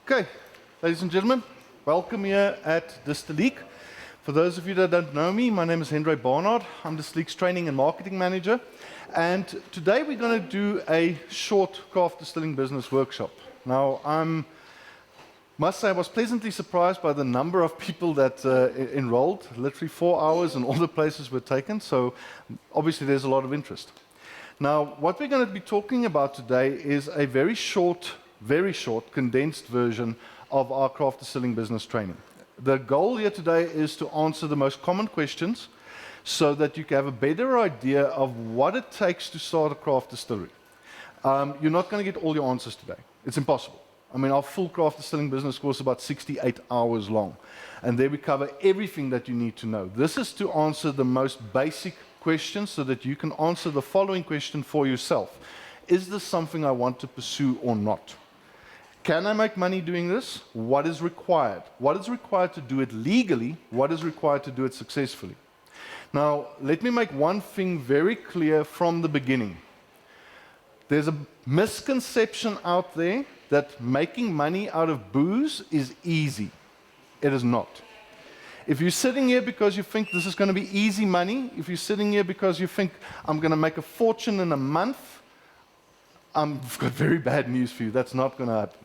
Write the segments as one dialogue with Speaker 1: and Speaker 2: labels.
Speaker 1: Okay, ladies and gentlemen, welcome here at Distillique. For those of you that don't know me, my name is Hendrik Barnard. I'm Distillique's Training and Marketing Manager. And today we're going to do a short Craft Distilling Business Workshop. Now, must say I was pleasantly surprised by the number of people that enrolled. Literally 4 hours and all the places were taken, so obviously there's a lot of interest. Now, what we're going to be talking about today is a very short, condensed version of our Craft Distilling business training. The goal here today is to answer the most common questions so that you can have a better idea of what it takes to start a craft distillery. You're not going to get all your answers today. It's impossible. I mean, our full Craft Distilling business course is about 68 hours long, and there we cover everything that you need to know. This is to answer the most basic questions so that you can answer the following question for yourself. Is this something I want to pursue or not? Can I make money doing this? What is required? What is required to do it legally? What is required to do it successfully? Now, let me make one thing very clear from the beginning. There's a misconception out there that making money out of booze is easy. It is not. If you're sitting here because you think this is going to be easy money, if you're sitting here because you think I'm going to make a fortune in a month, I've got very bad news for you. That's not going to happen.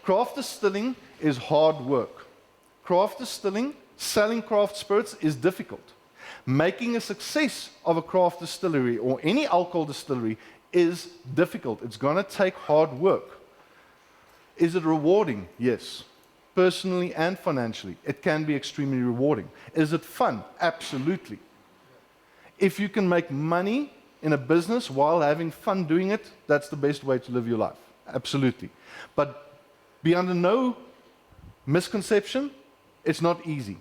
Speaker 1: Craft distilling is hard work. Craft distilling, selling craft spirits is difficult. Making a success of a craft distillery or any alcohol distillery is difficult. It's going to take hard work. Is it rewarding? Yes. Personally and financially, it can be extremely rewarding. Is it fun? Absolutely. If you can make money in a business while having fun doing it, that's the best way to live your life. Absolutely. But be under no misconception, it's not easy.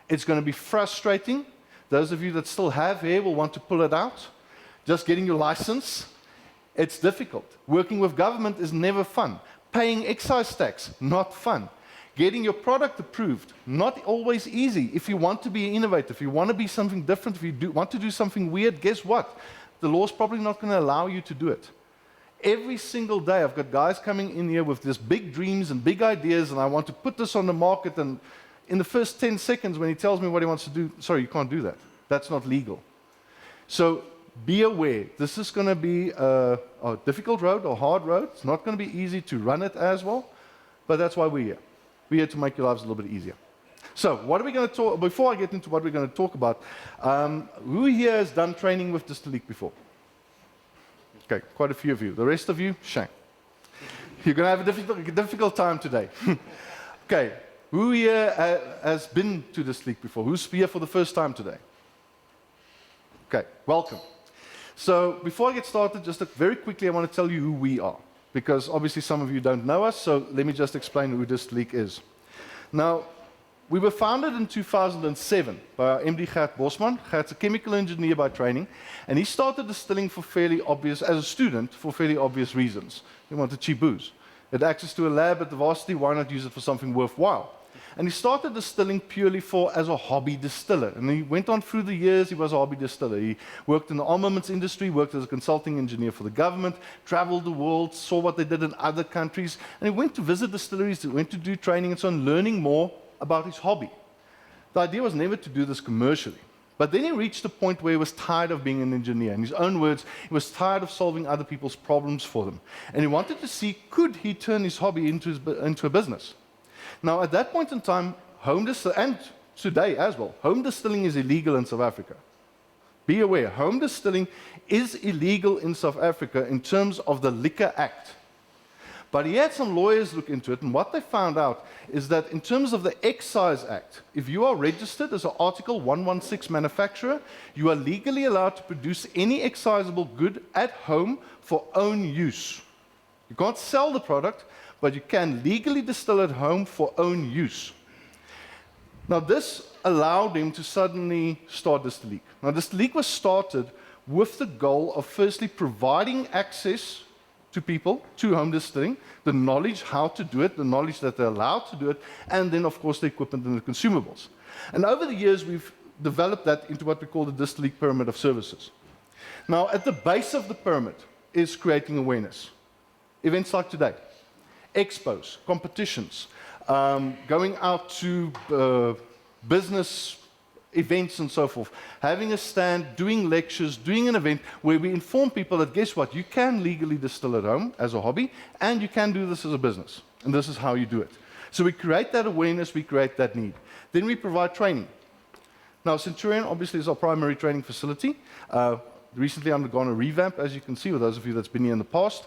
Speaker 1: It's going to be frustrating. Those of you that still have hair will want to pull it out. Just getting your license, it's difficult. Working with government is never fun. Paying excise tax, not fun. Getting your product approved, not always easy. If you want to be innovative, if you want to be something different, if you want to do something weird, guess what? The law's probably not going to allow you to do it. Every single day I've got guys coming in here with these big dreams and big ideas, and I want to put this on the market, and in the first 10 seconds when he tells me what he wants to do, sorry, you can't do that. That's not legal. So be aware, this is going to be a difficult road or hard road. It's not going to be easy to run it as well, but that's why we're here. We're here to make your lives a little bit easier. So what are we going to talk, before I get into what we're going to talk about, who here has done training with Distillique before? Okay, quite a few of you. The rest of you, shame. You're going to have a difficult time today. Okay, who here has been to Distillique before? Who's here for the first time today? Okay, welcome. So before I get started, just very quickly, I want to tell you who we are, because obviously some of you don't know us, so let me just explain who Distillique is. Now, we were founded in 2007 by our MD Gert Bosman. Gert's a chemical engineer by training, and he started distilling for fairly obvious, as a student, for fairly obvious reasons. He wanted cheap booze. He had access to a lab at the varsity, why not use it for something worthwhile? And he started distilling purely as a hobby distiller. And he went on through the years, he was a hobby distiller. He worked in the armaments industry, worked as a consulting engineer for the government, traveled the world, saw what they did in other countries, and he went to visit distilleries, he went to do training and so on, learning more about his hobby. The idea was never to do this commercially. But then he reached a point where he was tired of being an engineer. In his own words, he was tired of solving other people's problems for them. And he wanted to see, could he turn his hobby into a business? Now, at that point in time, and today as well, home distilling is illegal in South Africa. Be aware, home distilling is illegal in South Africa in terms of the Liquor Act. But he had some lawyers look into it, and what they found out is that in terms of the Excise Act, if you are registered as an Article 116 manufacturer, you are legally allowed to produce any excisable good at home for own use. You can't sell the product, but you can legally distill at home for own use. Now, this allowed him to suddenly start Distillique. Now, Distillique was started with the goal of firstly providing access to people, to home distilling, the knowledge how to do it, the knowledge that they're allowed to do it, and then, of course, the equipment and the consumables. And over the years, we've developed that into what we call the Distillique Pyramid of Services. Now, at the base of the pyramid is creating awareness. Events like today. expos, competitions, going out to business events and so forth, having a stand, doing lectures, doing an event where we inform people that, guess what, you can legally distill at home as a hobby, and you can do this as a business, and this is how you do it. So we create that awareness, we create that need. Then we provide training. Now, Centurion obviously is our primary training facility. Recently undergone a revamp, as you can see, with those of you that's been here in the past.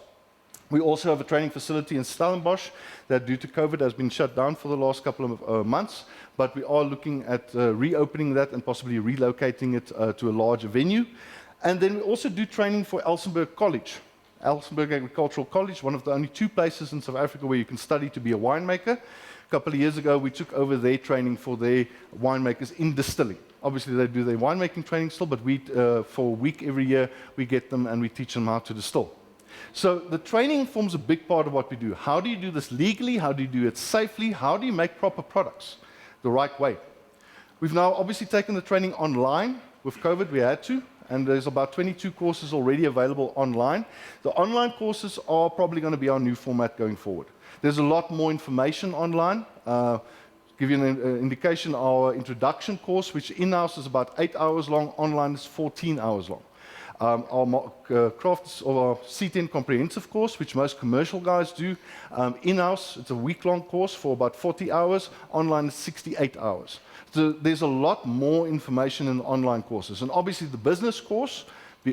Speaker 1: We also have a training facility in Stellenbosch that, due to COVID, has been shut down for the last couple of months, but we are looking at reopening that and possibly relocating it to a larger venue. And then we also do training for Elsenburg College. Elsenburg Agricultural College, one of the only 2 places in South Africa where you can study to be a winemaker. A couple of years ago, we took over their training for their winemakers in distilling. Obviously, they do their winemaking training still, but we, for a week every year, we get them and we teach them how to distill. So the training forms a big part of what we do. How do you do this legally? How do you do it safely? How do you make proper products the right way? We've now obviously taken the training online. With COVID, we had to, and there's about 22 courses already available online. The online courses are probably going to be our new format going forward. There's a lot more information online. Give you an indication, our introduction course, which in-house is about 8 hours long, online is 14 hours long. Our crafts or our C10 comprehensive course, which most commercial guys do, in-house, it's a week-long course for about 40 hours, online is 68 hours. So there's a lot more information in the online courses. And obviously the business course,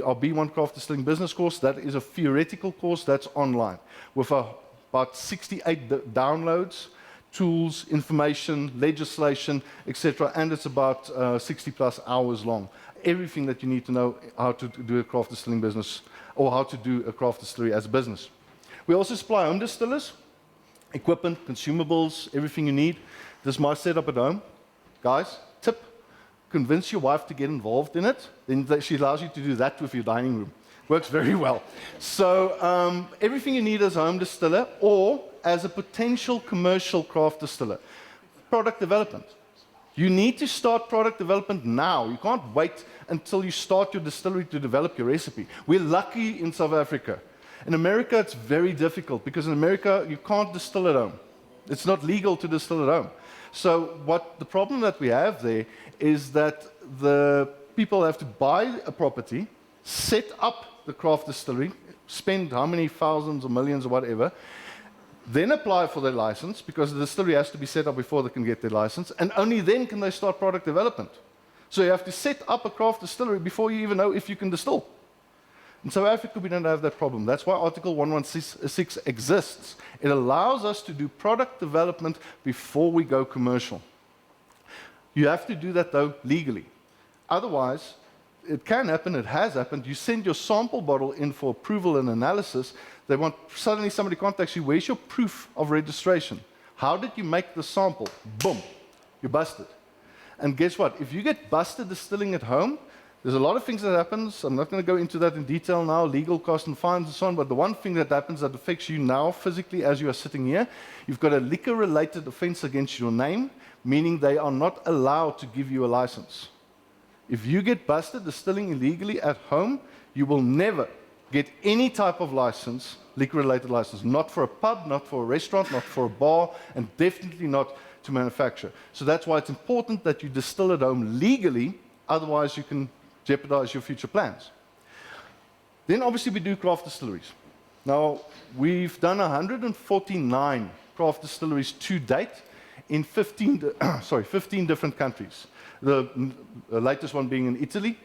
Speaker 1: our B1 Craft Distilling Business course, that is a theoretical course that's online, with about 68 downloads, tools, information, legislation, etc., and it's about 60 plus hours long. Everything that you need to know how to do a craft distilling business, or how to do a craft distillery as a business. We also supply home distillers, equipment, consumables, everything you need. This is my setup at home. Guys, tip, convince your wife to get involved in it, then she allows you to do that with your dining room. Works very well. So everything you need as a home distiller or as a potential commercial craft distiller. Product development. You need to start product development now. You can't wait until you start your distillery to develop your recipe. We're lucky in South Africa. In America, it's very difficult because in America, you can't distill at home. It's not legal to distill at home. So the problem that we have there is that the people have to buy a property, set up the craft distillery, spend how many thousands or millions or whatever, then apply for their license, because the distillery has to be set up before they can get their license, and only then can they start product development. So you have to set up a craft distillery before you even know if you can distill. In South Africa, we don't have that problem. That's why Article 116 exists. It allows us to do product development before we go commercial. You have to do that, though, legally. Otherwise, it can happen, it has happened, you send your sample bottle in for approval and analysis, suddenly somebody contacts you, where's your proof of registration? How did you make the sample? Boom, you're busted. And guess what? If you get busted distilling at home, there's a lot of things that happens. I'm not going to go into that in detail now, legal costs and fines and so on, but the one thing that happens that affects you now physically as you are sitting here, you've got a liquor-related offense against your name, meaning they are not allowed to give you a license. If you get busted distilling illegally at home, you will never get any type of license, liquor-related license, not for a pub, not for a restaurant, not for a bar, and definitely not to manufacture. So that's why it's important that you distill at home legally, otherwise you can jeopardize your future plans. Then obviously we do craft distilleries. Now, we've done 149 craft distilleries to date in 15 different countries. The latest one being in Italy.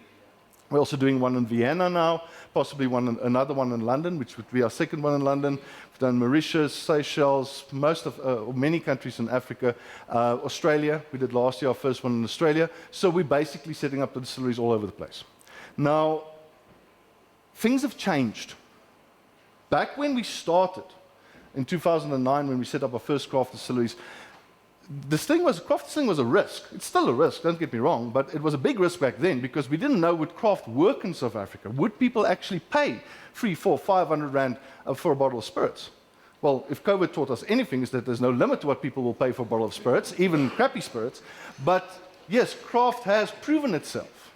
Speaker 1: We're also doing one in Vienna now, possibly another one in London, which would be our second one in London. We've done Mauritius, Seychelles, many countries in Africa. Australia, we did last year, our first one in Australia. So we're basically setting up the distilleries all over the place. Now, things have changed. Back when we started, in 2009, when we set up our first craft distilleries, craft distilling was a risk. It's still a risk, don't get me wrong, but it was a big risk back then because we didn't know would craft work in South Africa. Would people actually pay 300, 400, 500 rand for a bottle of spirits? Well, if COVID taught us anything, is that there's no limit to what people will pay for a bottle of spirits, even crappy spirits. But yes, craft has proven itself.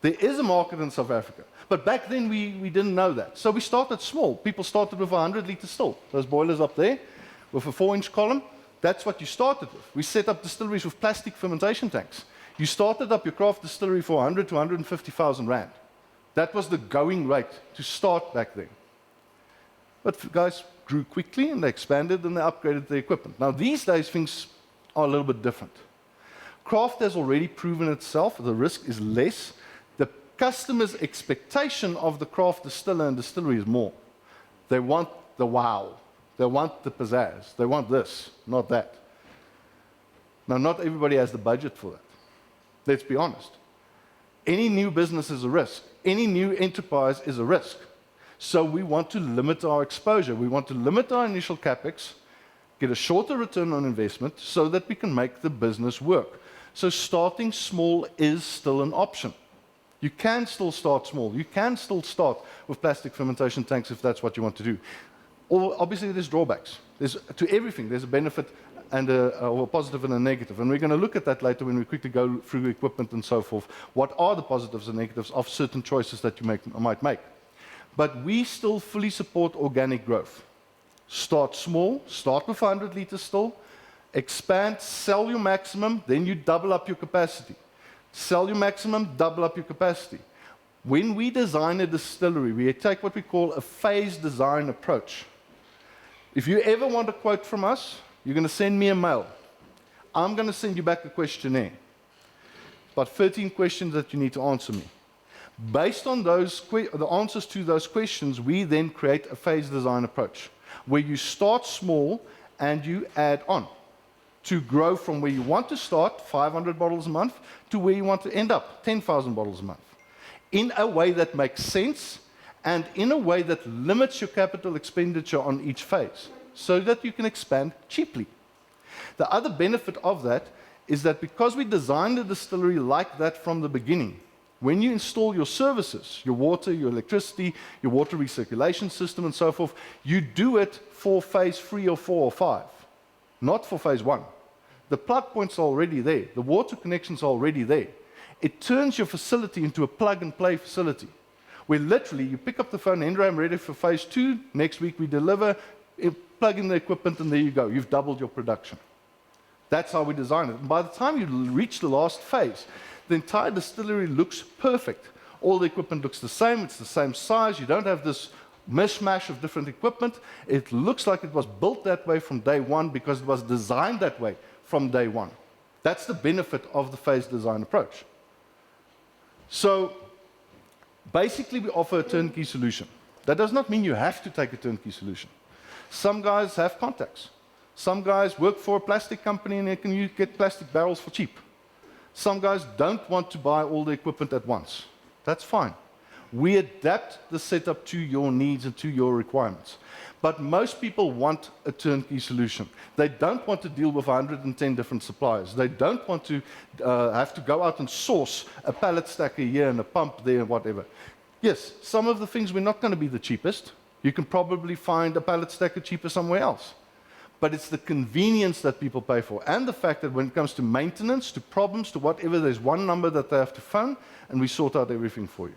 Speaker 1: There is a market in South Africa. But back then we didn't know that. So we started small. People started with a 100-liter still. Those boilers up there. with a 4-inch column. That's what you started with. We set up distilleries with plastic fermentation tanks. You started up your craft distillery for 100 to 150,000 rand. That was the going rate to start back then. But guys grew quickly and they expanded and they upgraded the equipment. Now these days things are a little bit different. Craft has already proven itself, the risk is less. The customer's expectation of the craft distiller and distillery is more. They want the wow. They want the pizzazz. They want this, not that. Now, not everybody has the budget for that. Let's be honest. Any new business is a risk. Any new enterprise is a risk. So we want to limit our exposure. We want to limit our initial capex, get a shorter return on investment so that we can make the business work. So starting small is still an option. You can still start small. You can still start with plastic fermentation tanks if that's what you want to do. Or obviously there's drawbacks. To everything, there's a benefit and or a positive and a negative. And we're going to look at that later when we quickly go through equipment and so forth. What are the positives and negatives of certain choices that you might make? But we still fully support organic growth. Start small, start with 100 liters still, expand, sell your maximum, then you double up your capacity. Sell your maximum, double up your capacity. When we design a distillery, we take what we call a phase design approach. If you ever want a quote from us, you're going to send me a mail. I'm going to send you back a questionnaire. About 13 questions that you need to answer me. Based on the answers to those questions, we then create a phase design approach, where you start small and you add on to grow from where you want to start, 500 bottles a month, to where you want to end up, 10,000 bottles a month, in a way that makes sense and in a way that limits your capital expenditure on each phase, so that you can expand cheaply. The other benefit of that is that because we designed the distillery like that from the beginning, when you install your services, your water, your electricity, your water recirculation system and so forth, you do it for phase 3 or 4 or 5, not for phase 1. The plug points are already there. The water connections are already there. It turns your facility into a plug-and-play facility, where literally you pick up the phone, Hendra, I'm ready for phase 2. Next week we deliver, plug in the equipment, and there you go. You've doubled your production. That's how we design it. And by the time you reach the last phase, the entire distillery looks perfect. All the equipment looks the same. It's the same size. You don't have this mishmash of different equipment. It looks like it was built that way from day one because it was designed that way from day one. That's the benefit of the phase design approach. So basically, we offer a turnkey solution. That does not mean you have to take a turnkey solution. Some guys have contacts. Some guys work for a plastic company and they can get plastic barrels for cheap. Some guys don't want to buy all the equipment at once. That's fine. We adapt the setup to your needs and to your requirements. But most people want a turnkey solution. They don't want to deal with 110 different suppliers. They don't want to have to go out and source a pallet stacker here and a pump there and whatever. Yes, some of the things we're not going to be the cheapest. You can probably find a pallet stacker cheaper somewhere else. But it's the convenience that people pay for, and the fact that when it comes to maintenance, to problems, to whatever, there's one number that they have to phone, and we sort out everything for you.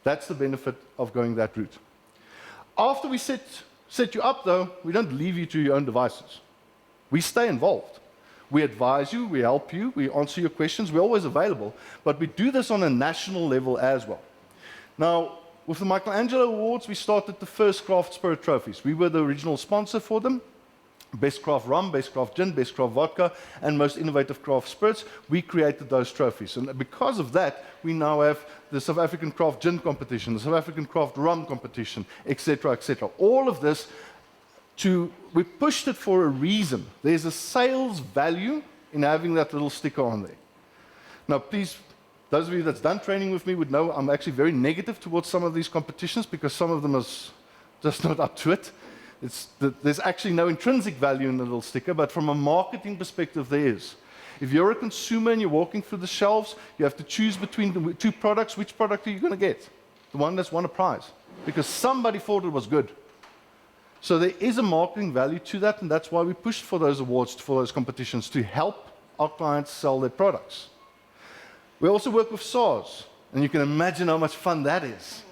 Speaker 1: That's the benefit of going that route. After we set you up, though, we don't leave you to your own devices. We stay involved. We advise you, we help you, we answer your questions, we're always available, but we do this on a national level as well. Now, with the Michelangelo Awards, we started the first craft spirit trophies. We were the original sponsor for them. Best craft rum, best craft gin, best craft vodka, and most innovative craft spirits. We created those trophies. And because of that, we now have the South African craft gin competition, the South African craft rum competition, etc., etc. All of this, we pushed it for a reason. There's a sales value in having that little sticker on there. Now, please, those of you that's done training with me would know I'm actually very negative towards some of these competitions because some of them are just not up to it. There's actually no intrinsic value in the little sticker, but from a marketing perspective, there is. If you're a consumer and you're walking through the shelves, you have to choose between the two products. Which product are you going to get? The one that's won a prize. Because somebody thought it was good. So there is a marketing value to that, and that's why we pushed for those awards, for those competitions, to help our clients sell their products. We also work with SARS, and you can imagine how much fun that is.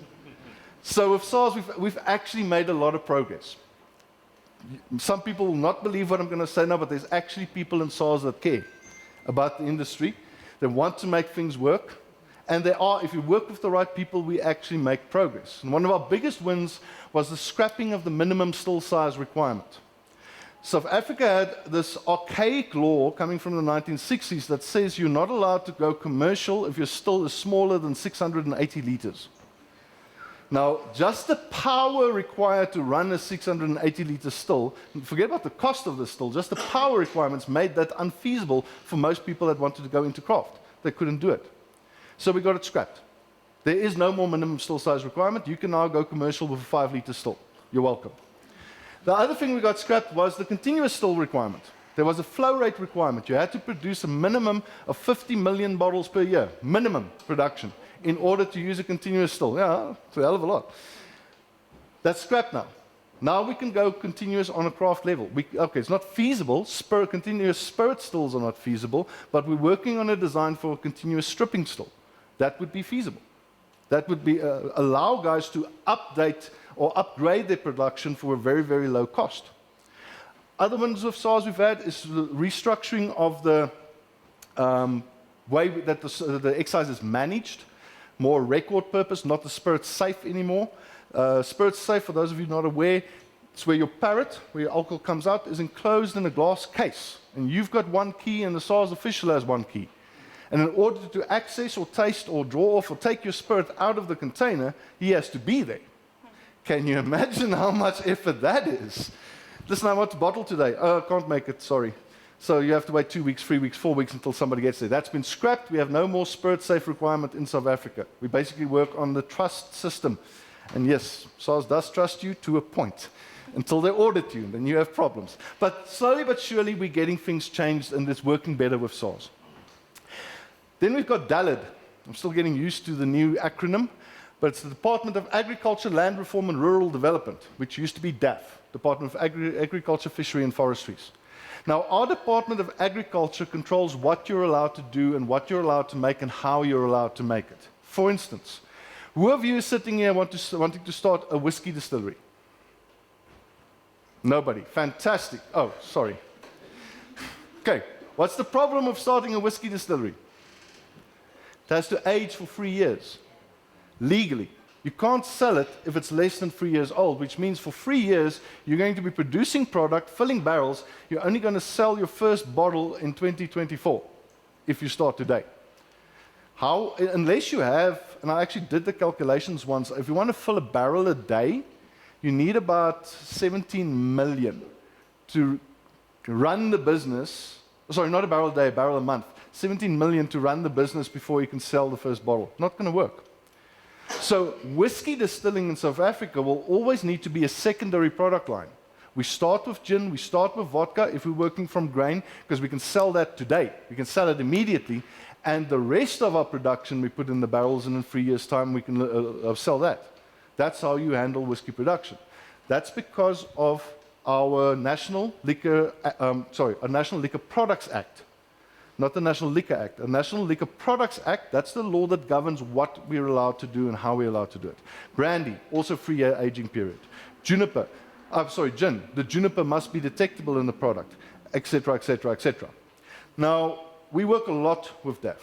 Speaker 1: So with SARS, we've actually made a lot of progress. some people will not believe what I'm going to say now, but there's actually people in SARS that care about the industry. They want to make things work. And there are, if you work with the right people, we actually make progress. And one of our biggest wins was the scrapping of the minimum still size requirement. South Africa had this archaic law coming from the 1960s that says you're not allowed to go commercial if your still is smaller than 680 liters. Now, just the power required to run a 680-liter still, forget about the cost of the still, just the power requirements made that unfeasible for most people that wanted to go into craft. They couldn't do it. So we got it scrapped. There is no more minimum still size requirement. You can now go commercial with a 5-liter still. You're welcome. The other thing we got scrapped was the continuous still requirement. There was a flow rate requirement. You had to produce a minimum of 50 million bottles per year, minimum production, in order to use a continuous still. Yeah, it's a hell of a lot. That's scrapped now. Now we can go continuous on a craft level. Okay, it's not feasible. Continuous spirit stills are not feasible, but we're working on a design for a continuous stripping still. That would be feasible. That would be allow guys to update or upgrade their production for a very, very low cost. Other ones of SARS we've had is the restructuring of the way that the excise is managed. More record purpose, not the spirit safe anymore. Spirit safe, for those of you not aware, it's where your parrot, where your alcohol comes out, is enclosed in a glass case. And you've got one key and the SARS official has one key. And in order to access or taste or draw off or take your spirit out of the container, he has to be there. Can you imagine how much effort that is? Listen, I want to bottle today. Oh, I can't make it, sorry. So you have to wait 2 weeks, 3 weeks, 4 weeks until somebody gets there. That's been scrapped. We have no more spirit safe requirement in South Africa. We basically work on the trust system. And yes, SARS does trust you to a point until they audit you, and then you have problems. But slowly but surely, we're getting things changed, and it's working better with SARS. Then we've got DALID. I'm still getting used to the new acronym, but it's the Department of Agriculture, Land Reform and Rural Development, which used to be DAF, Department of Agriculture, Fishery and Forestries. Now, our Department of Agriculture controls what you're allowed to do and what you're allowed to make and how you're allowed to make it. For instance, who of you is sitting here wanting to start a whiskey distillery? Nobody. Fantastic. Oh, sorry. Okay, what's the problem of starting a whiskey distillery? It has to age for 3 years, legally. You can't sell it if it's less than 3 years old, which means for 3 years, you're going to be producing product, filling barrels. You're only going to sell your first bottle in 2024, if you start today. How, unless you have, and I actually did the calculations once, if you want to fill a barrel a day, you need about 17 million to run the business. Sorry, not a barrel a day, a barrel a month. 17 million to run the business before you can sell the first bottle. Not going to work. So whiskey distilling in South Africa will always need to be a secondary product line. We start with gin, we start with vodka if we're working from grain, because we can sell that today. We can sell it immediately, and the rest of our production we put in the barrels, and in 3 years' time we can sell that. That's how you handle whiskey production. That's because of our National Liquor, our National Liquor Products Act. Not the National Liquor Act. The National Liquor Products Act, that's the law that governs what we're allowed to do and how we're allowed to do it. Brandy, also 3-year aging period. Juniper, gin. The juniper must be detectable in the product, etc., etc., etc. Now, we work a lot with DAF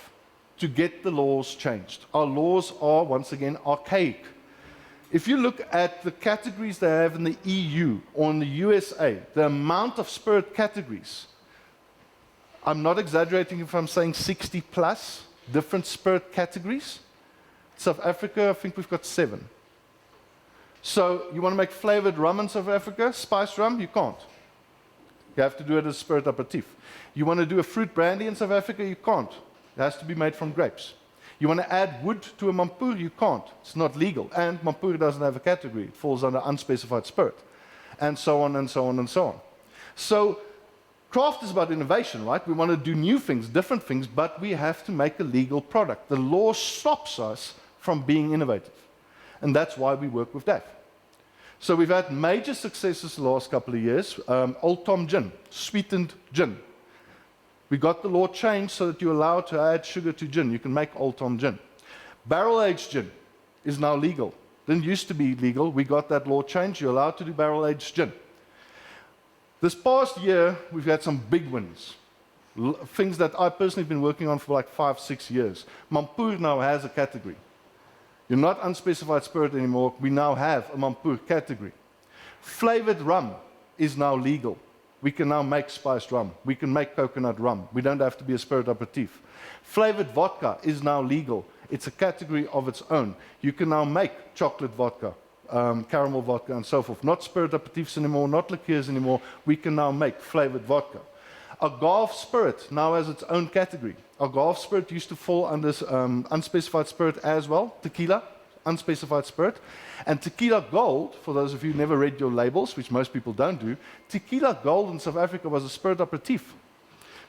Speaker 1: to get the laws changed. Our laws are, once again, archaic. If you look at the categories they have in the EU or in the USA, the amount of spirit categories, I'm not exaggerating if I'm saying 60 plus different spirit categories. South Africa, I think we've got 7. So you want to make flavored rum in South Africa, spiced rum? You can't. You have to do it as a spirit aperitif. You want to do a fruit brandy in South Africa? You can't. It has to be made from grapes. You want to add wood to a mampur? You can't. It's not legal. And mampur doesn't have a category. It falls under unspecified spirit. And so on and so on and so on. So craft is about innovation, right? We want to do new things, different things, but we have to make a legal product. The law stops us from being innovative. And that's why we work with that. So we've had major successes the last couple of years. Old Tom Gin, sweetened gin. We got the law changed so that you're allowed to add sugar to gin. You can make Old Tom Gin. Barrel-aged gin is now legal. Didn't used to be legal. We got that law changed. You're allowed to do barrel-aged gin. This past year, we've had some big wins. Things that I personally have been working on for like 5-6 years. Mampoer now has a category. You're not unspecified spirit anymore. We now have a Mampoer category. Flavored rum is now legal. We can now make spiced rum. We can make coconut rum. We don't have to be a spirit aperitif. Flavored vodka is now legal. It's a category of its own. You can now make chocolate vodka, caramel vodka, and so forth. Not spirit aperitifs anymore, not liqueurs anymore. We can now make flavored vodka. Agave spirit now has its own category. Agave spirit used to fall under unspecified spirit as well. Tequila, unspecified spirit. And tequila gold, for those of you who never read your labels, which most people don't do, tequila gold in South Africa was a spirit aperitif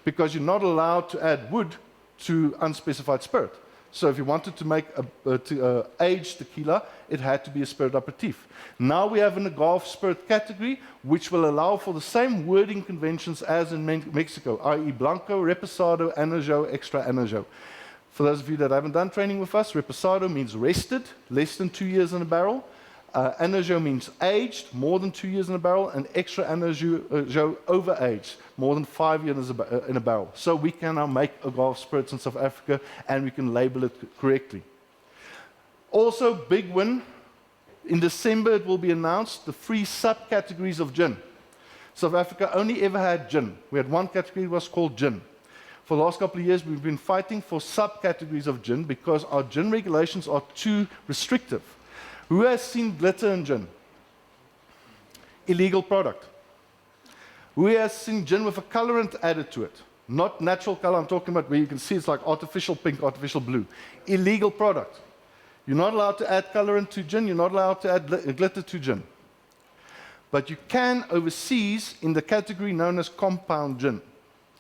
Speaker 1: because you're not allowed to add wood to unspecified spirit. So if you wanted to make aged tequila, it had to be a spirit aperitif. Now we have an agave spirit category, which will allow for the same wording conventions as in Mexico, i.e. Blanco, Reposado, Anajo, Extra Anajo. For those of you that haven't done training with us, Reposado means rested, less than 2 years in a barrel. Anajo means aged, more than 2 years in a barrel, and Extra Anajo, over-aged, more than 5 years in a barrel. So we can now make agave spirits in South Africa, and we can label it correctly. Also, big win. In December, it will be announced the 3 subcategories of gin. South Africa only ever had gin. We had one category that was called gin. For the last couple of years, we've been fighting for subcategories of gin because our gin regulations are too restrictive. Who has seen glitter in gin? Illegal product. Who has seen gin with a colorant added to it? Not natural color, I'm talking about where you can see it's like artificial pink, artificial blue. Illegal product. You're not allowed to add colorant to gin, you're not allowed to add glitter to gin. But you can overseas in the category known as compound gin.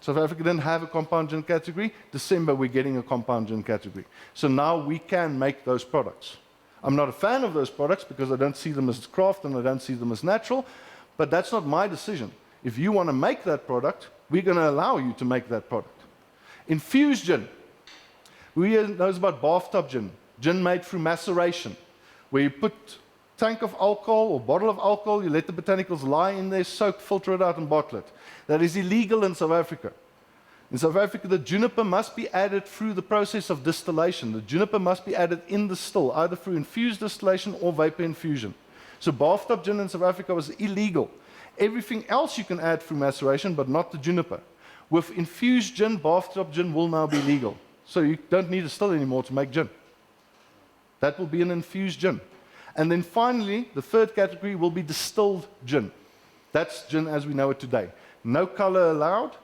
Speaker 1: South Africa didn't have a compound gin category. December, we're getting a compound gin category. So now we can make those products. I'm not a fan of those products because I don't see them as craft and I don't see them as natural, but that's not my decision. If you want to make that product, we're going to allow you to make that product. Infused gin. Who here knows about bathtub gin? Gin made through maceration, where you put tank of alcohol or bottle of alcohol, you let the botanicals lie in there, soak, filter it out and bottle it. That is illegal in South Africa. In South Africa, the juniper must be added through the process of distillation. The juniper must be added in the still, either through infused distillation or vapor infusion. So bathtub gin in South Africa was illegal. Everything else you can add through maceration, but not the juniper. With infused gin, bathtub gin will now be legal. So you don't need a still anymore to make gin. That will be an infused gin. And then finally, the third category will be distilled gin. That's gin as we know it today. No color allowed.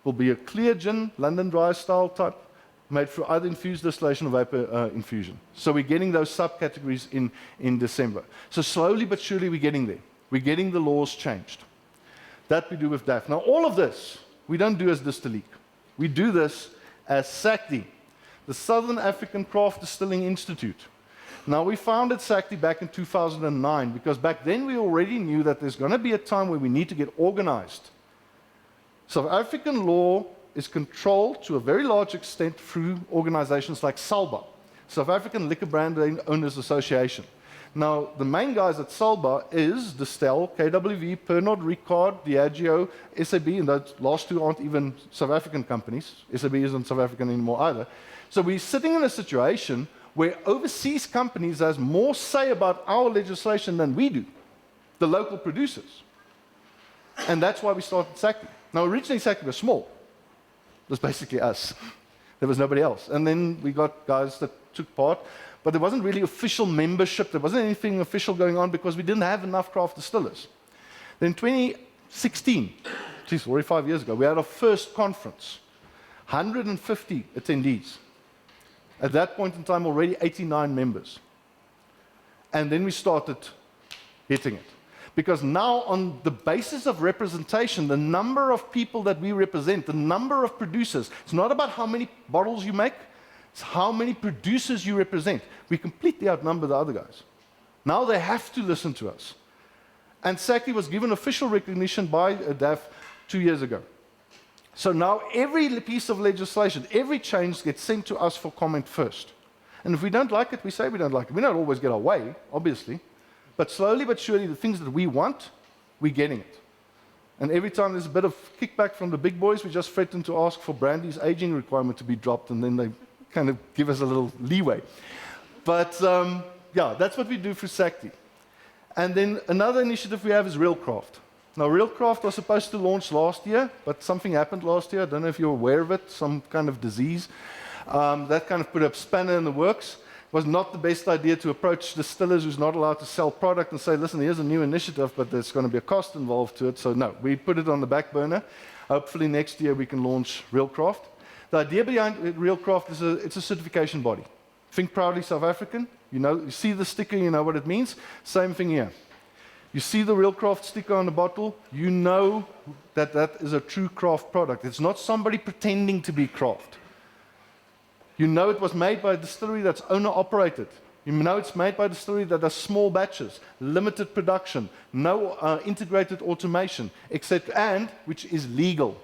Speaker 1: Will be a clear gin, London dry style type, made through either infused distillation or vapor infusion. So we're getting those subcategories in December. So slowly but surely we're getting there. We're getting the laws changed. That we do with DAF. Now all of this, we don't do as Distillique. We do this as SACDI, the Southern African Craft Distilling Institute. Now we founded SACDI back in 2009 because back then we already knew that there's going to be a time where we need to get organized. South African law is controlled to a very large extent through organizations like SALBA, South African Liquor Brand Owners Association. Now, the main guys at SALBA is Distel, KWV, Pernod Ricard, Diageo, SAB, and those last two aren't even South African companies. SAB isn't South African anymore either. So we're sitting in a situation where overseas companies has more say about our legislation than we do, the local producers. And that's why we started SACDI. Now, originally, SACDI was small. It was basically us. There was nobody else. And then we got guys that took part, but there wasn't really official membership. There wasn't anything official going on because we didn't have enough craft distillers. Then in 2016, geez, already 5 years ago, we had our first conference, 150 attendees. At that point in time, already 89 members. And then we started hitting it. Because now, on the basis of representation, the number of people that we represent, the number of producers, it's not about how many bottles you make, it's how many producers you represent. We completely outnumber the other guys. Now they have to listen to us. And SACDI was given official recognition by DAF 2 years ago. So now every piece of legislation, every change gets sent to us for comment first. And if we don't like it, we say we don't like it. We don't always get our way, obviously. But slowly but surely, the things that we want, we're getting it. And every time there's a bit of kickback from the big boys, we just threaten to ask for brandy's aging requirement to be dropped, and then they kind of give us a little leeway. But yeah, that's what we do for Sakti. And then another initiative we have is Real Craft. Now, Real Craft was supposed to launch last year, but something happened last year. I don't know if you're aware of it, some kind of disease. That kind of put a spanner in the works. It was not the best idea to approach distillers who's not allowed to sell product and say, listen, here's a new initiative, but there's going to be a cost involved to it. So no, we put it on the back burner. Hopefully next year we can launch Real Craft. The idea behind Real Craft is it's a certification body. Think proudly South African. You see the sticker, you know what it means. Same thing here. You see the Real Craft sticker on the bottle, you know that that is a true craft product. It's not somebody pretending to be craft. You know it was made by a distillery that's owner-operated. You know it's made by a distillery that does small batches, limited production, no integrated automation, etc., and which is legal,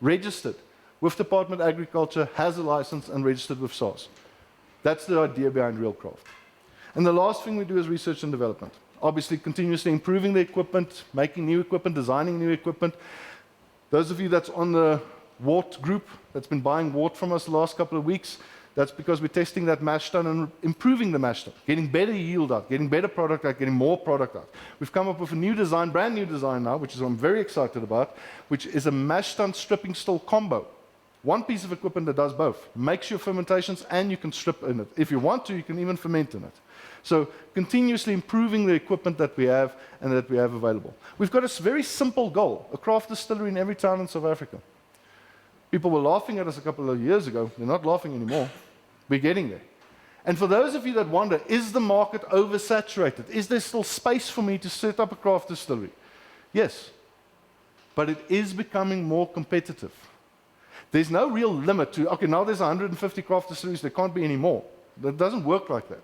Speaker 1: registered with Department of Agriculture, has a license, and registered with SARS. That's the idea behind Real Craft. And the last thing we do is research and development. Obviously, continuously improving the equipment, making new equipment, designing new equipment. Those of you that's on the wort group, that's been buying wort from us the last couple of weeks, that's because we're testing that mash tun and improving the mash tun, getting better yield out, getting better product out, getting more product out. We've come up with a new design, brand new design now, which is what I'm very excited about, which is a mash tun stripping still combo. One piece of equipment that does both. Makes your fermentations and you can strip in it. If you want to, you can even ferment in it. So continuously improving the equipment that we have and that we have available. We've got a very simple goal, a craft distillery in every town in South Africa. People were laughing at us a couple of years ago. They're not laughing anymore. We're getting there. And for those of you that wonder, is the market oversaturated? Is there still space for me to set up a craft distillery? Yes. But it is becoming more competitive. There's no real limit to, okay, now there's 150 craft distilleries, there can't be any more. That doesn't work like that.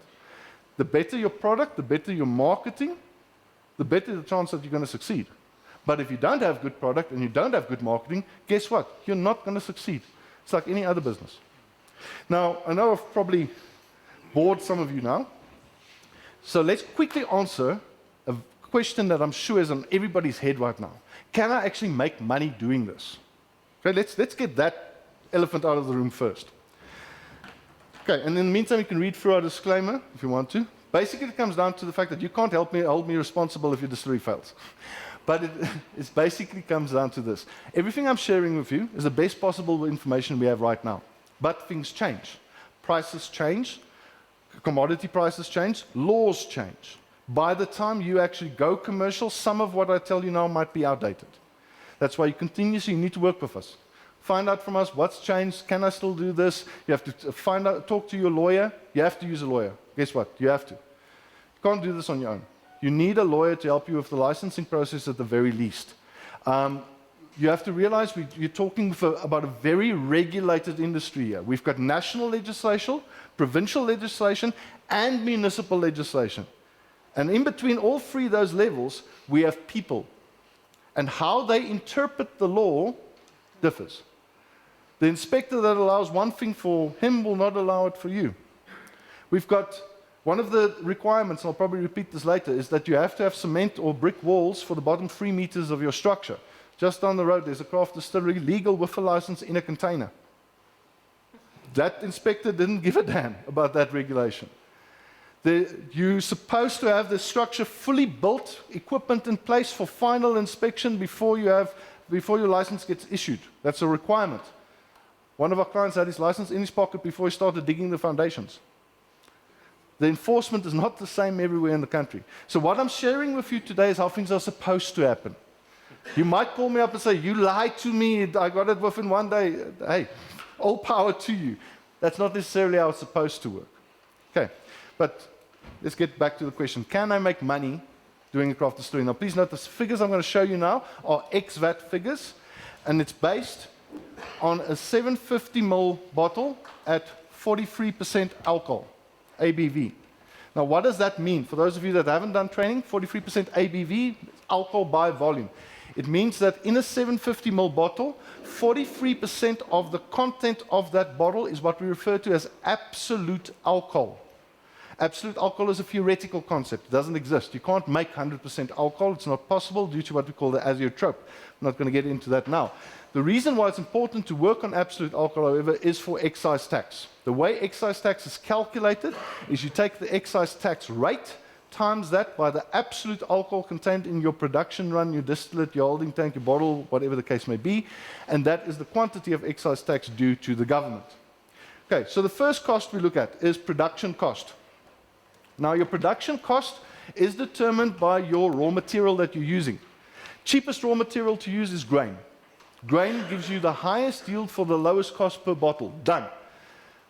Speaker 1: The better your product, the better your marketing, the better the chance that you're going to succeed. But if you don't have good product and you don't have good marketing, guess what? You're not going to succeed. It's like any other business. Now, I know I've probably bored some of you now. So let's quickly answer a question that I'm sure is on everybody's head right now. Can I actually make money doing this? Okay, let's get that elephant out of the room first. Okay, and in the meantime, you can read through our disclaimer if you want to. Basically, it comes down to the fact that you can't hold me responsible if your distillery fails. But it basically comes down to this. Everything I'm sharing with you is the best possible information we have right now. But things change. Prices change. Commodity prices change. Laws change. By the time you actually go commercial, some of what I tell you now might be outdated. That's why you continuously need to work with us. Find out from us what's changed. Can I still do this? You have to find out, talk to your lawyer. You have to use a lawyer. Guess what? You have to. You can't do this on your own. You need a lawyer to help you with the licensing process at the very least. You have to realize you're talking about a very regulated industry here. We've got national legislation, provincial legislation, and municipal legislation. And in between all three of those levels, we have people. And how they interpret the law differs. The inspector that allows one thing for him will not allow it for you. We've got one of the requirements, and I'll probably repeat this later, is that you have to have cement or brick walls for the bottom 3 meters of your structure. Just down the road, there's a craft distillery, legal with a license in a container. That inspector didn't give a damn about that regulation. You're supposed to have the structure fully built, equipment in place for final inspection before your license gets issued. That's a requirement. One of our clients had his license in his pocket before he started digging the foundations. The enforcement is not the same everywhere in the country. So what I'm sharing with you today is how things are supposed to happen. You might call me up and say, you lied to me, I got it within 1 day. Hey, all power to you. That's not necessarily how it's supposed to work. Okay, but let's get back to the question. Can I make money doing a craft distillery? Now, please note the figures I'm going to show you now are ex-VAT figures, and it's based on a 750ml bottle at 43% alcohol, ABV. Now, what does that mean? For those of you that haven't done training, 43% ABV, alcohol by volume. It means that in a 750ml bottle, 43% of the content of that bottle is what we refer to as absolute alcohol. Absolute alcohol is a theoretical concept. It doesn't exist. You can't make 100% alcohol. It's not possible due to what we call the azeotrope. I'm not going to get into that now. The reason why it's important to work on absolute alcohol, however, is for excise tax. The way excise tax is calculated is you take the excise tax rate, times that by the absolute alcohol contained in your production run, your distillate, your holding tank, your bottle, whatever the case may be, and that is the quantity of excise tax due to the government. Okay, so the first cost we look at is production cost. Now, your production cost is determined by your raw material that you're using. Cheapest raw material to use is grain. Grain gives you the highest yield for the lowest cost per bottle. Done.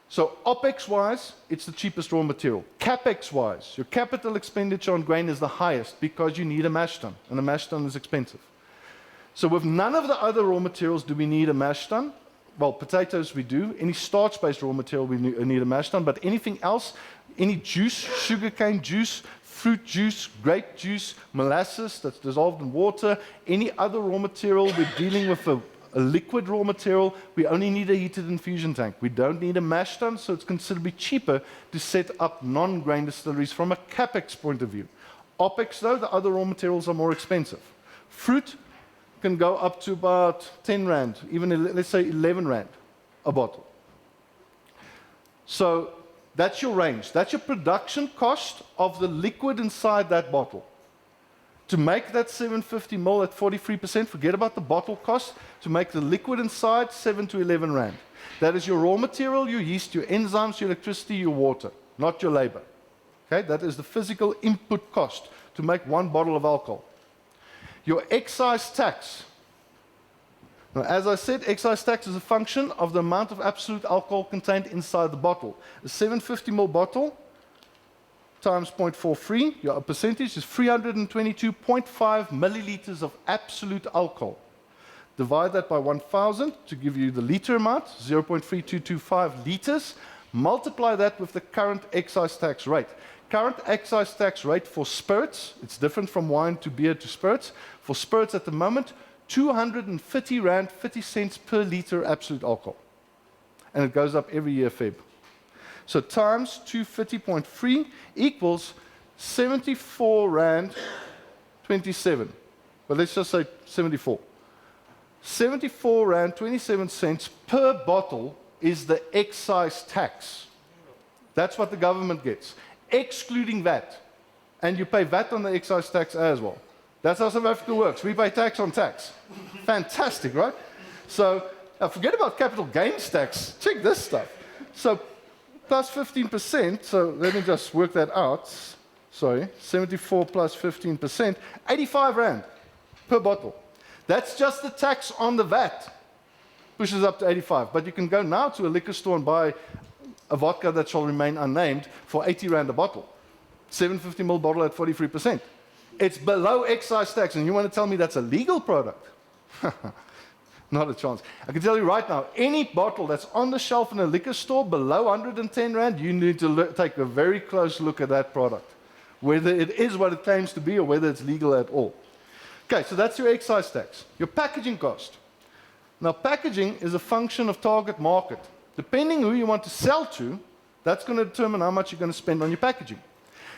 Speaker 1: So OPEX-wise, it's the cheapest raw material. CapEx-wise, your capital expenditure on grain is the highest because you need a mash tun, and a mash tun is expensive. So with none of the other raw materials do we need a mash tun. Well, potatoes we do. Any starch-based raw material we need a mash tun, but anything else, any juice, sugarcane juice, fruit juice, grape juice, molasses that's dissolved in water, any other raw material, we're dealing with a liquid raw material, we only need a heated infusion tank. We don't need a mash tun, so it's considerably cheaper to set up non-grain distilleries from a CapEx point of view. OPEX, though, the other raw materials are more expensive. Fruit can go up to about 10 Rand, even let's say 11 Rand a bottle. So that's your range. That's your production cost of the liquid inside that bottle. To make that 750 ml at 43%, forget about the bottle cost, to make the liquid inside, 7 to 11 Rand. That is your raw material, your yeast, your enzymes, your electricity, your water, not your labor. Okay, that is the physical input cost to make one bottle of alcohol. Your excise tax. Now, as I said, excise tax is a function of the amount of absolute alcohol contained inside the bottle. A 750 ml bottle times 0.43, your percentage is 322.5 milliliters of absolute alcohol. Divide that by 1,000 to give you the liter amount, 0.3225 liters. Multiply that with the current excise tax rate. Current excise tax rate for spirits, it's different from wine to beer to spirits. For spirits at the moment, 230 Rand 50 cents per liter absolute alcohol. And it goes up every year, Feb. So times 230.3 equals 74 Rand 27. But let's just say 74. 74 Rand 27 cents per bottle is the excise tax. That's what the government gets, excluding VAT. And you pay VAT on the excise tax as well. That's how South Africa works. We pay tax on tax. Fantastic, right? So forget about capital gains tax. Check this stuff. So plus 15%, so let me just work that out. Sorry, 74 plus 15%, 85 Rand per bottle. That's just the tax on the VAT. Pushes up to 85. But you can go now to a liquor store and buy a vodka that shall remain unnamed for 80 Rand a bottle. 750 ml bottle at 43%. It's below excise tax, and you want to tell me that's a legal product? Not a chance. I can tell you right now, any bottle that's on the shelf in a liquor store below 110 Rand, you need to take a very close look at that product, whether it is what it claims to be or whether it's legal at all. Okay, so that's your excise tax. Your packaging cost. Now, packaging is a function of target market. Depending who you want to sell to, that's going to determine how much you're going to spend on your packaging.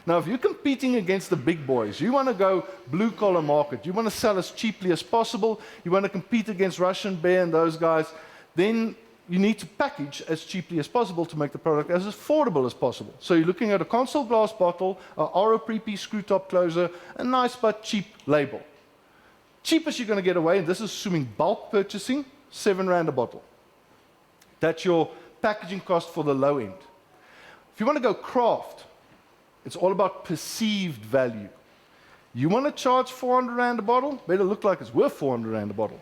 Speaker 1: Now, if you're competing against the big boys, you want to go blue-collar market, you want to sell as cheaply as possible, you want to compete against Russian Bear and those guys, then you need to package as cheaply as possible to make the product as affordable as possible. So you're looking at a console glass bottle, a Oro pre-piece screw-top closer, a nice but cheap label. Cheapest you're going to get away, and this is assuming bulk purchasing, 7 Rand a bottle. That's your packaging cost for the low end. If you want to go craft, it's all about perceived value. You want to charge 400 Rand a bottle? Better look like it's worth 400 Rand a bottle.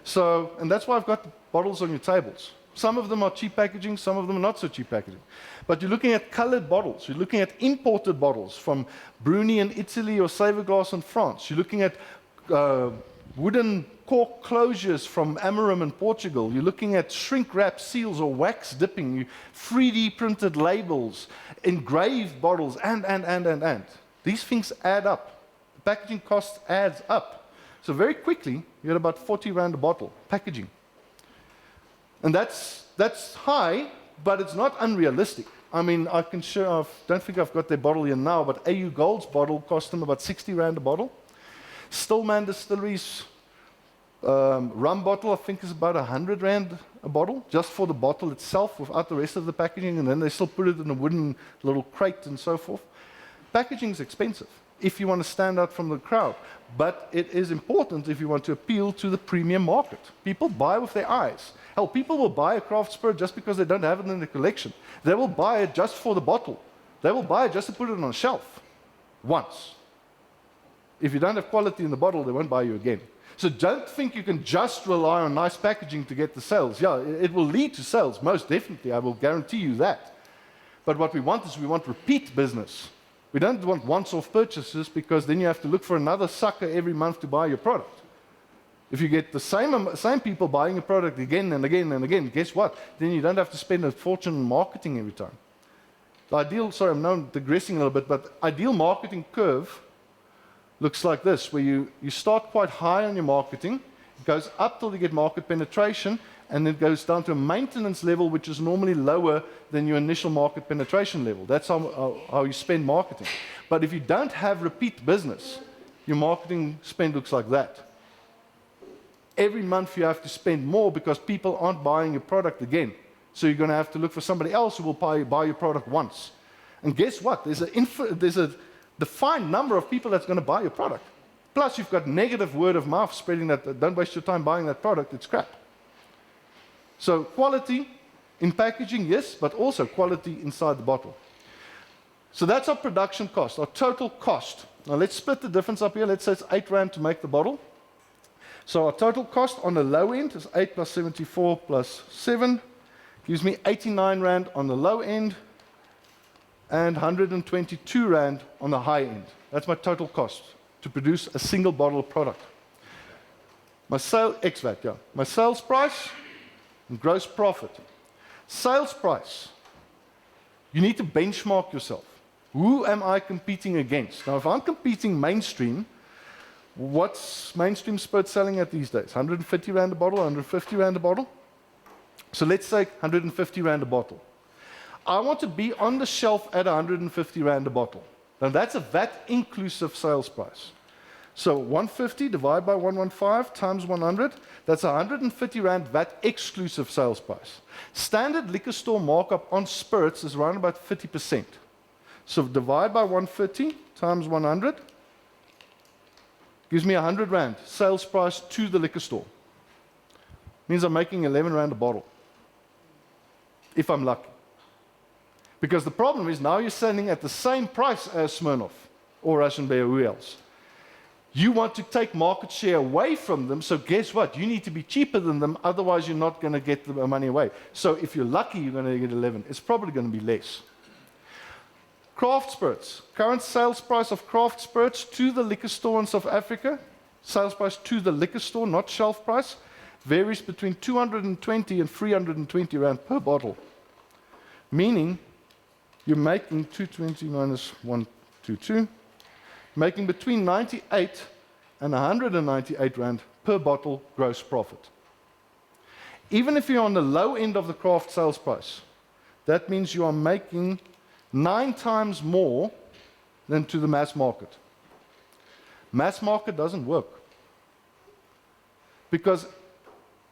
Speaker 1: So, and that's why I've got bottles on your tables. Some of them are cheap packaging, some of them are not so cheap packaging. But you're looking at colored bottles. You're looking at imported bottles from Bruni in Italy or Saverglass in France. You're looking at wooden cork closures from Amarim in Portugal. You're looking at shrink wrap seals or wax dipping, 3D printed labels, engraved bottles, and. These things add up. The packaging cost adds up. So very quickly, you're at about 40 Rand a bottle, packaging. And that's high, but it's not unrealistic. I mean, I can show, I don't think I've got their bottle here now, but AU Gold's bottle cost them about 60 Rand a bottle. Stillman Distilleries rum bottle, I think, is about 100 Rand a bottle, just for the bottle itself, without the rest of the packaging, and then they still put it in a wooden little crate and so forth. Packaging is expensive if you want to stand out from the crowd, but it is important if you want to appeal to the premium market. People buy with their eyes. Hell, people will buy a craft spirit just because they don't have it in their collection. They will buy it just for the bottle. They will buy it just to put it on a shelf once. If you don't have quality in the bottle, they won't buy you again. So don't think you can just rely on nice packaging to get the sales. Yeah, it will lead to sales, most definitely. I will guarantee you that. But what we want is we want repeat business. We don't want once-off purchases, because then you have to look for another sucker every month to buy your product. If you get the same people buying your product again and again and again, guess what? Then you don't have to spend a fortune in marketing every time. The ideal, sorry, I'm now digressing a little bit, but ideal marketing curve looks like this, where you start quite high on your marketing, it goes up till you get market penetration, and then it goes down to a maintenance level, which is normally lower than your initial market penetration level. That's how you spend marketing. But if you don't have repeat business, your marketing spend looks like that. Every month you have to spend more because people aren't buying your product again. So you're going to have to look for somebody else who will buy your product once. And guess what? There's a defined number of people that's going to buy your product. Plus, you've got negative word of mouth spreading that don't waste your time buying that product, it's crap. So quality in packaging, yes, but also quality inside the bottle. So that's our production cost, our total cost. Now let's split the difference up here. Let's say it's 8 Rand to make the bottle. So our total cost on the low end is 8 plus 74 plus 7. Gives me 89 Rand on the low end, and 122 Rand on the high end. That's my total cost to produce a single bottle of product. My ex-VAT, yeah. My sales price and gross profit. Sales price, you need to benchmark yourself. Who am I competing against? Now, if I'm competing mainstream, what's mainstream spirit selling at these days? 150 Rand a bottle, 150 Rand a bottle? So let's say 150 Rand a bottle. I want to be on the shelf at 150 Rand a bottle. Now that's a VAT inclusive sales price. So 150 divided by 115 times 100, that's 150 Rand VAT exclusive sales price. Standard liquor store markup on spirits is around about 50%. So divide by 150 times 100 gives me 100 Rand sales price to the liquor store. Means I'm making 11 Rand a bottle, if I'm lucky. Because the problem is now you're selling at the same price as Smirnoff or Russian Bear, who else? You want to take market share away from them, so guess what? You need to be cheaper than them, otherwise you're not going to get the money away. So if you're lucky, you're going to get 11. It's probably going to be less. Craft spirits. Current sales price of craft spirits to the liquor store in South Africa, sales price to the liquor store, not shelf price, varies between 220 and 320 Rand per bottle. Meaning, you're making 220 minus 122, making between 98 and 198 Rand per bottle gross profit. Even if you're on the low end of the craft sales price, that means you are making 9 times more than to the mass market. Mass market doesn't work. Because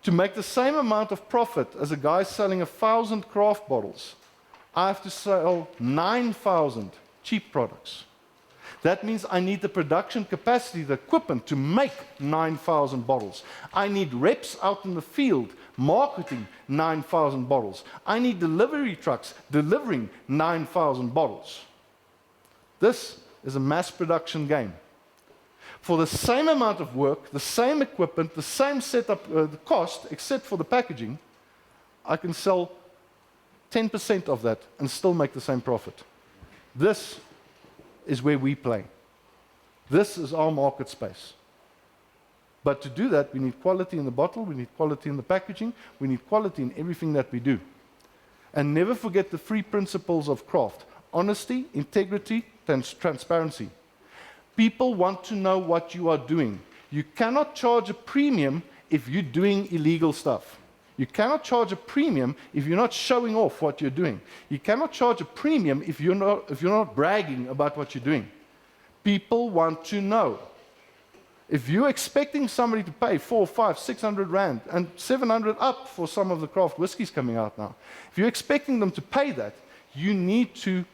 Speaker 1: to make the same amount of profit as a guy selling 1,000 craft bottles, I have to sell 9,000 cheap products. That means I need the production capacity, the equipment to make 9,000 bottles. I need reps out in the field marketing 9,000 bottles. I need delivery trucks delivering 9,000 bottles. This is a mass production game. For the same amount of work, the same equipment, the same setup, the cost, except for the packaging, I can sell 10% of that and still make the same profit. This is where we play. This is our market space. But to do that, we need quality in the bottle, we need quality in the packaging, we need quality in everything that we do. And never forget the 3 principles of craft: honesty, integrity, transparency. People want to know what you are doing. You cannot charge a premium if you're doing illegal stuff. You cannot charge a premium if you're not showing off what you're doing. You cannot charge a premium if you're not bragging about what you're doing. People want to know. If you're expecting somebody to pay 400, 500, 600 rand and 700 up for some of the craft whiskies coming out now, if you're expecting them to pay that, you need to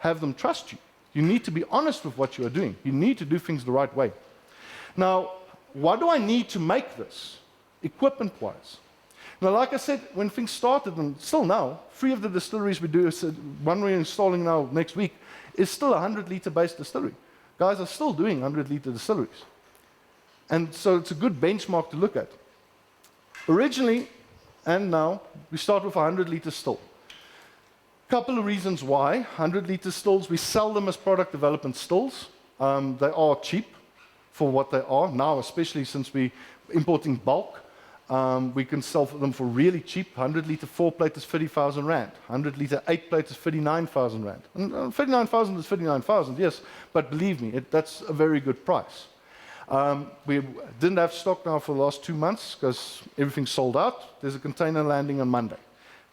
Speaker 1: have them trust you. You need to be honest with what you are doing. You need to do things the right way. Now, what do I need to make this, equipment-wise? Now, like I said, when things started, and still now, 3 of the distilleries we do, one we're installing now next week, is still a 100-litre based distillery. Guys are still doing 100-litre distilleries. And so it's a good benchmark to look at. Originally, and now, we start with a 100-litre still. Couple of reasons why. 100-litre stills, we sell them as product development stills. They are cheap for what they are. Now, especially since we're importing bulk, we can sell them for really cheap. 100-litre 4-plate is 30,000 rand. 100-litre 8-plate is 39,000 rand. And 39,000 is 39,000, yes, but believe me, that's a very good price. We didn't have stock now for the last 2 months because everything's sold out. There's a container landing on Monday.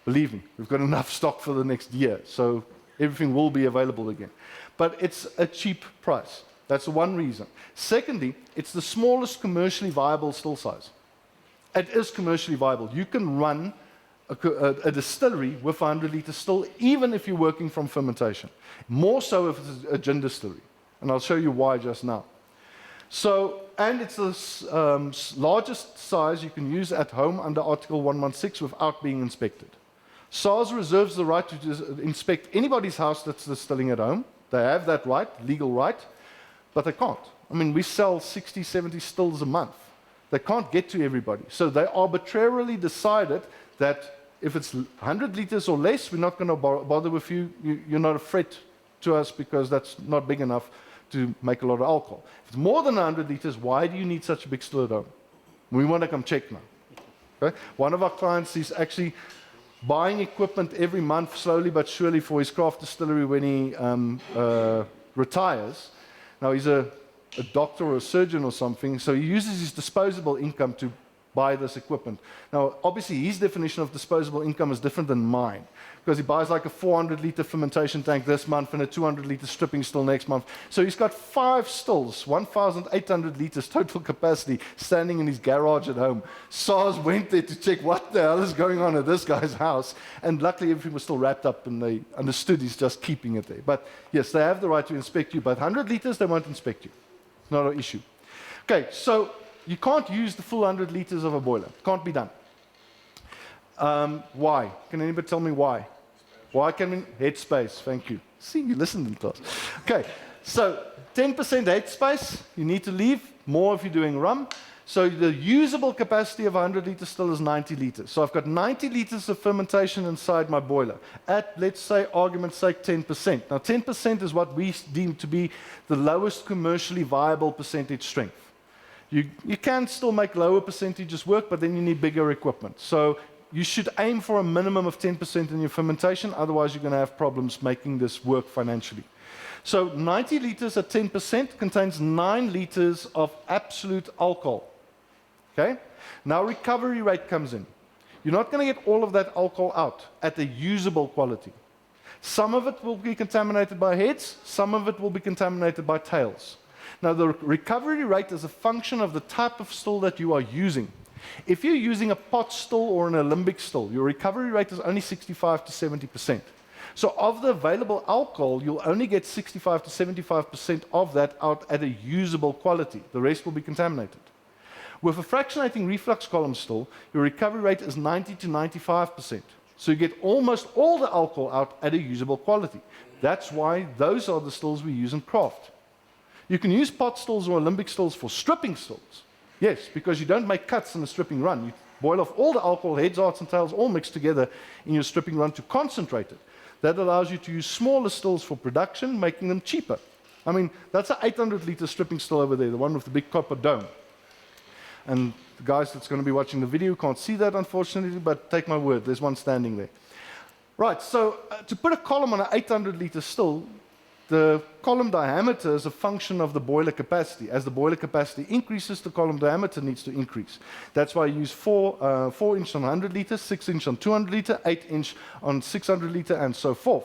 Speaker 1: Believe me, we've got enough stock for the next year, so everything will be available again. But it's a cheap price. That's one reason. Secondly, it's the smallest commercially viable still size. It is commercially viable. You can run a distillery with a 100-litre still, even if you're working from fermentation. More so if it's a gin distillery. And I'll show you why just now. So, and it's the largest size you can use at home under Article 116 without being inspected. SARS reserves the right to inspect anybody's house that's distilling at home. They have that right, legal right, but they can't. I mean, we sell 60, 70 stills a month. They can't get to everybody. So they arbitrarily decided that if it's 100 liters or less, we're not going to bother with you. You're not a threat to us because that's not big enough to make a lot of alcohol. If it's more than 100 liters, why do you need such a big still at home? We want to come check now. Okay? One of our clients is actually buying equipment every month, slowly but surely, for his craft distillery when he retires. Now, he's a doctor or a surgeon or something, so he uses his disposable income to buy this equipment. Now, obviously, his definition of disposable income is different than mine, because he buys like a 400-litre fermentation tank this month and a 200-litre stripping still next month. So he's got 5 stills, 1,800 litres total capacity, standing in his garage at home. SARS went there to check what the hell is going on at this guy's house, and luckily everything was still wrapped up and they understood he's just keeping it there. But yes, they have the right to inspect you, but 100 litres, they won't inspect you. It's not an issue. Okay, so you can't use the full 100 litres of a boiler. Can't be done. Why? Can anybody tell me why? Why can we? Headspace, thank you. See, you listened in class. Okay, so 10% headspace, you need to leave, more if you're doing rum. So the usable capacity of a 100-litre still is 90 litres. So I've got 90 litres of fermentation inside my boiler at, let's say, argument's sake, 10%. Now, 10% is what we deem to be the lowest commercially viable percentage strength. You can still make lower percentages work, but then you need bigger equipment. So you should aim for a minimum of 10% in your fermentation, otherwise you're going to have problems making this work financially. So 90 litres at 10% contains 9 litres of absolute alcohol. Okay? Now recovery rate comes in. You're not going to get all of that alcohol out at a usable quality. Some of it will be contaminated by heads, some of it will be contaminated by tails. Now, the recovery rate is a function of the type of still that you are using. If you're using a pot still or an alembic still, your recovery rate is only 65 to 70%. So of the available alcohol, you'll only get 65 to 75% of that out at a usable quality. The rest will be contaminated. With a fractionating reflux column still, your recovery rate is 90 to 95%. So you get almost all the alcohol out at a usable quality. That's why those are the stills we use in craft. You can use pot stills or alembic stills for stripping stills. Yes, because you don't make cuts in a stripping run. You boil off all the alcohol, heads, hearts, and tails, all mixed together in your stripping run to concentrate it. That allows you to use smaller stills for production, making them cheaper. I mean, that's an 800-litre stripping still over there, the one with the big copper dome. And the guys that's going to be watching the video can't see that, unfortunately, but take my word, there's one standing there. Right, so to put a column on an 800-litre still, the column diameter is a function of the boiler capacity. As the boiler capacity increases, the column diameter needs to increase. That's why I use 4 inch on 100 liters, 6 inch on 200 liter, 8 inch on 600 liter, and so forth.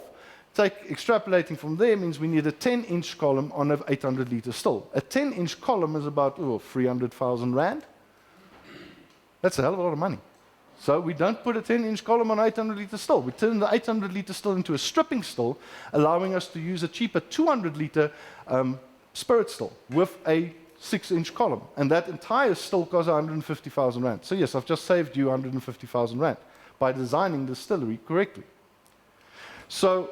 Speaker 1: Extrapolating from there means we need a 10-inch column on an 800 liter still. A 10-inch column is about 300,000 rand. That's a hell of a lot of money. So we don't put a 10-inch column on an 800 liter still. We turn the 800 liter still into a stripping still, allowing us to use a cheaper 200 liter spirit still with a 6-inch column. And that entire still costs 150,000 rand. So yes, I've just saved you 150,000 rand by designing the distillery correctly. So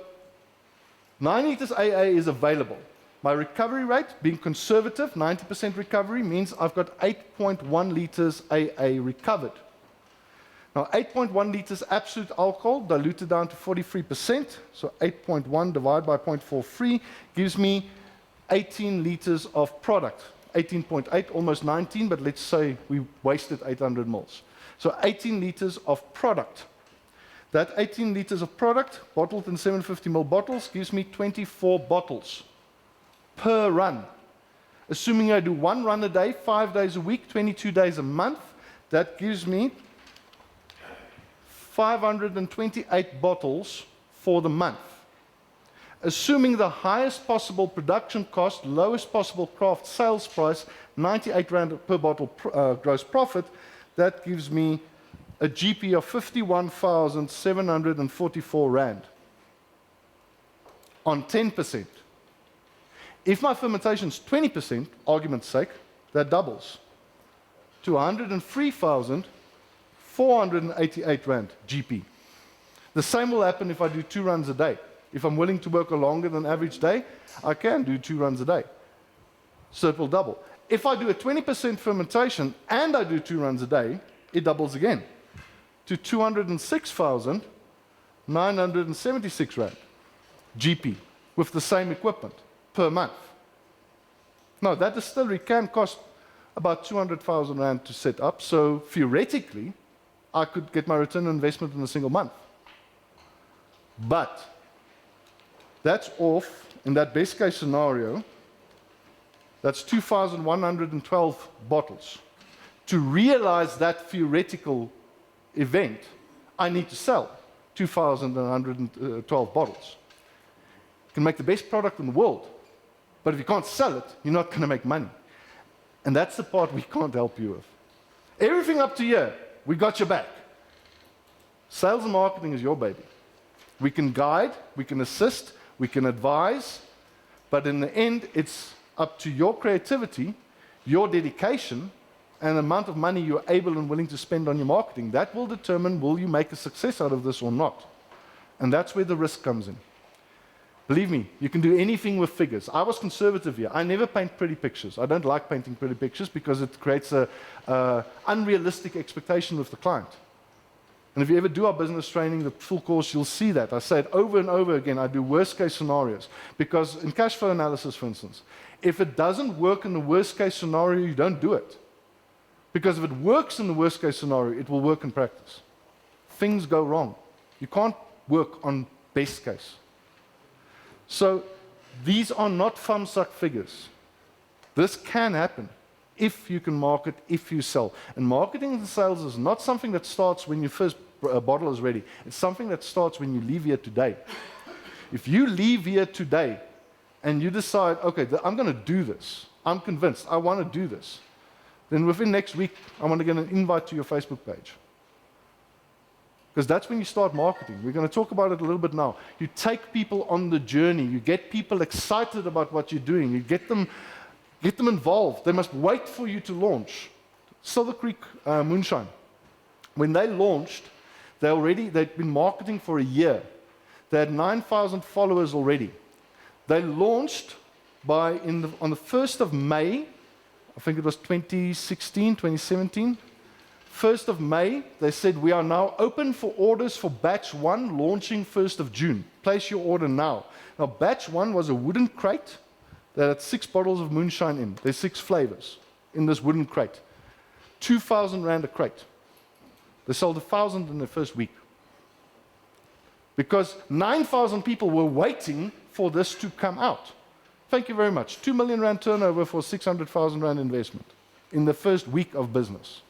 Speaker 1: 9 liters AA is available. My recovery rate, being conservative, 90% recovery, means I've got 8.1 liters AA recovered. Now, 8.1 liters absolute alcohol diluted down to 43%. So 8.1 divided by 0.43 gives me 18 liters of product. 18.8, almost 19, but let's say we wasted 800 mils. So 18 liters of product. That 18 liters of product, bottled in 750 ml bottles, gives me 24 bottles per run. Assuming I do 1 run a day, 5 days a week, 22 days a month, that gives me 528 bottles for the month. Assuming the highest possible production cost, lowest possible craft sales price, 98 rand per bottle gross profit, that gives me a GP of 51,744 rand on 10%. If my fermentation is 20%, argument's sake, that doubles to 103,488 rand GP. The same will happen if I do 2 runs a day. If I'm willing to work a longer than average day, I can do 2 runs a day. So it will double. If I do a 20% fermentation and I do 2 runs a day, it doubles again to 206,976 rand GP with the same equipment per month. Now, that distillery can cost about 200,000 rand to set up, so theoretically, I could get my return on investment in a single month. But that's off, in that best case scenario, that's 2,112 bottles. To realize that theoretical event, I need to sell 2,112 bottles. You can make the best product in the world, but if you can't sell it, you're not going to make money. And that's the part we can't help you with. Everything up to here, we got your back. Sales and marketing is your baby. We can guide, we can assist, we can advise, but in the end, it's up to your creativity, your dedication, and the amount of money you're able and willing to spend on your marketing. That will determine, will you make a success out of this or not? And that's where the risk comes in. Believe me, you can do anything with figures. I was conservative here. I never paint pretty pictures. I don't like painting pretty pictures because it creates an unrealistic expectation with the client. And if you ever do our business training, the full course, you'll see that. I say it over and over again. I do worst case scenarios. Because in cash flow analysis, for instance, if it doesn't work in the worst case scenario, you don't do it. Because if it works in the worst case scenario, it will work in practice. Things go wrong. You can't work on best case. So these are not thumbsuck figures. This can happen if you can market, if you sell. And marketing and sales is not something that starts when your first bottle is ready. It's something that starts when you leave here today. If you leave here today and you decide, okay, I'm going to do this. I'm convinced. I want to do this. Then within next week, I want to get an invite to your Facebook page. Because that's when you start marketing. We're going to talk about it a little bit now. You take people on the journey. You get people excited about what you're doing. You get them involved. They must wait for you to launch. Silver Creek Moonshine. When they launched, they'd been marketing for a year. They had 9,000 followers already. They launched on the 1st of May, I think it was 2016, 2017. 1st of May, they said, we are now open for orders for batch 1, launching 1st of June. Place your order now. Now, batch 1 was a wooden crate that had 6 bottles of moonshine in. There's 6 flavors in this wooden crate. 2,000 rand a crate. They sold 1,000 in the first week. Because 9,000 people were waiting for this to come out. Thank you very much. 2 million rand turnover for 600,000 rand investment in the first week of business.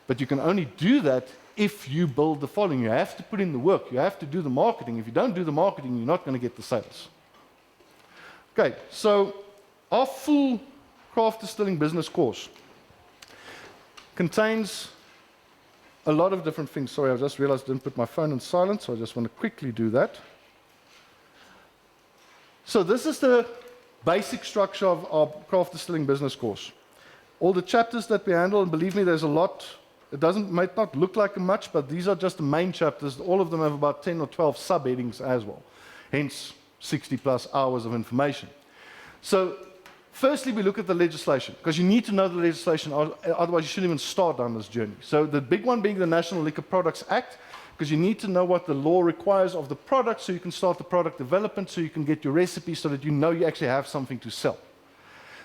Speaker 1: But you can only do that if you build the following. You have to put in the work. You have to do the marketing. If you don't do the marketing, you're not going to get the sales. Okay, so our full craft distilling business course contains a lot of different things. Sorry, I just realized I didn't put my phone in silent, so I just want to quickly do that. So this is the basic structure of our craft distilling business course. All the chapters that we handle, and believe me, there's a lot. It might not look like much, but these are just the main chapters. All of them have about 10 or 12 subheadings as well. Hence, 60 plus hours of information. So, firstly, we look at the legislation, because you need to know the legislation, otherwise you shouldn't even start down this journey. So the big one being the National Liquor Products Act, because you need to know what the law requires of the product so you can start the product development, so you can get your recipe so that you know you actually have something to sell.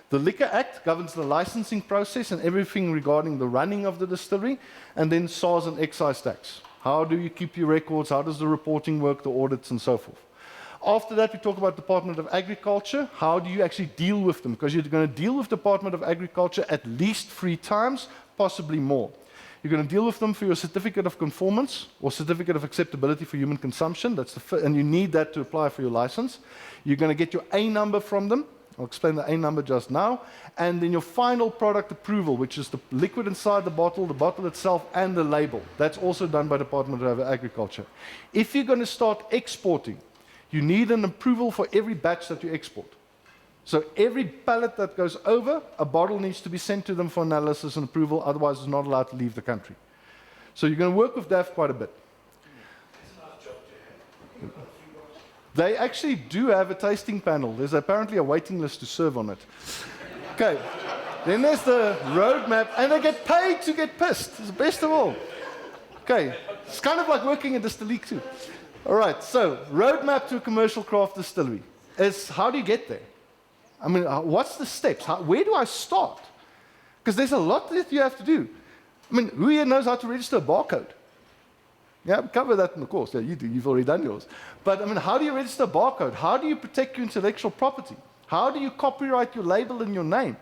Speaker 1: The Liquor Act governs the licensing process and everything regarding the running of the distillery, and then SARS and excise tax. How do you keep your records? How does the reporting work, the audits, and so forth? After that, we talk about Department of Agriculture. How do you actually deal with them? Because you're going to deal with Department of Agriculture at least 3 times, possibly more. You're going to deal with them for your Certificate of Conformance or Certificate of Acceptability for Human Consumption. That's and you need that to apply for your license. You're going to get your A number from them. I'll explain the A number just now. And then your final product approval, which is the liquid inside the bottle itself, and the label. That's also done by Department of Agriculture. If you're going to start exporting, you need an approval for every batch that you export. So every pallet that goes over, a bottle needs to be sent to them for analysis and approval, otherwise it's not allowed to leave the country. So you're going to work with DAF quite a bit. They actually do have a tasting panel. There's apparently a waiting list to serve on it. Okay, then there's the roadmap, and they get paid to get pissed. It's the best of all. Okay, it's kind of like working in Distillique too. All right, so roadmap to a commercial craft distillery is how do you get there? I mean, what's the steps? Where do I start? Because there's a lot that you have to do. I mean, who here knows how to register a barcode? Yeah, we cover that in the course. Yeah, you do. You've already done yours. But I mean, how do you register a barcode? How do you protect your intellectual property? How do you copyright your label and your name?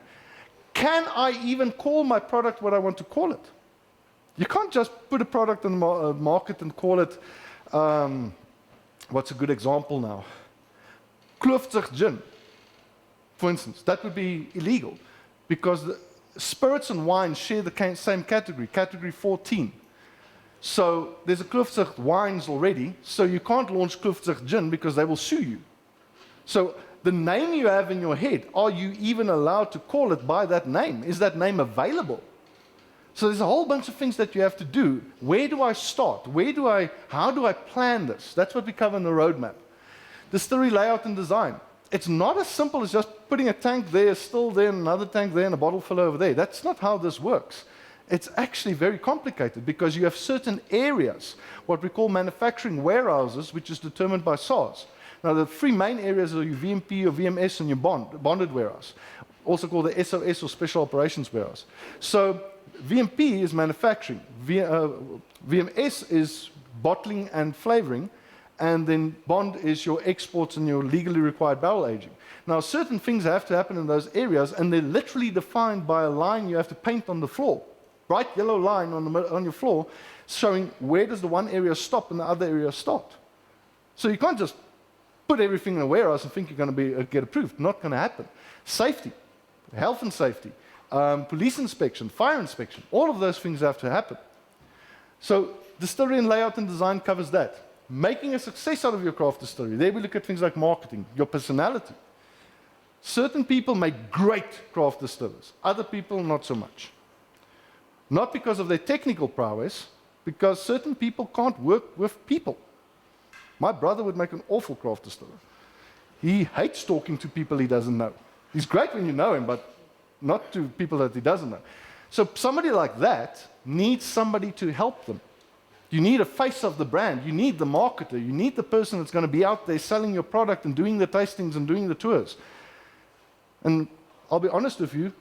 Speaker 1: Can I even call my product what I want to call it? You can't just put a product in the market and call it, what's a good example now? Kloofzig gin, for instance. That would be illegal because the spirits and wine share the same category, category 14. So there's a Kloofzig wines already, so you can't launch Kloofzig gin because they will sue you. So the name you have in your head, are you even allowed to call it by that name? Is that name available? So there's a whole bunch of things that you have to do. Where do I start? How do I plan this? That's what we cover in the roadmap. Distillery layout and design. It's not as simple as just putting a tank there, a still there, another tank there, and a bottle filler over there. That's not how this works. It's actually very complicated because you have certain areas, what we call manufacturing warehouses, which is determined by SARS. Now, the 3 main areas are your VMP, your VMS, and your bonded warehouse, also called the SOS or Special Operations Warehouse. So VMP is manufacturing, VMS is bottling and flavoring, and then bond is your exports and your legally required barrel aging. Now, certain things have to happen in those areas, and they're literally defined by a line you have to paint on the floor. Bright yellow line on your floor showing where does the one area stop and the other area start. So you can't just put everything in a warehouse and think you're going to get approved. Not going to happen. Safety, health and safety, police inspection, fire inspection, all of those things have to happen. So distillery and layout and design covers that. Making a success out of your craft distillery. There we look at things like marketing, your personality. Certain people make great craft distillers. Other people, not so much. Not because of their technical prowess, because certain people can't work with people. My brother would make an awful craft distiller. He hates talking to people he doesn't know. He's great when you know him, but not to people that he doesn't know. So somebody like that needs somebody to help them. You need a face of the brand. You need the marketer. You need the person that's going to be out there selling your product and doing the tastings and doing the tours. And I'll be honest with you,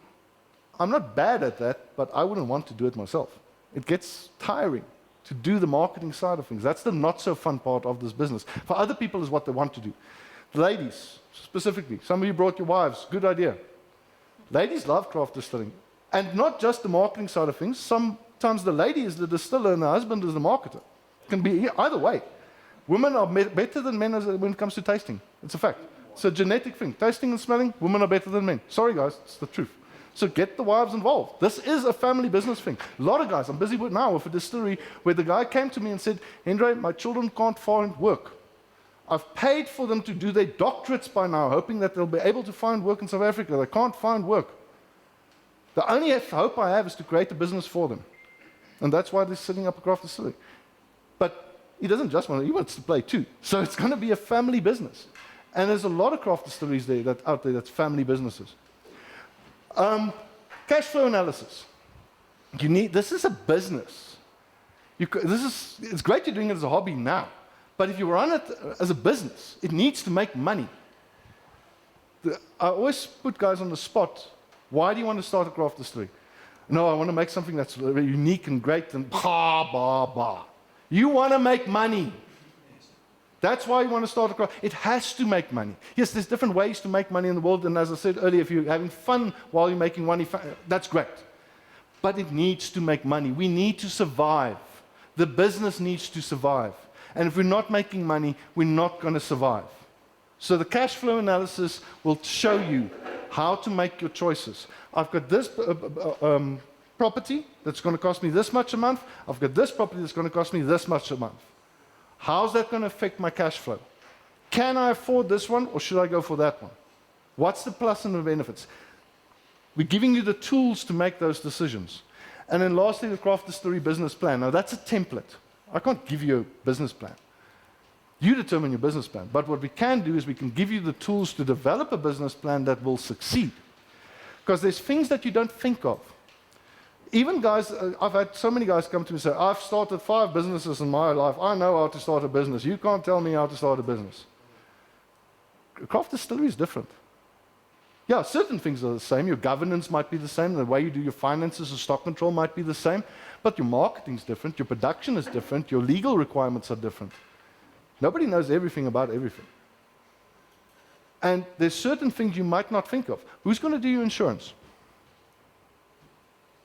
Speaker 1: I'm not bad at that, but I wouldn't want to do it myself. It gets tiring to do the marketing side of things. That's the not so fun part of this business. For other people is what they want to do. Ladies, specifically. Some of you brought your wives. Good idea. Ladies love craft distilling. And not just the marketing side of things. Sometimes the lady is the distiller and the husband is the marketer. It can be either way. Women are better than men when it comes to tasting. It's a fact. It's a genetic thing. Tasting and smelling, women are better than men. Sorry, guys, it's the truth. So get the wives involved. This is a family business thing. A lot of guys, I'm busy now with a distillery where the guy came to me and said, Hendrik, my children can't find work. I've paid for them to do their doctorates by now, hoping that they'll be able to find work in South Africa. They can't find work. The only hope I have is to create a business for them. And that's why they're setting up a craft distillery. But he doesn't just want to, he wants to play too. So it's going to be a family business. And there's a lot of craft distilleries out there that's family businesses. Cash flow analysis. This is a business. It's great you're doing it as a hobby now. But if you run it as a business, it needs to make money. I always put guys on the spot. Why do you want to start a craft distillery? No, I want to make something that's very unique and great and bah. You want to make money. That's why you want to start a craft. It has to make money. Yes, there's different ways to make money in the world. And as I said earlier, if you're having fun while you're making money, that's great. But it needs to make money. We need to survive. The business needs to survive. And if we're not making money, we're not going to survive. So the cash flow analysis will show you how to make your choices. I've got this property that's going to cost me this much a month. I've got this property that's going to cost me this much a month. How's that going to affect my cash flow? Can I afford this one or should I go for that one? What's the plus and the benefits? We're giving you the tools to make those decisions. And then lastly, the craft distillery business plan. Now that's a template. I can't give you a business plan. You determine your business plan. But what we can do is we can give you the tools to develop a business plan that will succeed. Because there's things that you don't think of. Even guys, I've had so many guys come to me and say, I've started 5 businesses in my life. I know how to start a business. You can't tell me how to start a business. Craft distillery is different. Yeah, certain things are the same. Your governance might be the same. The way you do your finances and stock control might be the same. But your marketing is different. Your production is different. Your legal requirements are different. Nobody knows everything about everything. And there's certain things you might not think of. Who's going to do your insurance?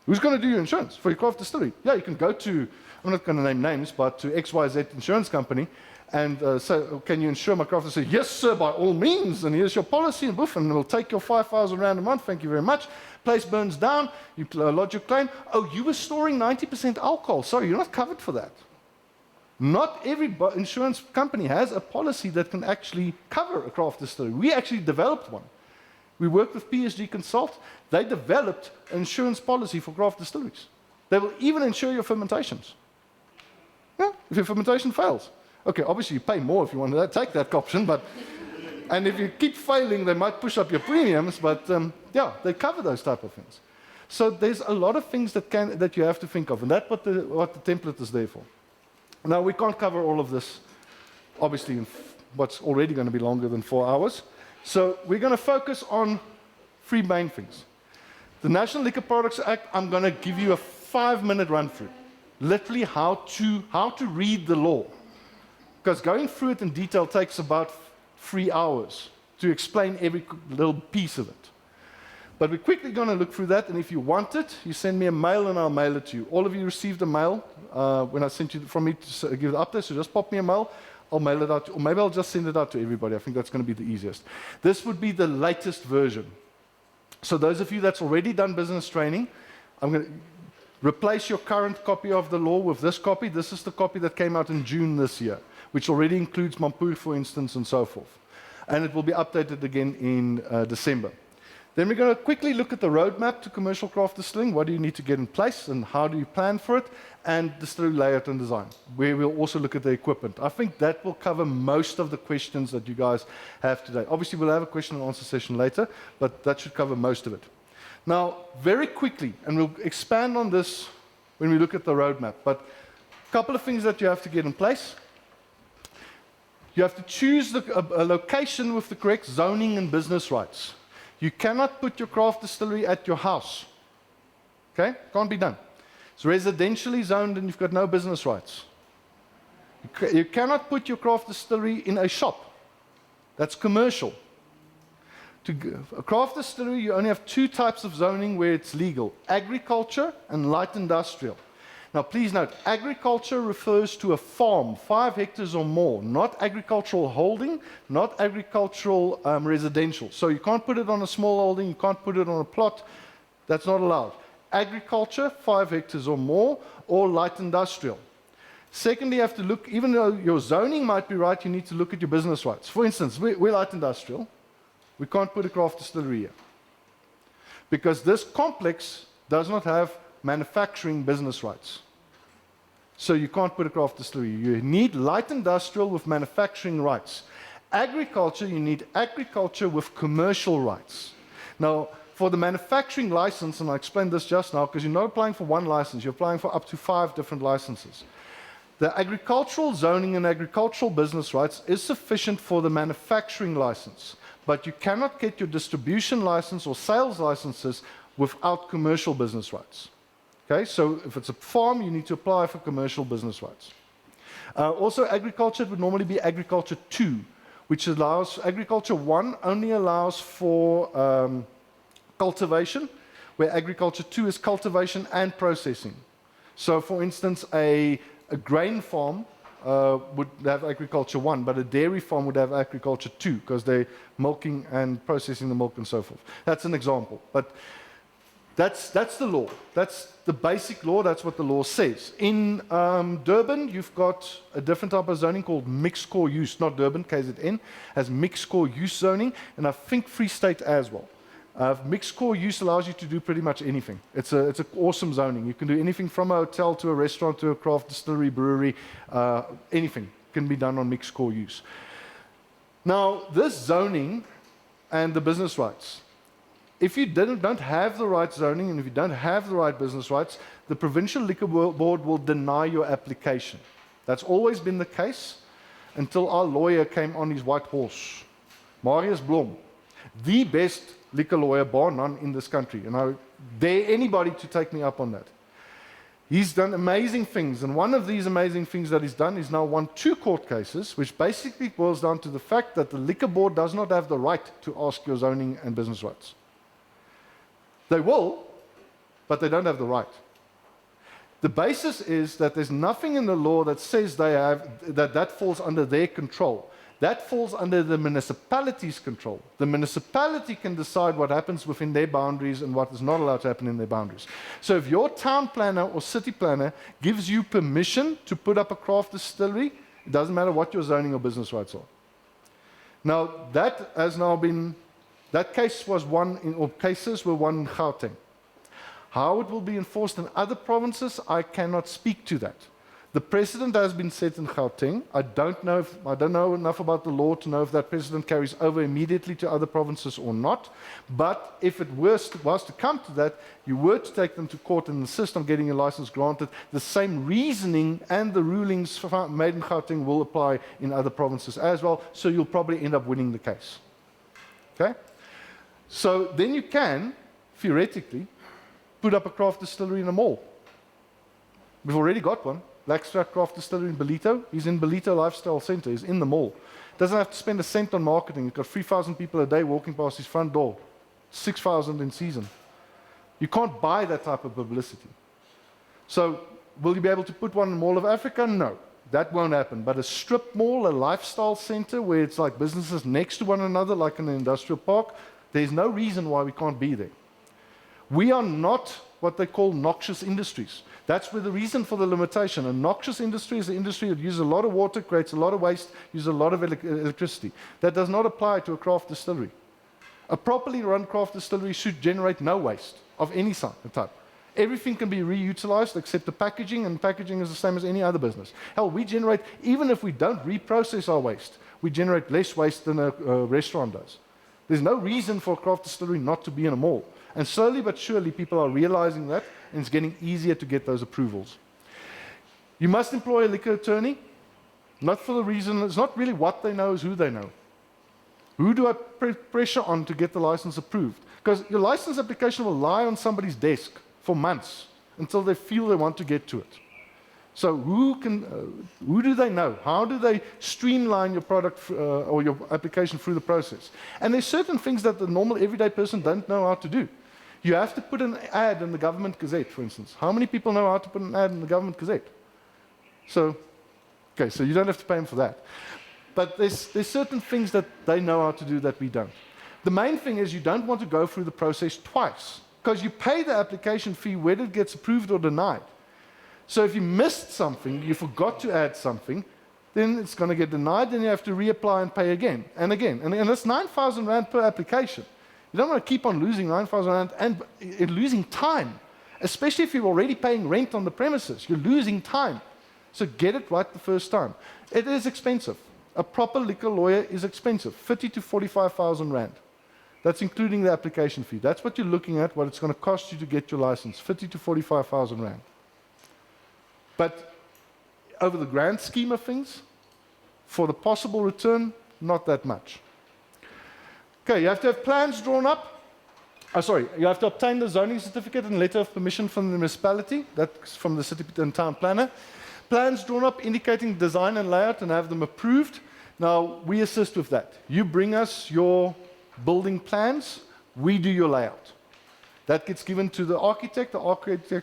Speaker 1: Who's going to do your insurance for your craft distillery? Yeah, you can go to, I'm not going to name names, but to XYZ insurance company and say, oh, can you insure my craft distillery? Yes, sir, by all means. And here's your policy and boof, and we'll take your 5,000 rand a month. Thank you very much. Place burns down. You lodge your claim. Oh, you were storing 90% alcohol. Sorry, you're not covered for that. Not every insurance company has a policy that can actually cover a craft distillery. We actually developed one. We worked with PSG Consult. They developed an insurance policy for craft distilleries. They will even insure your fermentations. Yeah, if your fermentation fails. Okay, obviously you pay more if you want to take that option, but and if you keep failing, they might push up your premiums, but yeah, they cover those type of things. So there's a lot of things that you have to think of, and that's what the template is there for. Now, we can't cover all of this, obviously, in what's already going to be longer than 4 hours. So we're going to focus on 3 main things. The National Liquor Products Act, I'm going to give you a 5-minute run-through. Literally how to read the law. Because going through it in detail takes about 3 hours to explain every little piece of it. But we're quickly going to look through that, and if you want it, you send me a mail and I'll mail it to you. All of you received a mail when I sent you from me to give it up there, so just pop me a mail. I'll mail it out, or maybe I'll just send it out to everybody. I think that's going to be the easiest. This would be the latest version. So those of you that's already done business training, I'm going to replace your current copy of the law with this copy. This is the copy that came out in June this year, which already includes Mampoer, for instance, and so forth. And it will be updated again in December. Then we're going to quickly look at the roadmap to commercial craft distilling. What do you need to get in place and how do you plan for it? And distillery layout and design, where we'll also look at the equipment. I think that will cover most of the questions that you guys have today. Obviously, we'll have a question and answer session later, but that should cover most of it. Now, very quickly, and we'll expand on this when we look at the roadmap, but a couple of things that you have to get in place. You have to choose a location with the correct zoning and business rights. You cannot put your craft distillery at your house. Okay? Can't be done. It's residentially zoned and you've got no business rights. You cannot put your craft distillery in a shop. That's commercial. A craft distillery, you only have two types of zoning where it's legal: agriculture and light industrial. Now, please note, agriculture refers to a farm, 5 hectares or more, not agricultural holding, not agricultural residential. So you can't put it on a small holding, you can't put it on a plot. That's not allowed. Agriculture, 5 hectares or more, or light industrial. Secondly, you have to look, even though your zoning might be right, you need to look at your business rights. For instance, we're light industrial. We can't put a craft distillery here, because this complex does not have manufacturing business rights. So you can't put a craft distillery. You need light industrial with manufacturing rights. Agriculture, you need agriculture with commercial rights. Now, for the manufacturing license, and I explained this just now, because you're not applying for one license, you're applying for up to 5 different licenses. The agricultural zoning and agricultural business rights is sufficient for the manufacturing license, but you cannot get your distribution license or sales licenses without commercial business rights. Okay, so if it's a farm, you need to apply for commercial business rights. Also, agriculture would normally be agriculture 2, which allows, agriculture 1 only allows for cultivation, where agriculture 2 is cultivation and processing. So, for instance, a grain farm would have agriculture 1, but a dairy farm would have agriculture 2, because they're milking and processing the milk and so forth. That's an example. But that's the law. That's the basic law. That's what the law says. In Durban, you've got a different type of zoning called mixed core use. Not Durban, KZN, has mixed core use zoning, and I think Free State as well. Mixed core use allows you to do pretty much anything. It's an awesome zoning. You can do anything from a hotel to a restaurant to a craft distillery, brewery, anything can be done on mixed core use. Now, this zoning and the business rights, if you don't have the right zoning and if you don't have the right business rights, the Provincial Liquor Board will deny your application. That's always been the case until our lawyer came on his white horse, Marius Blom, the best liquor lawyer bar none in this country, and I dare anybody to take me up on that. He's done amazing things, and one of these amazing things that he's done is now won 2 court cases, which basically boils down to the fact that the liquor board does not have the right to ask your zoning and business rights. They will, but they don't have the right. The basis is that there's nothing in the law that says they have that falls under their control. That falls under the municipality's control. The municipality can decide what happens within their boundaries and what is not allowed to happen in their boundaries. So if your town planner or city planner gives you permission to put up a craft distillery, it doesn't matter what your zoning or business rights are. Now, that has now been, that case was won, or cases were won in Gauteng. How it will be enforced in other provinces, I cannot speak to that. The precedent has been set in Gauteng. I don't know enough about the law to know if that precedent carries over immediately to other provinces or not. But if it was to come to that, you were to take them to court and insist on getting a license granted, the same reasoning and the rulings made in Gauteng will apply in other provinces as well, so you'll probably end up winning the case. Okay? So then you can, theoretically, put up a craft distillery in a mall. We've already got one. Blackstrack Craft Distillery in Belito. He's in Belito Lifestyle Center. He's in the mall. Doesn't have to spend a cent on marketing. He's got 3,000 people a day walking past his front door. 6,000 in season. You can't buy that type of publicity. So, will you be able to put one in the Mall of Africa? No. That won't happen. But a strip mall, a lifestyle center, where it's like businesses next to one another, like in an industrial park, there's no reason why we can't be there. We are not what they call noxious industries. That's where the reason for the limitation. A noxious industry is an industry that uses a lot of water, creates a lot of waste, uses a lot of electricity. That does not apply to a craft distillery. A properly run craft distillery should generate no waste of any type. Everything can be reutilized except the packaging, and packaging is the same as any other business. Hell, we generate, even if we don't reprocess our waste, we generate less waste than a restaurant does. There's no reason for a craft distillery not to be in a mall. And slowly but surely people are realizing that, and it's getting easier to get those approvals. You must employ a liquor attorney, not for the reason, it's not really what they know, it's who they know. Who do I pressure on to get the license approved? Because your license application will lie on somebody's desk for months until they feel they want to get to it. So who do they know? How do they streamline your product or your application through the process? And there's certain things that the normal everyday person don't know how to do. You have to put an ad in the government gazette, for instance. How many people know how to put an ad in the government gazette? So, okay, so you don't have to pay them for that. But there's certain things that they know how to do that we don't. The main thing is you don't want to go through the process twice, because you pay the application fee whether it gets approved or denied. So if you missed something, you forgot to add something, then it's going to get denied, then you have to reapply and pay again and again. And that's 9,000 Rand per application. You don't want to keep on losing 9,000 Rand and losing time, especially if you're already paying rent on the premises. You're losing time. So get it right the first time. It is expensive. A proper liquor lawyer is expensive, 50 to 45,000 Rand. That's including the application fee. That's what you're looking at, what it's going to cost you to get your license, 50 to 45,000 Rand. But over the grand scheme of things, for the possible return, not that much. Okay, you have to have plans drawn up. You have to obtain the zoning certificate and letter of permission from the municipality. That's from the city and town planner. Plans drawn up indicating design and layout and have them approved. Now, we assist with that. You bring us your building plans, we do your layout. That gets given to the architect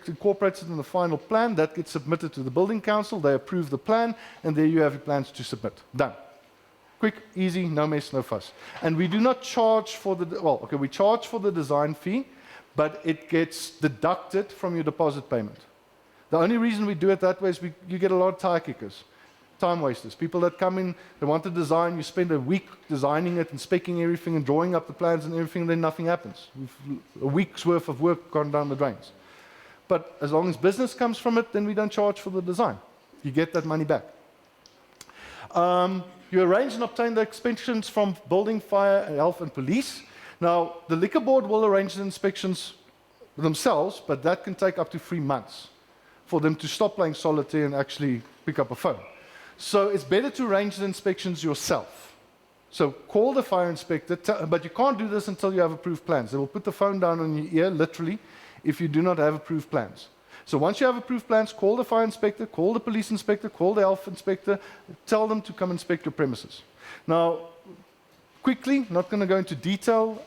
Speaker 1: incorporates it in the final plan, that gets submitted to the building council, they approve the plan, and there you have your plans to submit. Done. Quick, easy, no mess, no fuss. And we do not charge for we charge for the design fee, but it gets deducted from your deposit payment. The only reason we do it that way is you get a lot of tire kickers, time wasters, people that come in, they want to design, you spend a week designing it and speccing everything and drawing up the plans and everything, and then nothing happens. A week's worth of work gone down the drains. But as long as business comes from it, then we don't charge for the design. You get that money back. You arrange and obtain the inspections from building, fire, health, and police. Now, the liquor board will arrange the inspections themselves, but that can take up to 3 months for them to stop playing solitaire and actually pick up a phone. So it's better to arrange the inspections yourself. So call the fire inspector, but you can't do this until you have approved plans. They will put the phone down on your ear, literally, if you do not have approved plans. So once you have approved plans, call the fire inspector, call the police inspector, call the health inspector, tell them to come inspect your premises. Now, quickly, not going to go into detail,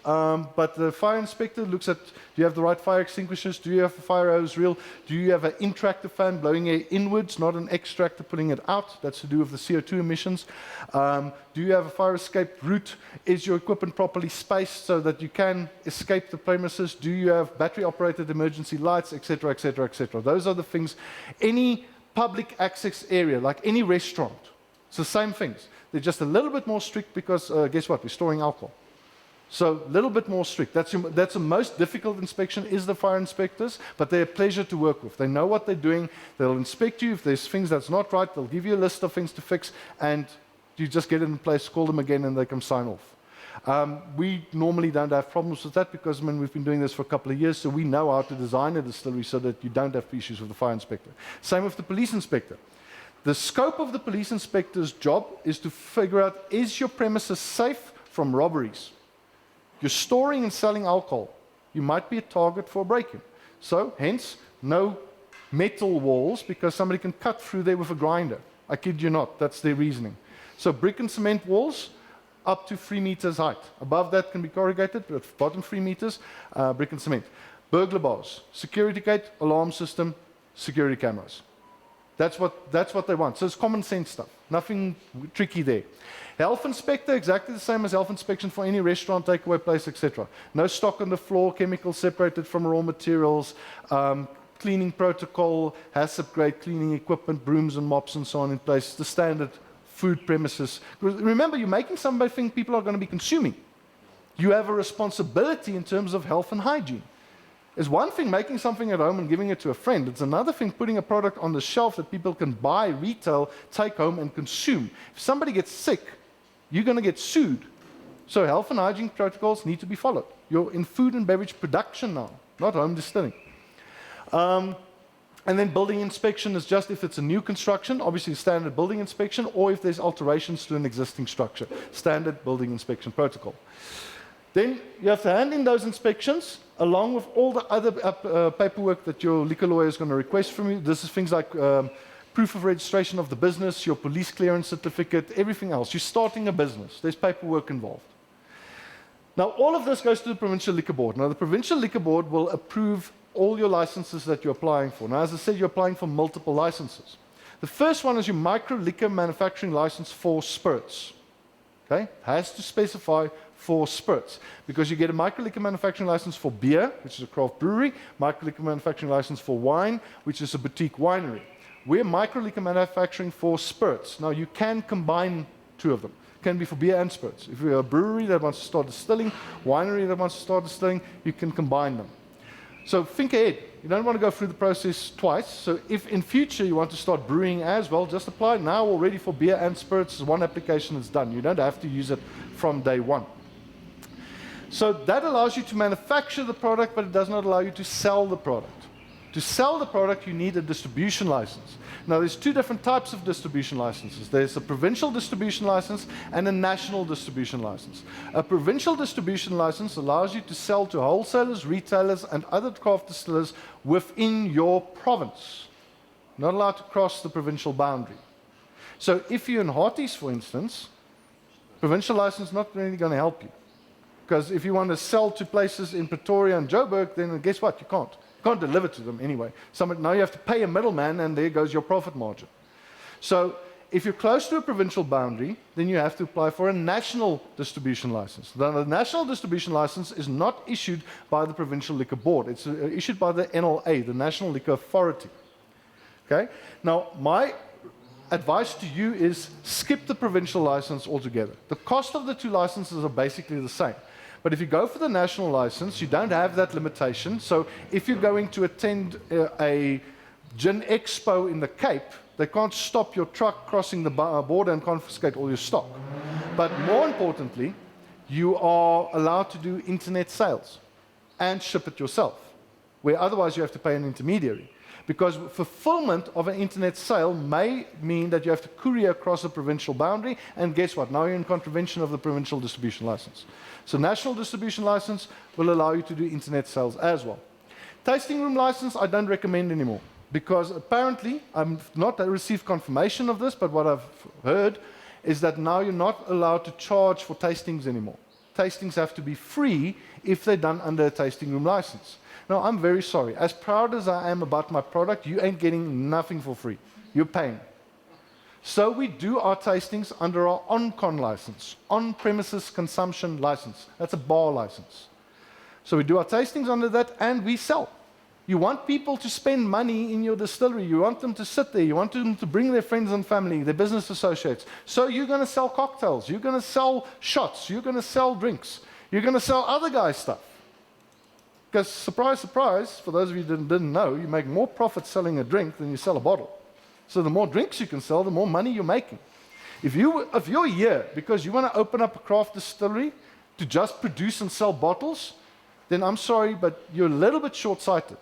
Speaker 1: but the fire inspector looks at, do you have the right fire extinguishers? Do you have a fire hose reel? Do you have an intractor fan blowing air inwards, not an extractor putting it out? That's to do with the CO2 emissions. Do you have a fire escape route? Is your equipment properly spaced so that you can escape the premises? Do you have battery-operated emergency lights, etc., etc., etc.? Those are the things. Any public access area, like any restaurant, it's the same things. They're just a little bit more strict because, guess what, we're storing alcohol. So a little bit more strict. That's the most difficult inspection is the fire inspectors, but they're a pleasure to work with. They know what they're doing. They'll inspect you. If there's things that's not right, they'll give you a list of things to fix, and you just get it in place, call them again, and they can sign off. We normally don't have problems with that because we've been doing this for a couple of years, so we know how to design a distillery so that you don't have issues with the fire inspector. Same with the police inspector. The scope of the police inspector's job is to figure out, is your premises safe from robberies? You're storing and selling alcohol. You might be a target for a break-in. So, hence, no metal walls because somebody can cut through there with a grinder. I kid you not, that's their reasoning. So, brick and cement walls up to 3 meters height. Above that can be corrugated, but bottom 3 meters, brick and cement. Burglar bars, security gate, alarm system, security cameras. That's what they want. So it's common sense stuff. Nothing tricky there. Health inspector, exactly the same as health inspection for any restaurant, takeaway place, etc. No stock on the floor, chemicals separated from raw materials, cleaning protocol, HACCP grade cleaning equipment, brooms and mops and so on in place, the standard food premises. Remember, you're making something people are going to be consuming. You have a responsibility in terms of health and hygiene. It's one thing making something at home and giving it to a friend. It's another thing putting a product on the shelf that people can buy, retail, take home and consume. If somebody gets sick, you're going to get sued. So health and hygiene protocols need to be followed. You're in food and beverage production now, not home distilling. And then building inspection is just if it's a new construction, obviously standard building inspection, or if there's alterations to an existing structure, standard building inspection protocol. Then you have to hand in those inspections along with all the other paperwork that your liquor lawyer is going to request from you. This is things like proof of registration of the business, your police clearance certificate, everything else. You're starting a business. There's paperwork involved. Now, all of this goes to the Provincial Liquor Board. Now, the Provincial Liquor Board will approve all your licenses that you're applying for. Now, as I said, you're applying for multiple licenses. The first one is your micro liquor manufacturing license for spirits. Okay? It has to specify for spirits, because you get a micro liquor manufacturing license for beer, which is a craft brewery, micro liquor manufacturing license for wine, which is a boutique winery. We're micro liquor manufacturing for spirits. Now, you can combine two of them. It can be for beer and spirits. If you're a brewery that wants to start distilling, winery that wants to start distilling, you can combine them. So think ahead. You don't want to go through the process twice. So if in future you want to start brewing as well, just apply now already for beer and spirits. One application is done. You don't have to use it from day one. So that allows you to manufacture the product, but it does not allow you to sell the product. To sell the product, you need a distribution license. Now, there's two different types of distribution licenses. There's a provincial distribution license and a national distribution license. A provincial distribution license allows you to sell to wholesalers, retailers, and other craft distillers within your province. Not allowed to cross the provincial boundary. So if you're in Harties, for instance, provincial license is not really going to help you. Because if you want to sell to places in Pretoria and Joburg, then guess what? You can't. You can't deliver to them anyway. Now you have to pay a middleman, and there goes your profit margin. So if you're close to a provincial boundary, then you have to apply for a national distribution license. Now, the national distribution license is not issued by the Provincial Liquor Board. It's issued by the NLA, the National Liquor Authority. Okay? Now, my advice to you is skip the provincial license altogether. The cost of the two licenses are basically the same. But if you go for the national license, you don't have that limitation. So if you're going to attend a gin expo in the Cape, they can't stop your truck crossing the border and confiscate all your stock. But more importantly, you are allowed to do internet sales and ship it yourself, where otherwise you have to pay an intermediary. Because fulfillment of an internet sale may mean that you have to courier across a provincial boundary, and guess what? Now you're in contravention of the provincial distribution license. So national distribution license will allow you to do internet sales as well. Tasting room license, I don't recommend anymore, because apparently, I've not received confirmation of this, but what I've heard is that now you're not allowed to charge for tastings anymore. Tastings have to be free if they're done under a tasting room license. Now, I'm very sorry. As proud as I am about my product, you ain't getting nothing for free. You're paying. So we do our tastings under our on-con license, on-premises consumption license. That's a bar license. So we do our tastings under that, and we sell. You want people to spend money in your distillery. You want them to sit there. You want them to bring their friends and family, their business associates. So you're going to sell cocktails. You're going to sell shots. You're going to sell drinks. You're going to sell other guys' stuff. Because, surprise, surprise, for those of you who didn't know, you make more profit selling a drink than you sell a bottle. So the more drinks you can sell, the more money you're making. If you're here because you want to open up a craft distillery to just produce and sell bottles, then I'm sorry, but you're a little bit short-sighted.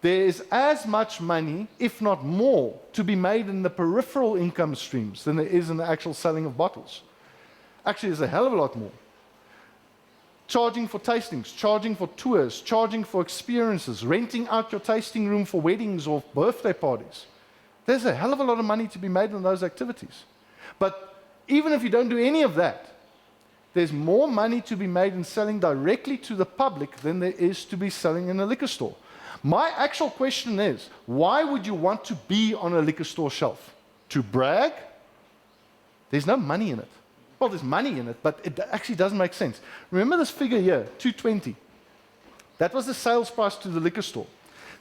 Speaker 1: There is as much money, if not more, to be made in the peripheral income streams than there is in the actual selling of bottles. Actually, there's a hell of a lot more. Charging for tastings, charging for tours, charging for experiences, renting out your tasting room for weddings or birthday parties. There's a hell of a lot of money to be made in those activities. But even if you don't do any of that, there's more money to be made in selling directly to the public than there is to be selling in a liquor store. My actual question is, why would you want to be on a liquor store shelf? To brag? There's no money in it. Well, there's money in it, but it actually doesn't make sense. Remember this figure here, 220. That was the sales price to the liquor store.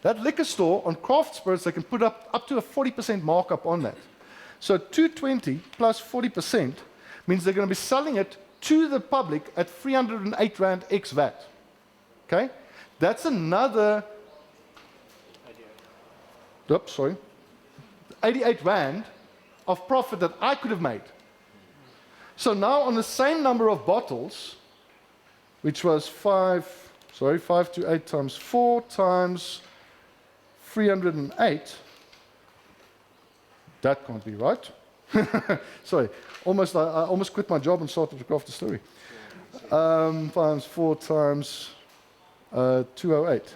Speaker 1: That liquor store, on craft spirits, they can put up to a 40% markup on that. So 220 plus 40% means they're going to be selling it to the public at 308 Rand ex VAT. Okay? That's another... Oops, sorry. 88 Rand of profit that I could have made. So now on the same number of bottles, which was 5 to 8 times 4 times 308, that can't be right. Sorry, I almost quit my job and started the Craft Distillery. Times 4 times 208.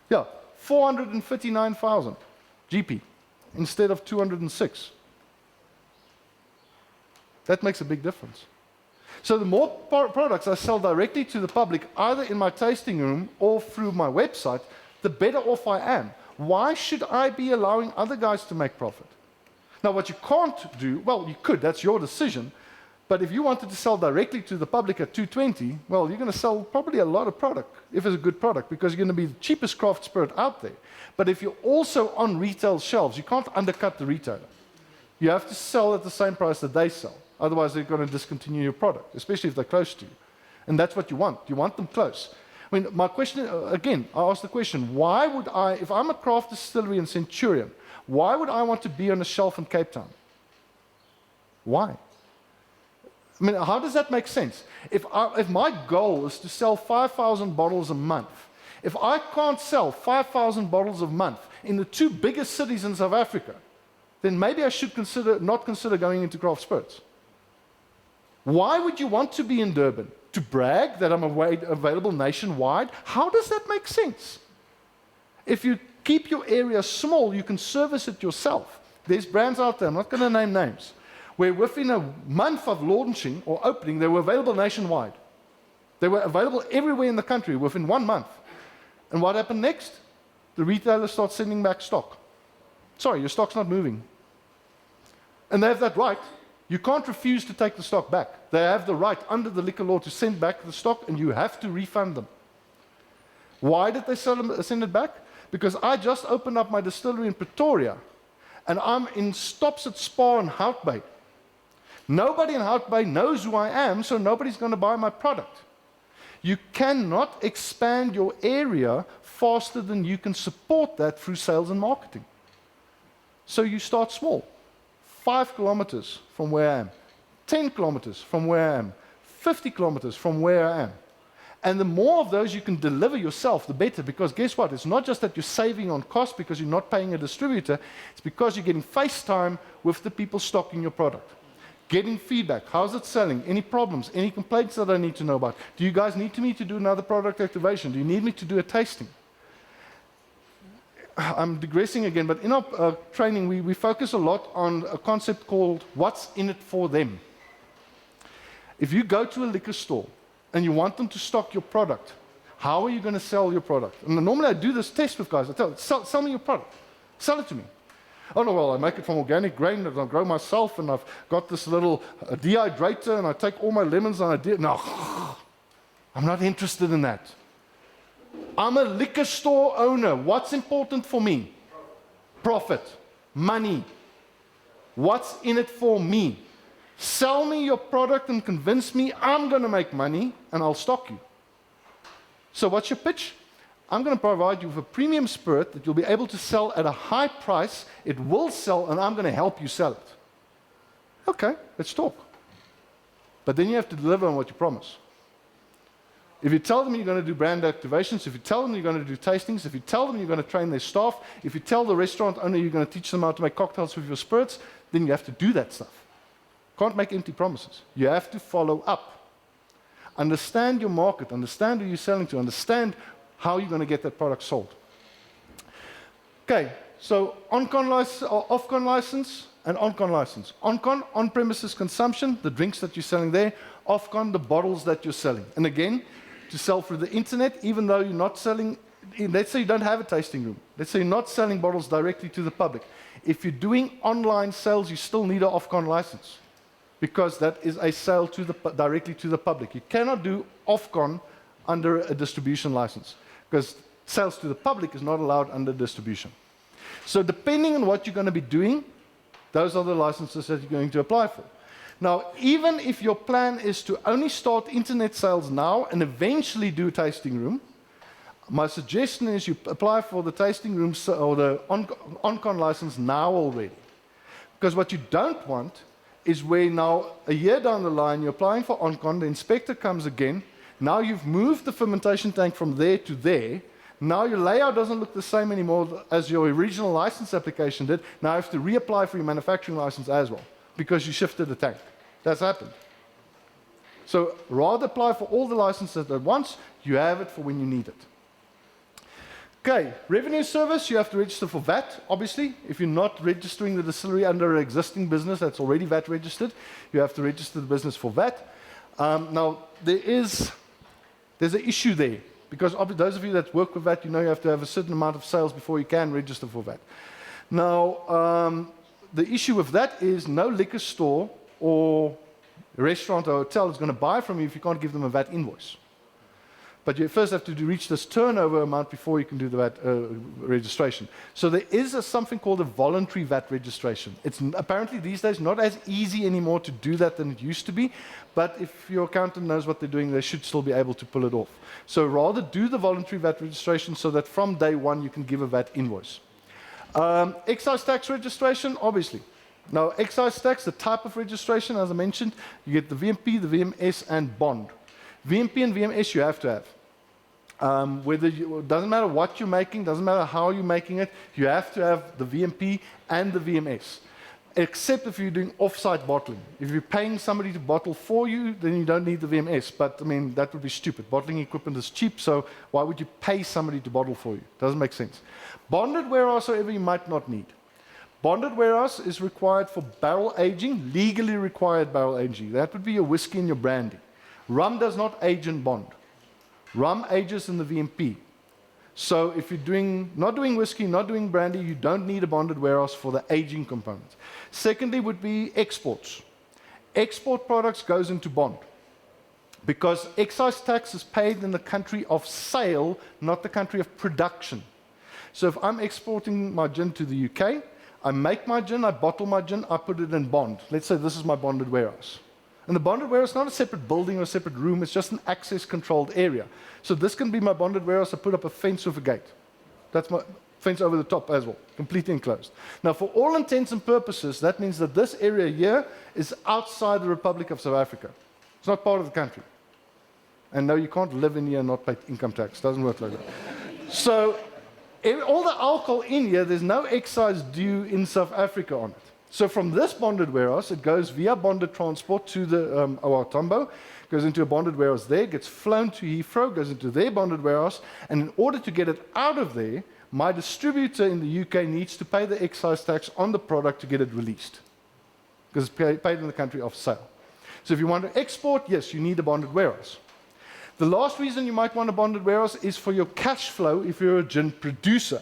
Speaker 1: Yeah, 459,000 GP. instead of 206. That makes a big difference. So the more products I sell directly to the public, either in my tasting room or through my website, the better off I am. Why should I be allowing other guys to make profit? Now, what you can't do, well, you could, that's your decision, but if you wanted to sell directly to the public at 220, well, you're going to sell probably a lot of product, if it's a good product, because you're going to be the cheapest craft spirit out there. But if you're also on retail shelves, you can't undercut the retailer. You have to sell at the same price that they sell. Otherwise, they're going to discontinue your product, especially if they're close to you. And that's what you want. You want them close. I mean, my question, again, I asked the question, why would I, if I'm a craft distillery in Centurion, why would I want to be on a shelf in Cape Town? Why? I mean, how does that make sense? If my goal is to sell 5,000 bottles a month, if I can't sell 5,000 bottles a month in the two biggest cities in South Africa, then maybe I should not consider going into craft spirits. Why would you want to be in Durban? To brag that I'm available nationwide? How does that make sense? If you keep your area small, you can service it yourself. There's brands out there, I'm not going to name names, where within a month of launching or opening, they were available nationwide. They were available everywhere in the country within 1 month. And what happened next? The retailer starts sending back stock. Sorry, your stock's not moving. And they have that right. You can't refuse to take the stock back. They have the right under the liquor law to send back the stock, and you have to refund them. Why did they send it back? Because I just opened up my distillery in Pretoria, and I'm in stops at Spa and Hout Bay. Nobody in Hout Bay knows who I am, so nobody's going to buy my product. You cannot expand your area faster than you can support that through sales and marketing. So you start small. 5 kilometers from where I am, 10 kilometers from where I am, 50 kilometers from where I am. And the more of those you can deliver yourself, the better, because guess what? It's not just that you're saving on cost because you're not paying a distributor, it's because you're getting face time with the people stocking your product. Getting feedback, how's it selling, any problems, any complaints that I need to know about. Do you guys need me to do another product activation? Do you need me to do a tasting? I'm digressing again, but in our training, we focus a lot on a concept called what's in it for them. If you go to a liquor store and you want them to stock your product, how are you going to sell your product? And normally I do this test with guys. I tell them, sell me your product. Sell it to me. Oh, no, well, I make it from organic grain that I grow myself, and I've got this little dehydrator, and I take all my lemons and I do. No, I'm not interested in that. I'm a liquor store owner. What's important for me? Profit, money. What's in it for me? Sell me your product and convince me I'm going to make money, and I'll stock you. So what's your pitch? I'm going to provide you with a premium spirit that you'll be able to sell at a high price. It will sell, and I'm going to help you sell it. Okay, let's talk. But then you have to deliver on what you promise. If you tell them you're going to do brand activations, if you tell them you're going to do tastings, if you tell them you're going to train their staff, if you tell the restaurant owner you're going to teach them how to make cocktails with your spirits, then you have to do that stuff. Can't make empty promises. You have to follow up. Understand your market, understand who you're selling to, understand how you're going to get that product sold. Okay, so off-con license and on-con license. On-con, on-premises consumption, the drinks that you're selling there. Off-con, the bottles that you're selling. And again, to sell through the internet, even though you're not selling, let's say you don't have a tasting room. Let's say you're not selling bottles directly to the public. If you're doing online sales, you still need an off-con license, because that is a sale directly to the public. You cannot do off-con under a distribution license, because sales to the public is not allowed under distribution. So depending on what you're going to be doing, those are the licenses that you're going to apply for. Now, even if your plan is to only start internet sales now and eventually do tasting room, my suggestion is you apply for the tasting room or the on-con license now already. Because what you don't want is where now, a year down the line, you're applying for on-con, the inspector comes again, now you've moved the fermentation tank from there to there, now your layout doesn't look the same anymore as your original license application did, now you have to reapply for your manufacturing license as well, because you shifted the tank. That's happened. So rather apply for all the licenses at once, you have it for when you need it. Okay, revenue service, you have to register for VAT, obviously. If you're not registering the distillery under an existing business that's already VAT registered, you have to register the business for VAT. Now, there's an issue there, because those of you that work with VAT, you know you have to have a certain amount of sales before you can register for VAT. Now, the issue with that is no liquor store or restaurant or hotel is going to buy from you if you can't give them a VAT invoice. But you first have to reach this turnover amount before you can do the VAT registration. So there is something called a voluntary VAT registration. It's apparently these days not as easy anymore to do that than it used to be, but if your accountant knows what they're doing, they should still be able to pull it off. So rather do the voluntary VAT registration so that from day one you can give a VAT invoice. Excise tax registration, obviously. Now, excise tax, the type of registration, as I mentioned, you get the VMP, the VMS, and bond. VMP and VMS you have to have. Doesn't matter what you're making, doesn't matter how you're making it, you have to have the VMP and the VMS. Except if you're doing off-site bottling. If you're paying somebody to bottle for you, then you don't need the VMS. But, I mean, that would be stupid. Bottling equipment is cheap, so why would you pay somebody to bottle for you? Doesn't make sense. Bonded warehouse, however, you might not need. Bonded warehouse is required for barrel aging, legally required barrel aging. That would be your whiskey and your brandy. Rum does not age in bond. Rum ages in the VMP. So if you're not doing whiskey, not doing brandy, you don't need a bonded warehouse for the aging component. Secondly would be exports. Export products goes into bond because excise tax is paid in the country of sale, not the country of production. So if I'm exporting my gin to the UK, I make my gin, I bottle my gin, I put it in bond. Let's say this is my bonded warehouse. And the bonded warehouse is not a separate building or a separate room, it's just an access-controlled area. So this can be my bonded warehouse, I put up a fence with a gate. That's my fence over the top as well, completely enclosed. Now, for all intents and purposes, that means that this area here is outside the Republic of South Africa. It's not part of the country. And no, you can't live in here and not pay income tax. It doesn't work like that. So, all the alcohol in here, there's no excise due in South Africa on it. So from this bonded warehouse, it goes via bonded transport to the Owatombo, goes into a bonded warehouse there, gets flown to Heathrow, goes into their bonded warehouse, and in order to get it out of there, my distributor in the UK needs to pay the excise tax on the product to get it released, because it's paid in the country of sale. So if you want to export, yes, you need a bonded warehouse. The last reason you might want a bonded warehouse is for your cash flow if you're a gin producer.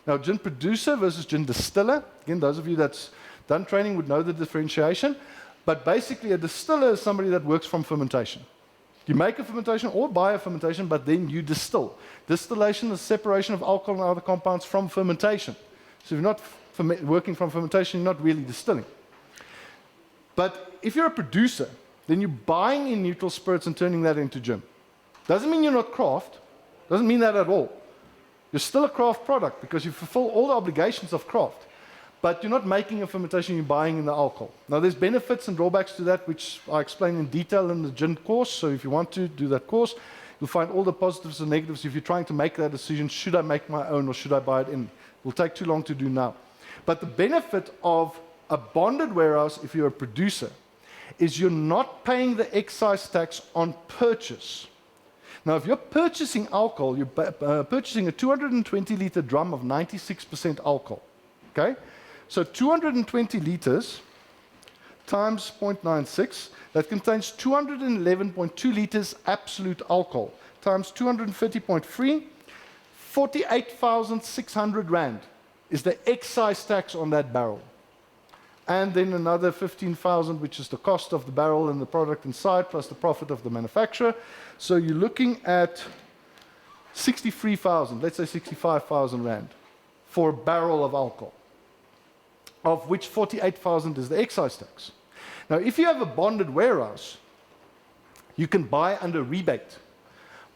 Speaker 1: Now, gin producer versus gin distiller, again, those of you that's done training would know the differentiation, but basically a distiller is somebody that works from fermentation. You make a fermentation or buy a fermentation, but then you distill. Distillation is separation of alcohol and other compounds from fermentation. So if you're not working from fermentation, you're not really distilling. But if you're a producer, then you're buying in neutral spirits and turning that into gin. Doesn't mean you're not craft, doesn't mean that at all. You're still a craft product because you fulfill all the obligations of craft. But you're not making a fermentation, you're buying in the alcohol. Now, there's benefits and drawbacks to that, which I explain in detail in the gin course. So if you want to do that course, you'll find all the positives and negatives if you're trying to make that decision, should I make my own or should I buy it in? It will take too long to do now. But the benefit of a bonded warehouse, if you're a producer, is you're not paying the excise tax on purchase. Now, if you're purchasing alcohol, you're purchasing a 220-litre drum of 96% alcohol, okay? So 220 liters times 0.96, that contains 211.2 liters absolute alcohol, times 230.3, 48,600 rand is the excise tax on that barrel. And then another 15,000, which is the cost of the barrel and the product inside, plus the profit of the manufacturer. So you're looking at 63,000, let's say 65,000 rand for a barrel of alcohol, of which 48,000 is the excise tax. Now, if you have a bonded warehouse, you can buy under rebate,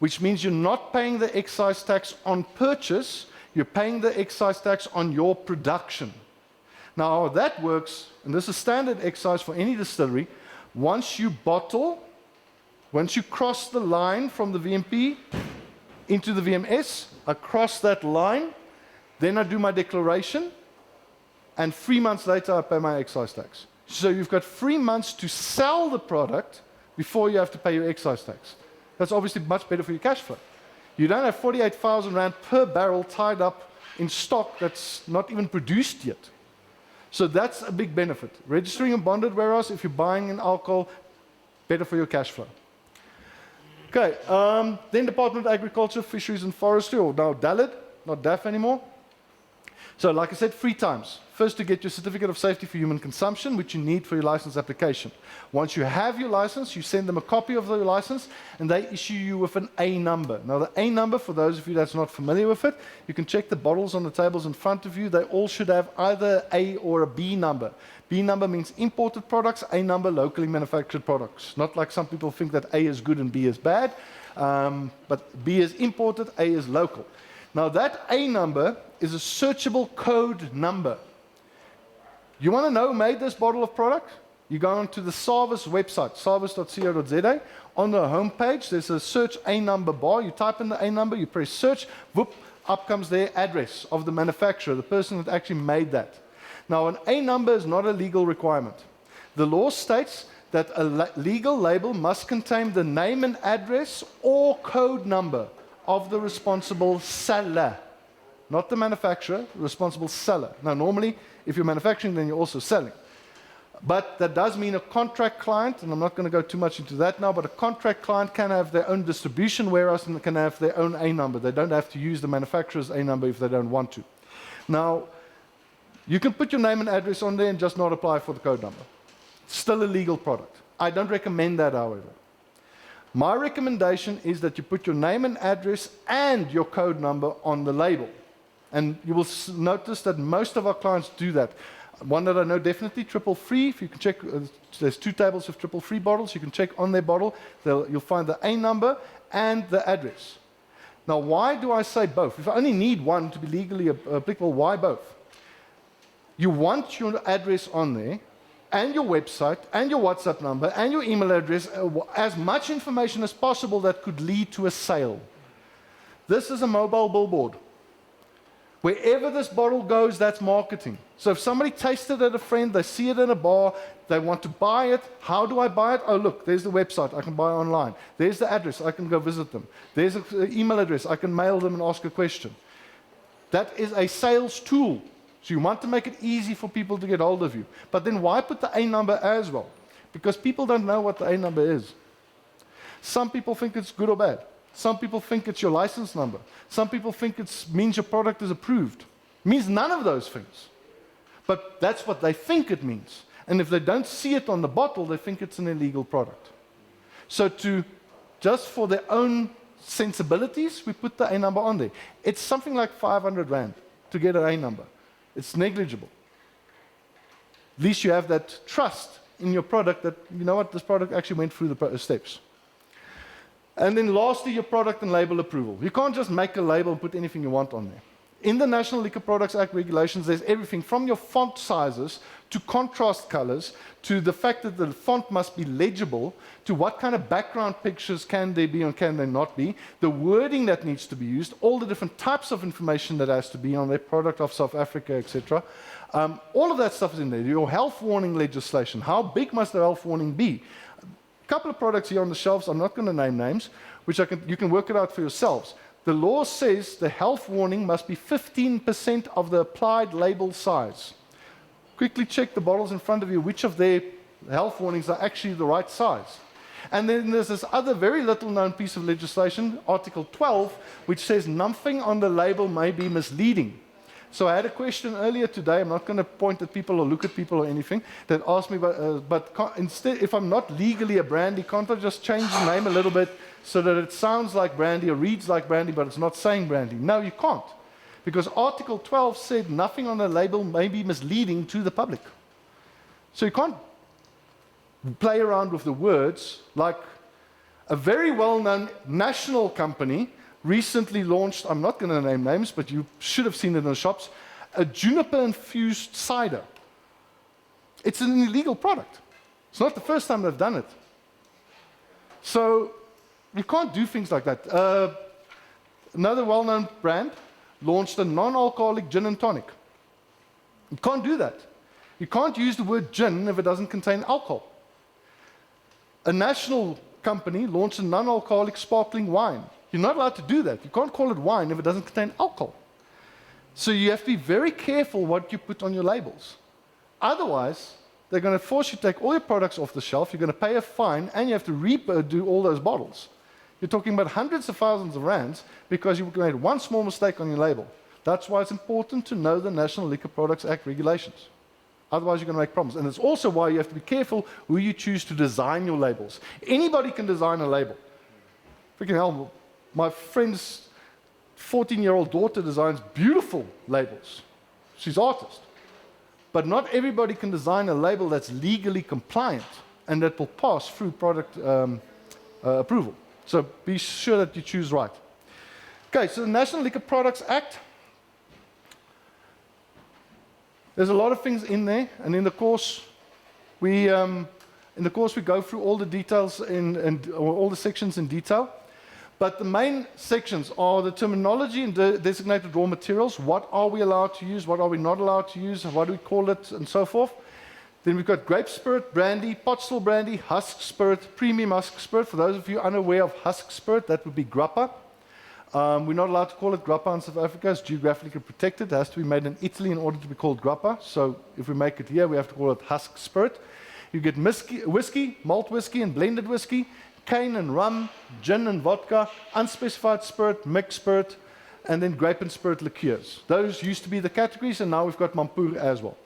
Speaker 1: which means you're not paying the excise tax on purchase, you're paying the excise tax on your production. Now, how that works, and this is standard excise for any distillery, once you bottle, once you cross the line from the VMP into the VMS, I cross that line, then I do my declaration, and 3 months later I pay my excise tax. So you've got 3 months to sell the product before you have to pay your excise tax. That's obviously much better for your cash flow. You don't have 48,000 rand per barrel tied up in stock that's not even produced yet. So that's a big benefit. Registering a bonded warehouse, if you're buying in alcohol, better for your cash flow. Okay, then Department of Agriculture, Fisheries and Forestry, or now DALID, not DAF anymore. So like I said, 3 times. First, to get your certificate of safety for human consumption, which you need for your license application. Once you have your license, you send them a copy of the license, and they issue you with an A number. Now, the A number, for those of you that's not familiar with it, you can check the bottles on the tables in front of you. They all should have either A or a B number. B number means imported products, A number locally manufactured products. Not like some people think that A is good and B is bad, but B is imported, A is local. Now, that A number is a searchable code number. You want to know who made this bottle of product? You go onto the Sarvis website, sarvis.co.za. On the home page, there's a search A number bar. You type in the A number, you press search, whoop, up comes their address of the manufacturer, the person that actually made that. Now, an A number is not a legal requirement. The law states that a legal label must contain the name and address or code number of the responsible seller. Not the manufacturer, the responsible seller. Now, normally, if you're manufacturing, then you're also selling. But that does mean a contract client, and I'm not going to go too much into that now, but a contract client can have their own distribution warehouse and can have their own A number. They don't have to use the manufacturer's A number if they don't want to. Now, you can put your name and address on there and just not apply for the code number. It's still a legal product. I don't recommend that, however. My recommendation is that you put your name and address and your code number on the label. And you will notice that most of our clients do that. One that I know definitely, Triple Free. If you can check, there's 2 tables of Triple Free bottles. You can check on their bottle. You'll find the A number and the address. Now, why do I say both? If I only need one to be legally applicable, why both? You want your address on there, and your website, and your WhatsApp number, and your email address, as much information as possible that could lead to a sale. This is a mobile billboard. Wherever this bottle goes, that's marketing. So if somebody tasted it at a friend, they see it in a bar, they want to buy it. How do I buy it? Oh, look, there's the website. I can buy it online. There's the address. I can go visit them. There's an email address. I can mail them and ask a question. That is a sales tool. So you want to make it easy for people to get hold of you. But then why put the A number as well? Because people don't know what the A number is. Some people think it's good or bad. Some people think it's your license number. Some people think it means your product is approved. It means none of those things. But that's what they think it means. And if they don't see it on the bottle, they think it's an illegal product. So just for their own sensibilities, we put the A number on there. It's something like 500 Rand to get an A number. It's negligible. At least you have that trust in your product that, you know what, this product actually went through the steps. And then lastly, your product and label approval. You can't just make a label and put anything you want on there. In the National Liquor Products Act regulations, there's everything from your font sizes to contrast colors to the fact that the font must be legible to what kind of background pictures can there be and can there not be, the wording that needs to be used, all the different types of information that has to be on their product of South Africa, etc. All of that stuff is in there. Your health warning legislation. How big must the health warning be? Couple of products here on the shelves, I'm not going to name names, which you can work it out for yourselves. The law says the health warning must be 15% of the applied label size. Quickly check the bottles in front of you, which of their health warnings are actually the right size. And then there's this other very little known piece of legislation, Article 12, which says nothing on the label may be misleading. So I had a question earlier today, I'm not going to point at people or look at people or anything, that asked me, instead, if I'm not legally a brandy, can't I just change the name a little bit so that it sounds like brandy or reads like brandy, but it's not saying brandy? No, you can't. Because Article 12 said nothing on the label may be misleading to the public. So you can't play around with the words like a very well-known national company recently launched, I'm not going to name names, but you should have seen it in the shops, a juniper-infused cider. It's an illegal product. It's not the first time they've done it. So you can't do things like that. Another well-known brand launched a non-alcoholic gin and tonic. You can't do that. You can't use the word gin if it doesn't contain alcohol. A national company launched a non-alcoholic sparkling wine. You're not allowed to do that. You can't call it wine if it doesn't contain alcohol. So you have to be very careful what you put on your labels. Otherwise, they're going to force you to take all your products off the shelf, you're going to pay a fine, and you have to redo all those bottles. You're talking about hundreds of thousands of rands because you made one small mistake on your label. That's why it's important to know the National Liquor Products Act regulations. Otherwise, you're going to make problems. And it's also why you have to be careful who you choose to design your labels. Anybody can design a label. Freaking hell, my friend's 14-year-old daughter designs beautiful labels. She's an artist. But not everybody can design a label that's legally compliant and that will pass through product approval. So be sure that you choose right. Okay, so the National Liquor Products Act. There's a lot of things in there, and in the course we go through all the details or all the sections in detail. But the main sections are the terminology and designated raw materials. What are we allowed to use? What are we not allowed to use? What do we call it? And so forth. Then we've got grape spirit, brandy, pot still brandy, husk spirit, premium husk spirit. For those of you unaware of husk spirit, that would be grappa. We're not allowed to call it grappa in South Africa. It's geographically protected. It has to be made in Italy in order to be called grappa. So if we make it here, we have to call it husk spirit. You get whiskey, malt whiskey and blended whiskey, cane and rum, gin and vodka, unspecified spirit, mixed spirit, and then grape and spirit liqueurs. Those used to be the categories, and now we've got Mampoer as well.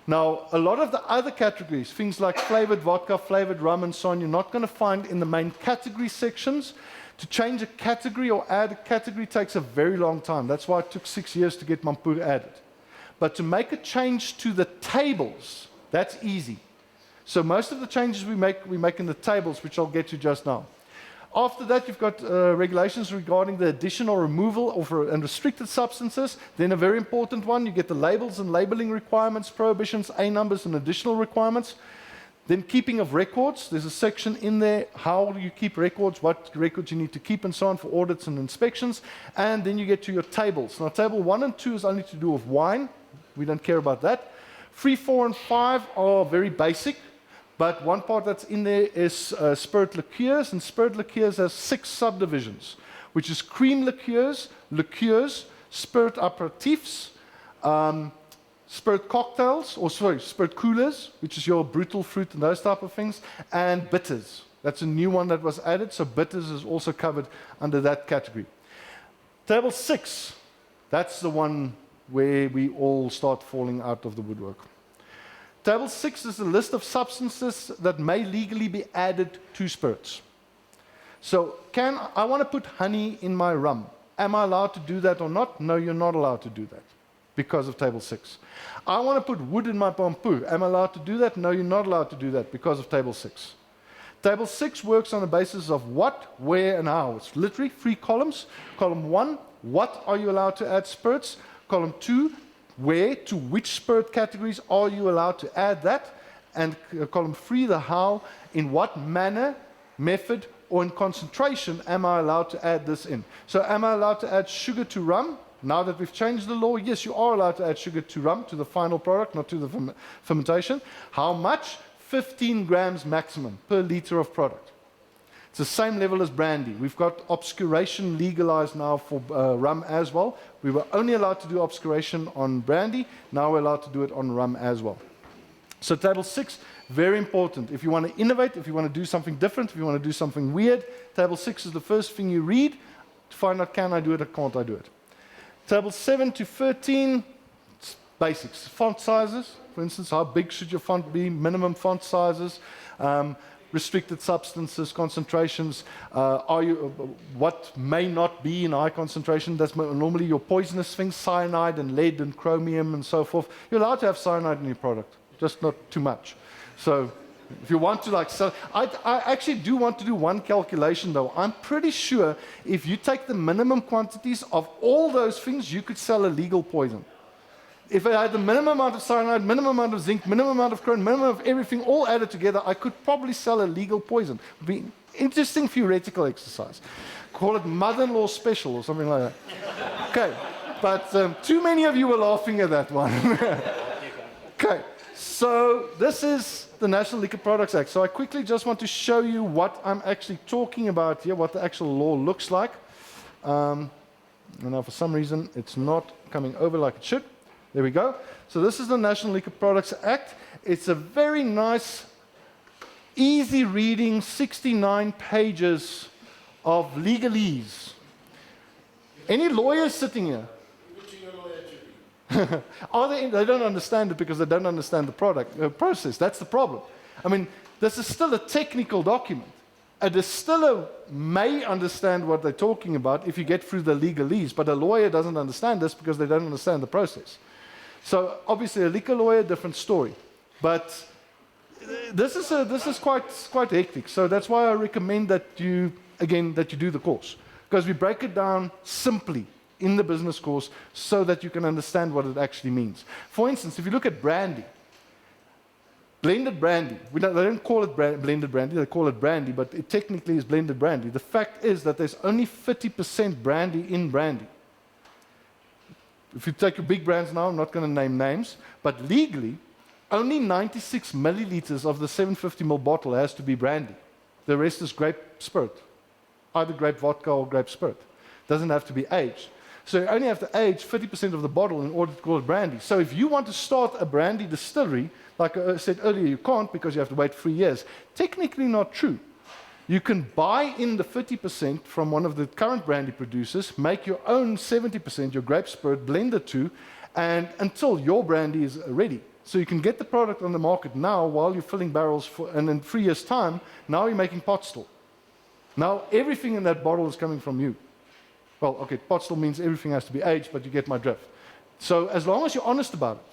Speaker 1: Now, a lot of the other categories, things like flavored vodka, flavored rum, and so on, you're not going to find in the main category sections. To change a category or add a category takes a very long time. That's why it took 6 years to get Mampoer added. But to make a change to the tables, that's easy. So most of the changes we make in the tables, which I'll get to just now. After that, you've got regulations regarding the addition or removal of and restricted substances. Then a very important one, you get the labels and labeling requirements, prohibitions, A numbers, and additional requirements. Then keeping of records. There's a section in there, how do you keep records, what records you need to keep, and so on for audits and inspections. And then you get to your tables. Now, table 1 and 2 is only to do with wine. We don't care about that. 3, 4, and 5 are very basic. But one part that's in there is spirit liqueurs, and spirit liqueurs has 6 subdivisions, which is cream liqueurs, spirit aperitifs, spirit cocktails, spirit coolers, which is your brutal fruit and those type of things, and bitters. That's a new one that was added, so bitters is also covered under that category. Table 6, that's the one where we all start falling out of the woodwork. Table 6 is a list of substances that may legally be added to spirits. So, I want to put honey in my rum. Am I allowed to do that or not? No, you're not allowed to do that because of table 6. I want to put wood in my Mampoer. Am I allowed to do that? No, you're not allowed to do that because of table 6. Table 6 works on the basis of what, where, and how. It's literally 3 columns. Column 1, what are you allowed to add spirits? Column 2, where, to which spirit categories are you allowed to add that? And column 3, the how, in what manner, method, or in concentration am I allowed to add this in? So am I allowed to add sugar to rum? Now that we've changed the law, yes, you are allowed to add sugar to rum, to the final product, not to the fermentation. How much? 15 grams maximum per liter of product. It's the same level as brandy. We've got obscuration legalized now for rum as well. We were only allowed to do obscuration on brandy. Now we're allowed to do it on rum as well. So table 6, very important. If you want to innovate, if you want to do something different, if you want to do something weird, table 6 is the first thing you read to find out, can I do it or can't I do it? Table 7 to 13, it's basics. Font sizes, for instance, how big should your font be? Minimum font sizes. Restricted substances, concentrations, what may not be in high concentration. That's normally your poisonous things, cyanide and lead and chromium and so forth. You're allowed to have cyanide in your product, just not too much. So if you want to sell, I actually do want to do one calculation though. I'm pretty sure if you take the minimum quantities of all those things, you could sell a legal poison. If I had the minimum amount of cyanide, minimum amount of zinc, minimum amount of chromium, minimum of everything all added together, I could probably sell a legal poison. It would be an interesting theoretical exercise. Call it mother-in-law special or something like that. Okay, but too many of you were laughing at that one. Okay, so this is the National Liquor Products Act. So I quickly just want to show you what I'm actually talking about here, what the actual law looks like. And now for some reason it's not coming over like it should. There we go. So this is the National Liquor Products Act. It's a very nice, easy reading, 69 pages of legalese. Any lawyers sitting here? They don't understand it because they don't understand the process. That's the problem. I mean, this is still a technical document. A distiller may understand what they're talking about if you get through the legalese, but a lawyer doesn't understand this because they don't understand the process. So obviously a liquor lawyer, different story. But this is quite hectic. So that's why I recommend that you do the course, because we break it down simply in the business course so that you can understand what it actually means. For instance, if you look at brandy, blended brandy, they don't call it blended brandy, they call it brandy, but it technically is blended brandy. The fact is that there's only 50% brandy in brandy. If you take your big brands now, I'm not going to name names, but legally, only 96 milliliters of the 750 ml bottle has to be brandy. The rest is grape spirit, either grape vodka or grape spirit. Doesn't have to be aged. So you only have to age 50% of the bottle in order to call it brandy. So if you want to start a brandy distillery, like I said earlier, you can't because you have to wait 3 years. Technically not true. You can buy in the 50% from one of the current brandy producers, make your own 70%, your grape spirit, blend it to, and until your brandy is ready. So you can get the product on the market now while you're filling barrels, and in 3 years' time, now you're making pot still. Now everything in that bottle is coming from you. Well, okay, pot still means everything has to be aged, but you get my drift. So as long as you're honest about it,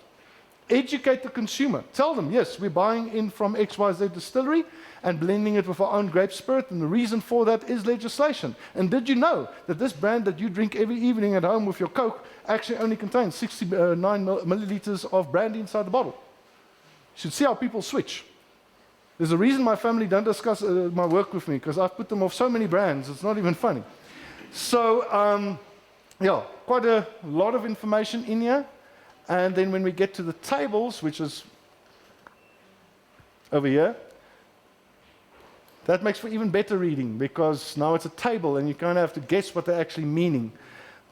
Speaker 1: educate the consumer. Tell them, yes, we're buying in from XYZ distillery and blending it with our own grape spirit, and the reason for that is legislation. And did you know that this brand that you drink every evening at home with your Coke actually only contains 69 milliliters of brandy inside the bottle? You should see how people switch. There's a reason my family don't discuss my work with me, because I've put them off so many brands, it's not even funny. So, yeah, quite a lot of information in here. And then when we get to the tables, which is over here, that makes for even better reading, because now it's a table and you kind of have to guess what they're actually meaning.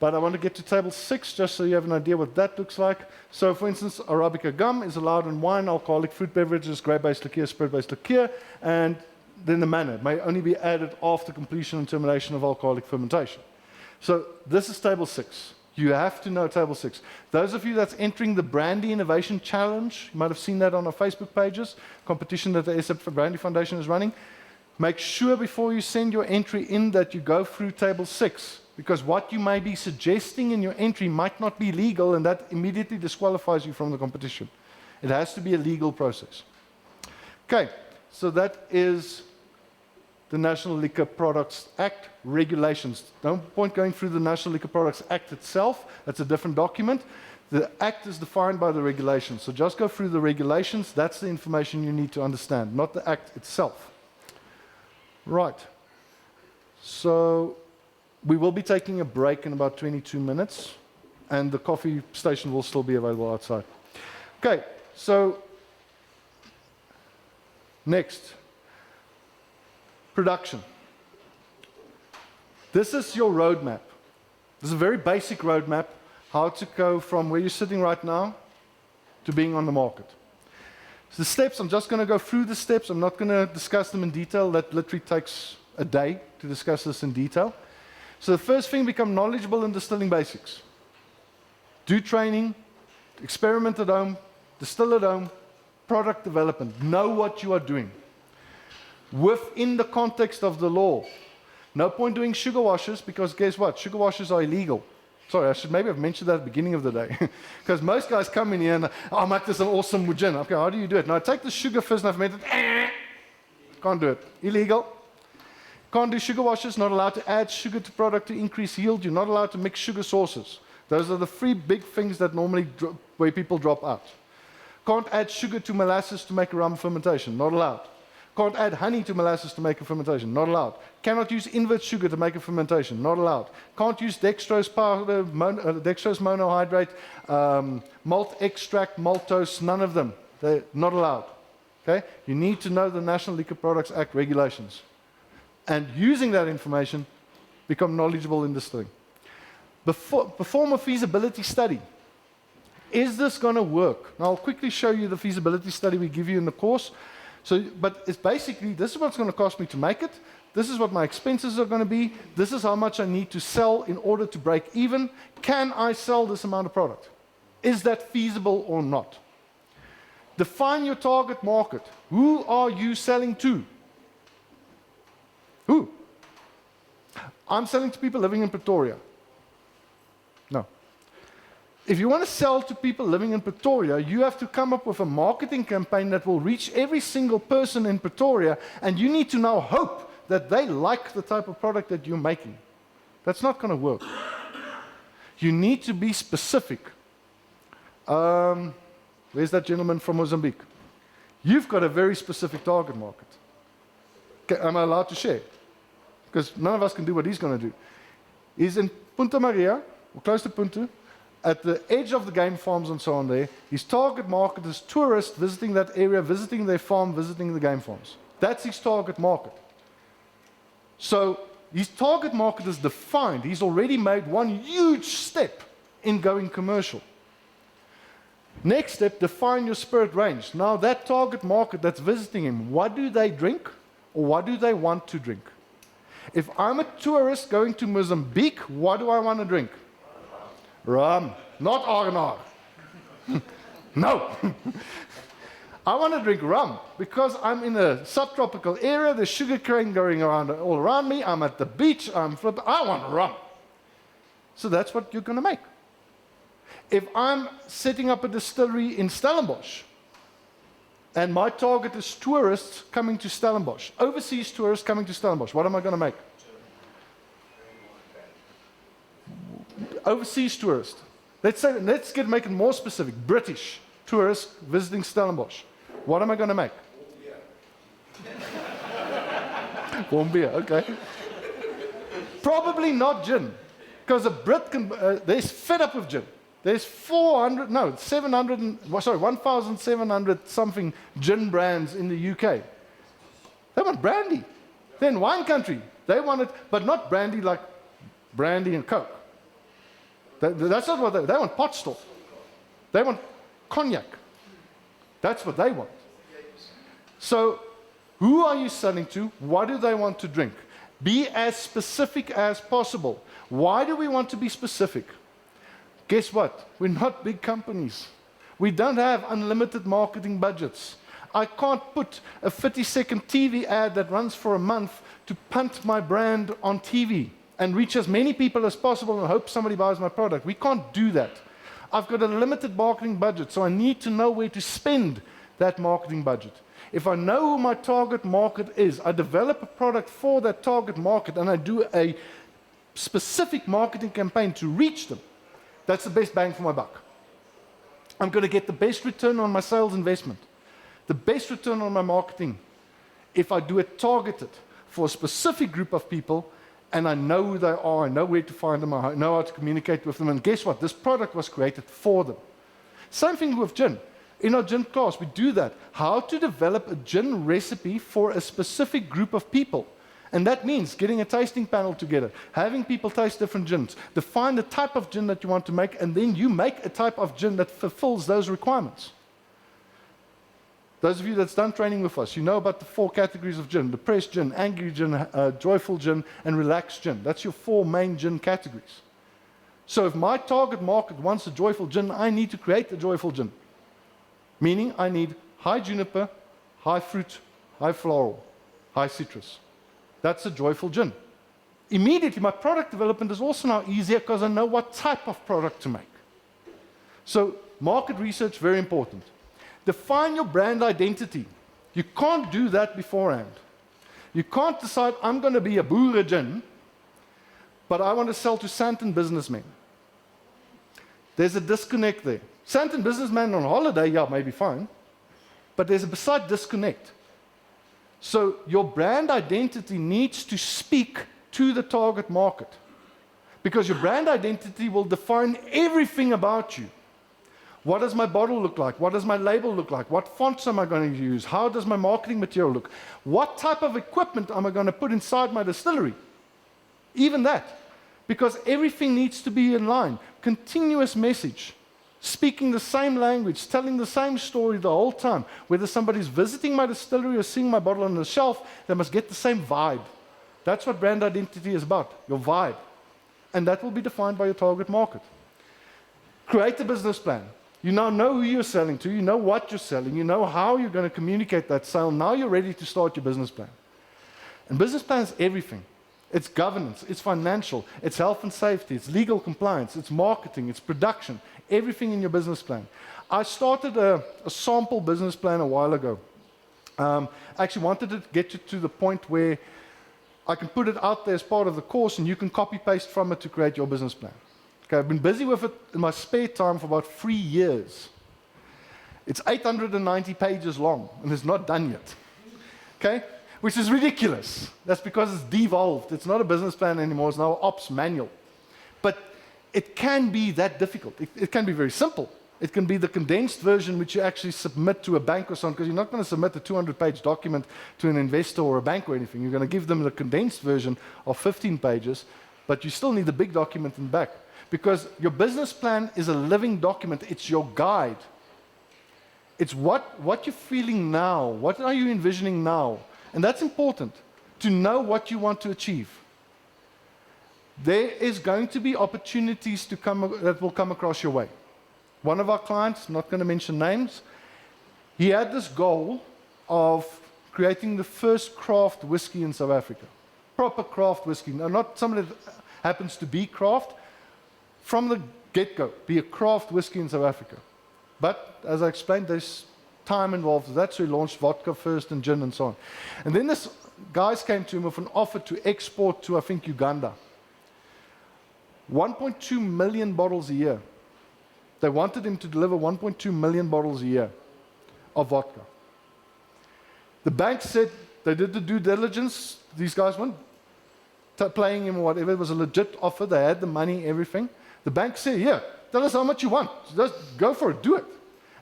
Speaker 1: But I want to get to table 6 just so you have an idea what that looks like. So, for instance, Arabica gum is allowed in wine, alcoholic fruit beverages, grape-based liqueur, spirit-based liqueur, and then the manner may only be added after completion and termination of alcoholic fermentation. So this is table 6. You have to know table 6. Those of you that's entering the Brandy Innovation Challenge, you might have seen that on our Facebook pages, competition that the SA Brandy Foundation is running. Make sure before you send your entry in that you go through table 6, because what you may be suggesting in your entry might not be legal, and that immediately disqualifies you from the competition. It has to be a legal process. Okay, so that is the National Liquor Products Act regulations. No point going through the National Liquor Products Act itself. That's a different document. The Act is defined by the regulations. So just go through the regulations. That's the information you need to understand, not the Act itself. Right. So we will be taking a break in about 22 minutes, and the coffee station will still be available outside. Okay, so next. Production. This is your roadmap. This is a very basic roadmap, how to go from where you're sitting right now to being on the market. So the steps, I'm just going to go through the steps. I'm not going to discuss them in detail. That literally takes a day to discuss this in detail. So the first thing, become knowledgeable in distilling basics. Do training, experiment at home, distill at home, product development. Know what you are doing within the context of the law. No point doing sugar washes, because guess what? Sugar washes are illegal. Sorry, I should maybe have mentioned that at the beginning of the day. Because most guys come in here and, oh, make this an awesome gin. Okay, how do you do it? Now, I take the sugar first and I've made it. Can't do it. Illegal. Can't do sugar washes. Not allowed to add sugar to product to increase yield. You're not allowed to mix sugar sources. Those are the 3 big things that normally where people drop out. Can't add sugar to molasses to make a rum fermentation. Not allowed. Can't add honey to molasses to make a fermentation. Not allowed. Cannot use invert sugar to make a fermentation. Not allowed. Can't use dextrose powder, dextrose monohydrate, malt extract, maltose. None of them. They're not allowed. Okay? You need to know the National Liquor Products Act regulations. And using that information become knowledgeable in distilling. Perform a feasibility study. Is this going to work? Now, I'll quickly show you the feasibility study we give you in the course. But it's basically, this is what it's going to cost me to make it. This is what my expenses are going to be. This is how much I need to sell in order to break even. Can I sell this amount of product? Is that feasible or not? Define your target market. Who are you selling to? Who? I'm selling to people living in Pretoria. No. If you want to sell to people living in Pretoria, you have to come up with a marketing campaign that will reach every single person in Pretoria, and you need to now hope that they like the type of product that you're making. That's not going to work. You need to be specific. Where's that gentleman from Mozambique? You've got a very specific target market. Am I allowed to share? Because none of us can do what he's going to do. He's in Punta Maria, or close to Punta, at the edge of the game farms and so on there. His target market is tourists visiting that area, visiting their farm, visiting the game farms. That's his target market. So his target market is defined. He's already made one huge step in going commercial. Next step, define your spirit range. Now that target market that's visiting him, what do they drink or what do they want to drink? If I'm a tourist going to Mozambique, what do I want to drink? Rum, not R&R. No. I want to drink rum because I'm in a subtropical area, there's sugar cane going around all around me, I'm at the beach, I want rum. So that's what you're going to make. If I'm setting up a distillery in Stellenbosch, and my target is tourists coming to Stellenbosch, overseas tourists coming to Stellenbosch, what am I going to make? Overseas tourists. Let's make it more specific. British tourists visiting Stellenbosch. What am I going to make? Warm beer, okay. Probably not gin, because a Brit can, they're fed up with gin. There's 1,700 something gin brands in the UK. They want brandy. They're in wine country. They want it, but not brandy like brandy and Coke. That's not what they want. Pot still. They want cognac. That's what they want. So, who are you selling to? What do they want to drink? Be as specific as possible. Why do we want to be specific? Guess what? We're not big companies. We don't have unlimited marketing budgets. I can't put a 30-second TV ad that runs for a month to punt my brand on TV and reach as many people as possible and hope somebody buys my product. We can't do that. I've got a limited marketing budget, so I need to know where to spend that marketing budget. If I know who my target market is, I develop a product for that target market and I do a specific marketing campaign to reach them. That's the best bang for my buck. I'm going to get the best return on my sales investment, the best return on my marketing, if I do it targeted for a specific group of people and I know who they are, I know where to find them, I know how to communicate with them, and guess what? This product was created for them. Same thing with gin. In our gin class, we do that. How to develop a gin recipe for a specific group of people. And that means getting a tasting panel together, having people taste different gins, define the type of gin that you want to make, and then you make a type of gin that fulfills those requirements. Those of you that's done training with us, you know about the 4 categories of gin: depressed gin, angry gin, joyful gin, and relaxed gin. That's your 4 main gin categories. So if my target market wants a joyful gin, I need to create a joyful gin. Meaning I need high juniper, high fruit, high floral, high citrus. That's a joyful gin. Immediately, my product development is also now easier because I know what type of product to make. So market research, very important. Define your brand identity. You can't do that beforehand. You can't decide, I'm going to be a boere gin, but I want to sell to Sandton businessmen. There's a disconnect there. Sandton businessman on holiday, yeah, maybe fine, but there's a beside disconnect. So your brand identity needs to speak to the target market, because your brand identity will define everything about you. What does my bottle look like? What does my label look like? What fonts am I going to use? How does my marketing material look? What type of equipment am I going to put inside my distillery? Even that. Because everything needs to be in line. Continuous message. Speaking the same language, telling the same story the whole time. Whether somebody's visiting my distillery or seeing my bottle on the shelf, they must get the same vibe. That's what brand identity is about, your vibe. And that will be defined by your target market. Create a business plan. You now know who you're selling to, you know what you're selling, you know how you're going to communicate that sale. Now you're ready to start your business plan. And business plan is everything. It's governance, it's financial, it's health and safety, it's legal compliance, it's marketing, it's production, everything in your business plan. I started a sample business plan a while ago. I actually wanted to get you to the point where I can put it out there as part of the course and you can copy-paste from it to create your business plan. Okay, I've been busy with it in my spare time for about 3 years. It's 890 pages long and it's not done yet. Okay? Which is ridiculous. That's because it's devolved. It's not a business plan anymore, it's now an ops manual. But it can be that difficult. It can be very simple. It can be the condensed version which you actually submit to a bank or something, because you're not going to submit a 200-page document to an investor or a bank or anything. You're going to give them the condensed version of 15 pages, but you still need the big document in the back. Because your business plan is a living document. It's your guide. It's what you're feeling now. What are you envisioning now? And that's important, to know what you want to achieve. There is going to be opportunities that will come across your way. One of our clients, not going to mention names, he had this goal of creating the first craft whiskey in South Africa. Proper craft whiskey. Now, not somebody that happens to be craft. From the get-go, be a craft whiskey in South Africa. But, as I explained, there's time involved. That's who launched vodka first and gin and so on. And then this guys came to him with an offer to export to, I think, Uganda. 1.2 million bottles a year. They wanted him to deliver 1.2 million bottles a year of vodka. The bank said they did the due diligence. These guys weren't playing him or whatever. It was a legit offer. They had the money, everything. The bank said, yeah, tell us how much you want. Just go for it, do it.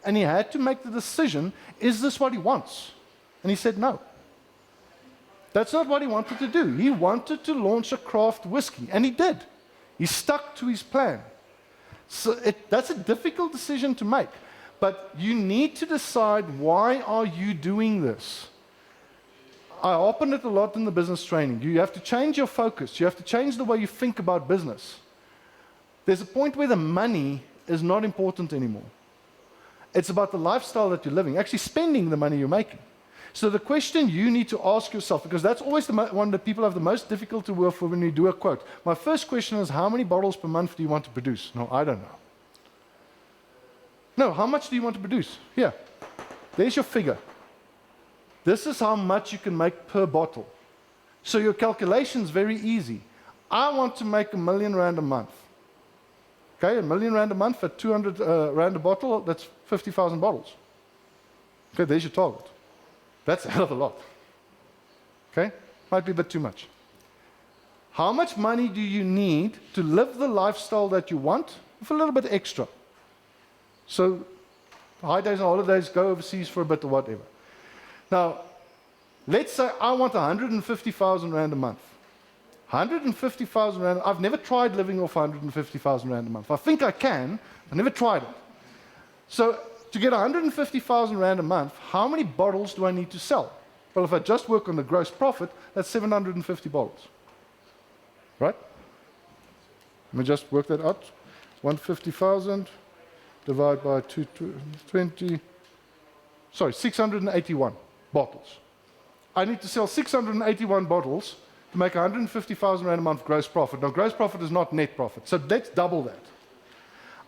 Speaker 1: And he had to make the decision, is this what he wants? And he said no. That's not what he wanted to do. He wanted to launch a craft whiskey, and he did. He stuck to his plan. So that's a difficult decision to make. But you need to decide, why are you doing this? I open it a lot in the business training. You have to change your focus. You have to change the way you think about business. There's a point where the money is not important anymore. It's about the lifestyle that you're living, actually spending the money you're making. So the question you need to ask yourself, because that's always the one that people have the most difficulty with when you do a quote. My first question is, how many bottles per month do you want to produce? No, I don't know. No, how much do you want to produce? Here, there's your figure. This is how much you can make per bottle. So your calculation is very easy. I want to make R1 million a month. Okay, R1 million a month at 200 rand a bottle, that's 50,000 bottles. Okay, there's your target. That's a hell of a lot. Okay, might be a bit too much. How much money do you need to live the lifestyle that you want with a little bit extra? So, high days and holidays, go overseas for a bit or whatever. Now, let's say I want 150,000 rand a month. 150,000 rand, I've never tried living off 150,000 rand a month. I think I can, I've never tried it. So, to get 150,000 rand a month, how many bottles do I need to sell? Well, if I just work on the gross profit, that's 750 bottles. Right? Let me just work that out. 150,000 divided by 220, sorry, 681 bottles. I need to sell 681 bottles to make 150,000 rand a month gross profit. Now, gross profit is not net profit, so let's double that.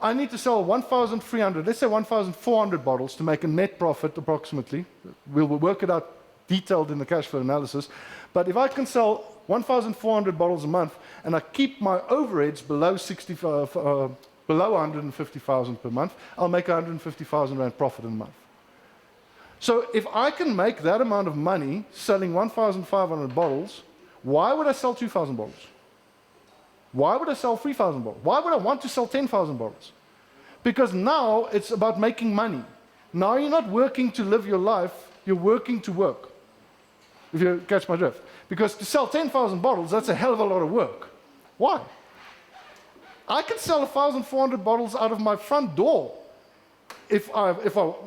Speaker 1: I need to sell 1,300, let's say 1,400 bottles to make a net profit approximately. We'll work it out detailed in the cash flow analysis. But if I can sell 1,400 bottles a month and I keep my overheads below 150,000 per month, I'll make 150,000 rand profit in a month. So if I can make that amount of money selling 1,500 bottles, why would I sell 2,000 bottles? Why would I sell 3,000 bottles? Why would I want to sell 10,000 bottles? Because now it's about making money. Now you're not working to live your life, you're working to work. If you catch my drift. Because to sell 10,000 bottles, that's a hell of a lot of work. Why? I can sell 1,400 bottles out of my front door if I'm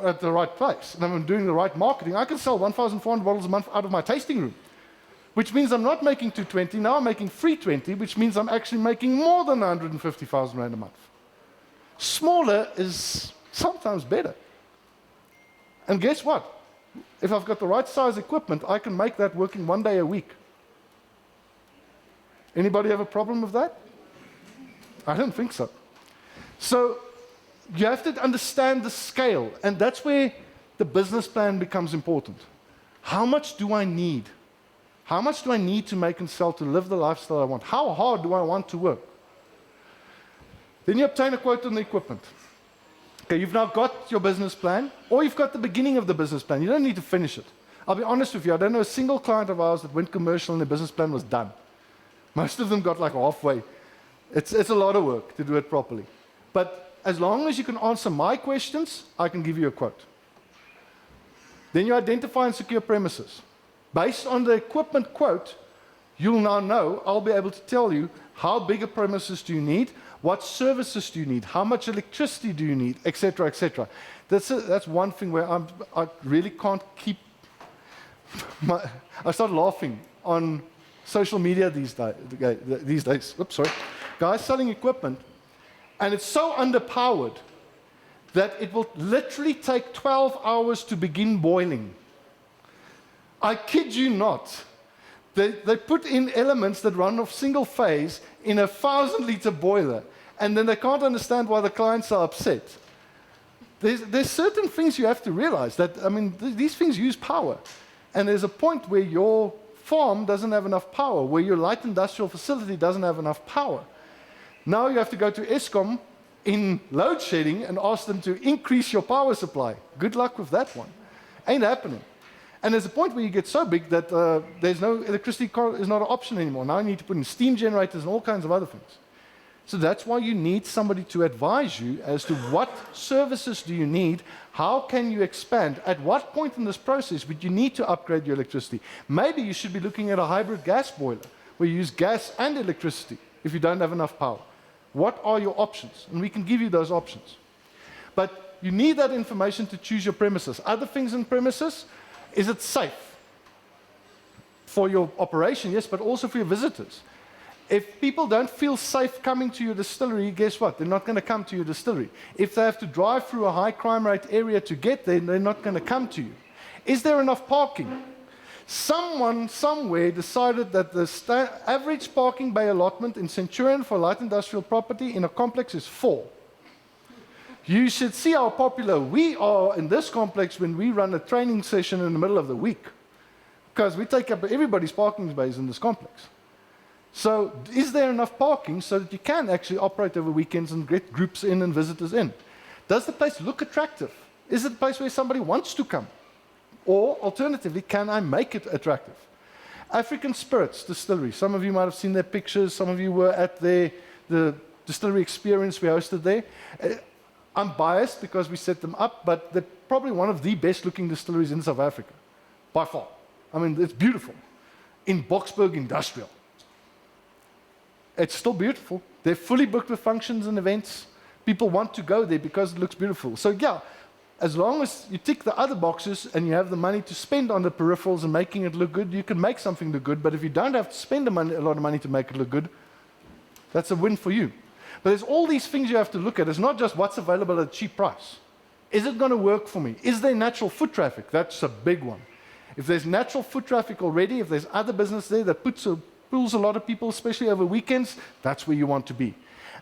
Speaker 1: at the right place and I'm doing the right marketing. I can sell 1,400 bottles a month out of my tasting room, which means I'm not making 220, now I'm making 320, which means I'm actually making more than 150,000 rand a month. Smaller is sometimes better. And guess what? If I've got the right size equipment, I can make that working 1 day a week. Anybody have a problem with that? I don't think so. So you have to understand the scale, and that's where the business plan becomes important. How much do I need? How much do I need to make and sell to live the lifestyle I want? How hard do I want to work? Then you obtain a quote on the equipment. Okay, you've now got your business plan, or you've got the beginning of the business plan. You don't need to finish it. I'll be honest with you, I don't know a single client of ours that went commercial and their business plan was done. Most of them got like halfway. It's a lot of work to do it properly. But as long as you can answer my questions, I can give you a quote. Then you identify and secure premises. Based on the equipment quote, you'll now know, I'll be able to tell you how big a premises do you need, what services do you need, how much electricity do you need, etc., etc. That's one thing where I really can't keep I start laughing on social media these days. Oops, sorry. Guys selling equipment, and it's so underpowered that it will literally take 12 hours to begin boiling. I kid you not. They put in elements that run off single phase in a 1,000-liter boiler, and then they can't understand why the clients are upset. There's certain things you have to realize that, I mean, these things use power. And there's a point where your farm doesn't have enough power, where your light industrial facility doesn't have enough power. Now you have to go to Eskom in load shedding and ask them to increase your power supply. Good luck with that one. Ain't happening. And there's a point where you get so big that there's no electricity is not an option anymore. Now you need to put in steam generators and all kinds of other things. So that's why you need somebody to advise you as to what services do you need, how can you expand, at what point in this process would you need to upgrade your electricity. Maybe you should be looking at a hybrid gas boiler where you use gas and electricity if you don't have enough power. What are your options? And we can give you those options. But you need that information to choose your premises. Other things in premises, is it safe? For your operation, yes, but also for your visitors. If people don't feel safe coming to your distillery, guess what? They're not going to come to your distillery. If they have to drive through a high crime rate area to get there, they're not going to come to you. Is there enough parking? Someone somewhere decided that the average parking bay allotment in Centurion for light industrial property in a complex is 4. You should see how popular we are in this complex when we run a training session in the middle of the week, because we take up everybody's parking bays in this complex. So is there enough parking so that you can actually operate over weekends and get groups in and visitors in? Does the place look attractive? Is it a place where somebody wants to come? Or alternatively, can I make it attractive? African Spirits Distillery. Some of you might have seen their pictures. Some of you were at the distillery experience we hosted there. I'm biased because we set them up, but they're probably one of the best looking distilleries in South Africa, by far. I mean, it's beautiful. In Boksburg Industrial. It's still beautiful. They're fully booked with functions and events. People want to go there because it looks beautiful. So yeah, as long as you tick the other boxes and you have the money to spend on the peripherals and making it look good, you can make something look good. But if you don't have to spend a lot of money to make it look good, that's a win for you. But there's all these things you have to look at. It's not just what's available at a cheap price. Is it going to work for me? Is there natural foot traffic? That's a big one. If there's natural foot traffic already, if there's other business there that pulls a lot of people, especially over weekends, that's where you want to be.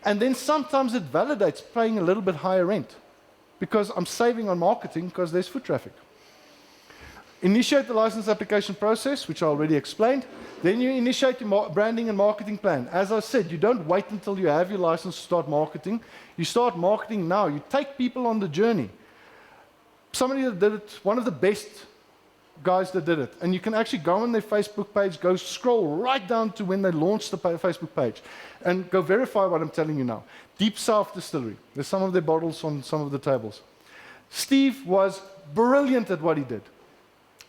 Speaker 1: And then sometimes it validates paying a little bit higher rent because I'm saving on marketing because there's foot traffic. Initiate the license application process, which I already explained. Then you initiate your branding and marketing plan. As I said, you don't wait until you have your license to start marketing. You start marketing now. You take people on the journey. Somebody that did it, one of the best guys that did it, and you can actually go on their Facebook page, go scroll right down to when they launched the Facebook page, and go verify what I'm telling you now. Deep South Distillery. There's some of their bottles on some of the tables. Steve was brilliant at what he did.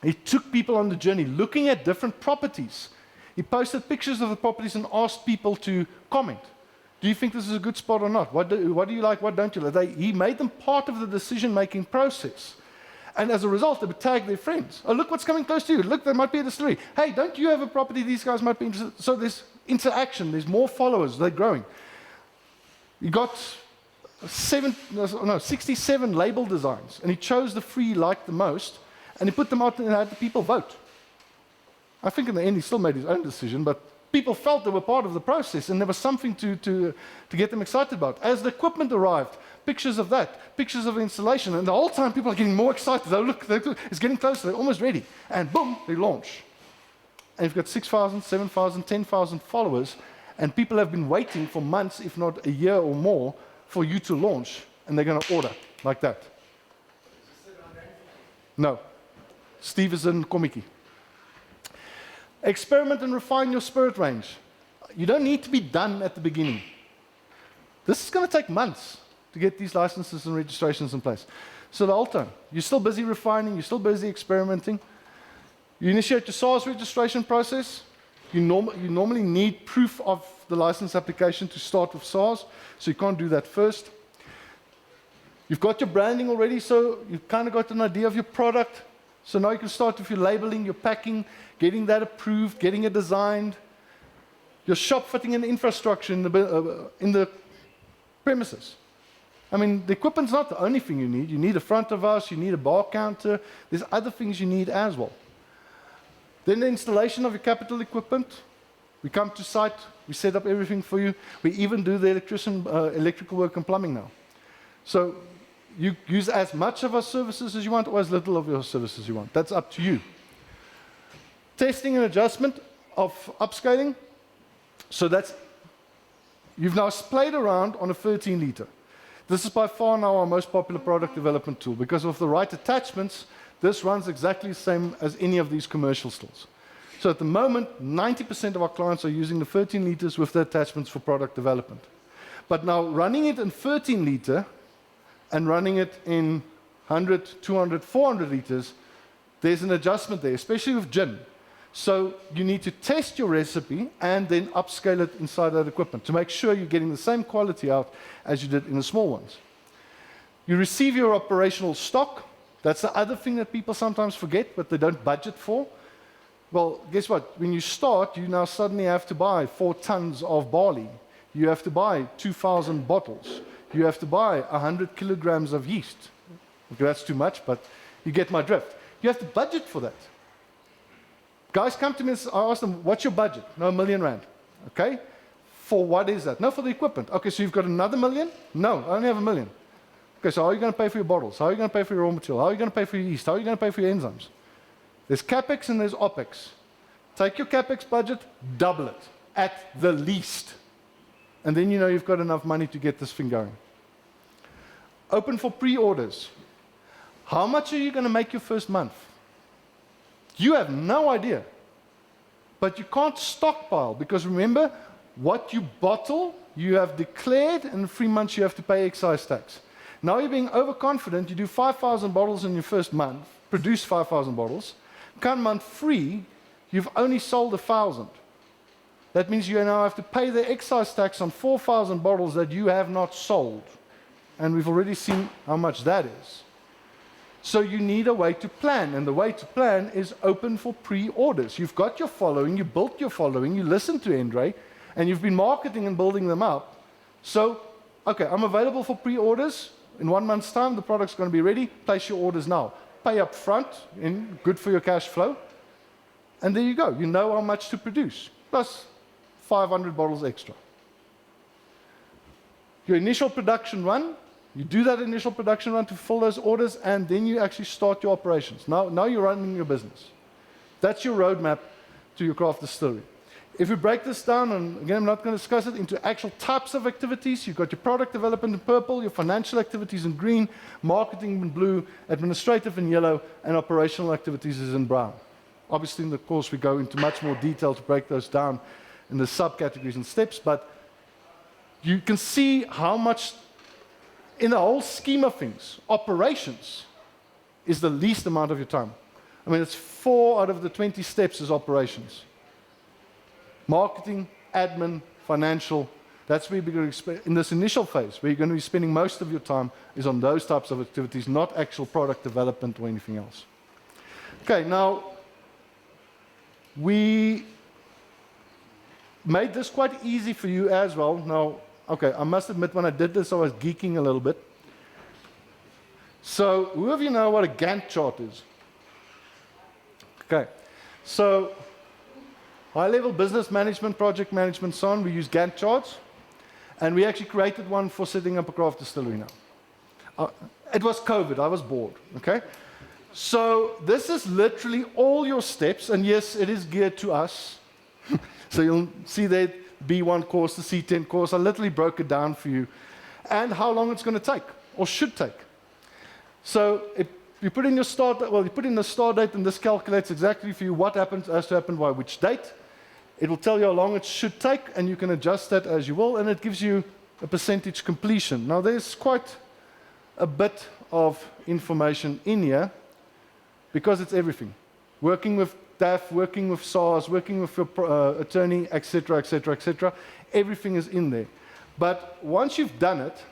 Speaker 1: He took people on the journey, looking at different properties. He posted pictures of the properties and asked people to comment. Do you think this is a good spot or not? What do you like, what don't you like? He made them part of the decision-making process. And as a result, they would tag their friends. Oh, look what's coming close to you. Look, there might be a distillery. Hey, don't you have a property? These guys might be interested. So there's interaction. There's more followers. They're growing. He got 67 label designs, and he chose the three he liked the most, and he put them out and had the people vote. I think in the end he still made his own decision, but people felt they were part of the process, and there was something to get them excited about. As the equipment arrived, pictures of that, pictures of the installation, and the whole time people are getting more excited. Oh, look, it's getting closer, they're almost ready. And boom, they launch. And you've got 6,000, 7,000, 10,000 followers, and people have been waiting for months, if not a year or more, for you to launch, and they're going to order like that. No. Steve is in Komiki. Experiment and refine your spirit range. You don't need to be done at the beginning. This is going to take months to get these licenses and registrations in place. So the whole time, you're still busy refining, you're still busy experimenting. You initiate your SARS registration process. You normally need proof of the license application to start with SARS, so you can't do that first. You've got your branding already, so you've kind of got an idea of your product. So now you can start with your labeling, your packing, getting that approved, getting it designed, your shop fitting and infrastructure in the premises. I mean, the equipment's not the only thing you need. You need a front of house, you need a bar counter. There's other things you need as well. Then the installation of your capital equipment. We come to site, we set up everything for you. We even do the electrical work and plumbing now. So you use as much of our services as you want or as little of your services you want. That's up to you. Testing and adjustment of upscaling. So you've now played around on a 13 liter. This is by far now our most popular product development tool because of the right attachments. This runs exactly the same as any of these commercial stills. So at the moment, 90% of our clients are using the 13 liters with the attachments for product development. But now running it in 13 liter and running it in 100, 200, 400 liters, there's an adjustment there, especially with gin. So you need to test your recipe and then upscale it inside that equipment to make sure you're getting the same quality out as you did in the small ones. You receive your operational stock. That's the other thing that people sometimes forget, but they don't budget for. Well, guess what? When you start, you now suddenly have to buy 4 tons of barley. You have to buy 2,000 bottles. You have to buy 100 kilograms of yeast. Okay, that's too much, but you get my drift. You have to budget for that. Guys come to me and I ask them, what's your budget? No, R1,000,000. Okay? For what is that? No, for the equipment. Okay, so you've got another $1,000,000? No, I only have $1,000,000. Okay, so how are you going to pay for your bottles? How are you going to pay for your raw material? How are you going to pay for your yeast? How are you going to pay for your enzymes? There's CapEx and there's OpEx. Take your CapEx budget, double it, at the least. And then you know you've got enough money to get this thing going. Open for pre-orders. How much are you going to make your first month? You have no idea. But you can't stockpile, because remember, what you bottle, you have declared, and in 3 months you have to pay excise tax. Now you're being overconfident, you do 5,000 bottles in your first month, produce 5,000 bottles. Come month 3, you've only sold 1,000. That means you now have to pay the excise tax on 4,000 bottles that you have not sold. And we've already seen how much that is. So you need a way to plan, and the way to plan is open for pre-orders. You've got your following, you built your following, you listened to Andre, and you've been marketing and building them up. So, okay, I'm available for pre-orders. In 1 month's time, the product's going to be ready. Place your orders now. Pay up front, good for your cash flow. And there you go. You know how much to produce, plus 500 bottles extra. Your initial production run, you do that initial production run to fill those orders, and then you actually start your operations. Now you're running your business. That's your roadmap to your craft distillery. If we break this down, and again, I'm not going to discuss it, into actual types of activities, you've got your product development in purple, your financial activities in green, marketing in blue, administrative in yellow, and operational activities is in brown. Obviously, in the course, we go into much more detail to break those down in the subcategories and steps, but you can see how much, in the whole scheme of things, operations is the least amount of your time. I mean, it's 4 out of the 20 steps is operations. Marketing, admin, financial, that's where you're going to in this initial phase, where you're going to be spending most of your time is on those types of activities, not actual product development or anything else. Okay, now, we made this quite easy for you as well. Now, okay, I must admit when I did this, I was geeking a little bit. So, who of you know what a Gantt chart is? Okay, so high-level business management, project management, so on, we use Gantt charts. And we actually created one for setting up a craft distillery now. It was COVID, I was bored, okay? So this is literally all your steps, and yes, it is geared to us. So you'll see that B1 course, the C10 course, I literally broke it down for you, and how long it's going to take, or should take. So if you put in your start, well, you put in the start date, and this calculates exactly for you what happens, has to happen by which date. It will tell you how long it should take, and you can adjust that as you will, and it gives you a percentage completion. Now, there's quite a bit of information in here, because it's everything. Working with DAF, working with SARS, working with your attorney, etc., etc., etc. Everything is in there. But once you've done it,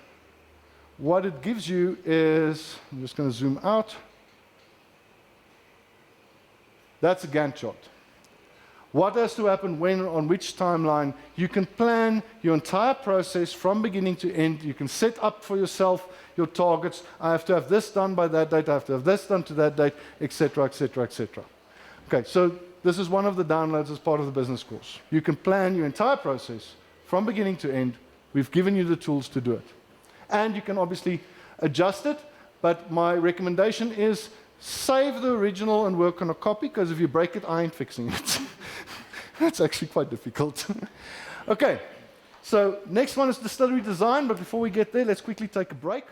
Speaker 1: what it gives you is, I'm just going to zoom out. That's a Gantt chart. What has to happen when, on which timeline. You can plan your entire process from beginning to end. You can set up for yourself your targets. I have to have this done by that date. I have to have this done to that date, etc., etc., etc. Okay, so this is one of the downloads as part of the business course. You can plan your entire process from beginning to end. We've given you the tools to do it. And you can obviously adjust it, but my recommendation is save the original and work on a copy, because if you break it, I ain't fixing it. That's actually quite difficult. Okay, so next one is distillery design, but before we get there, let's quickly take a break.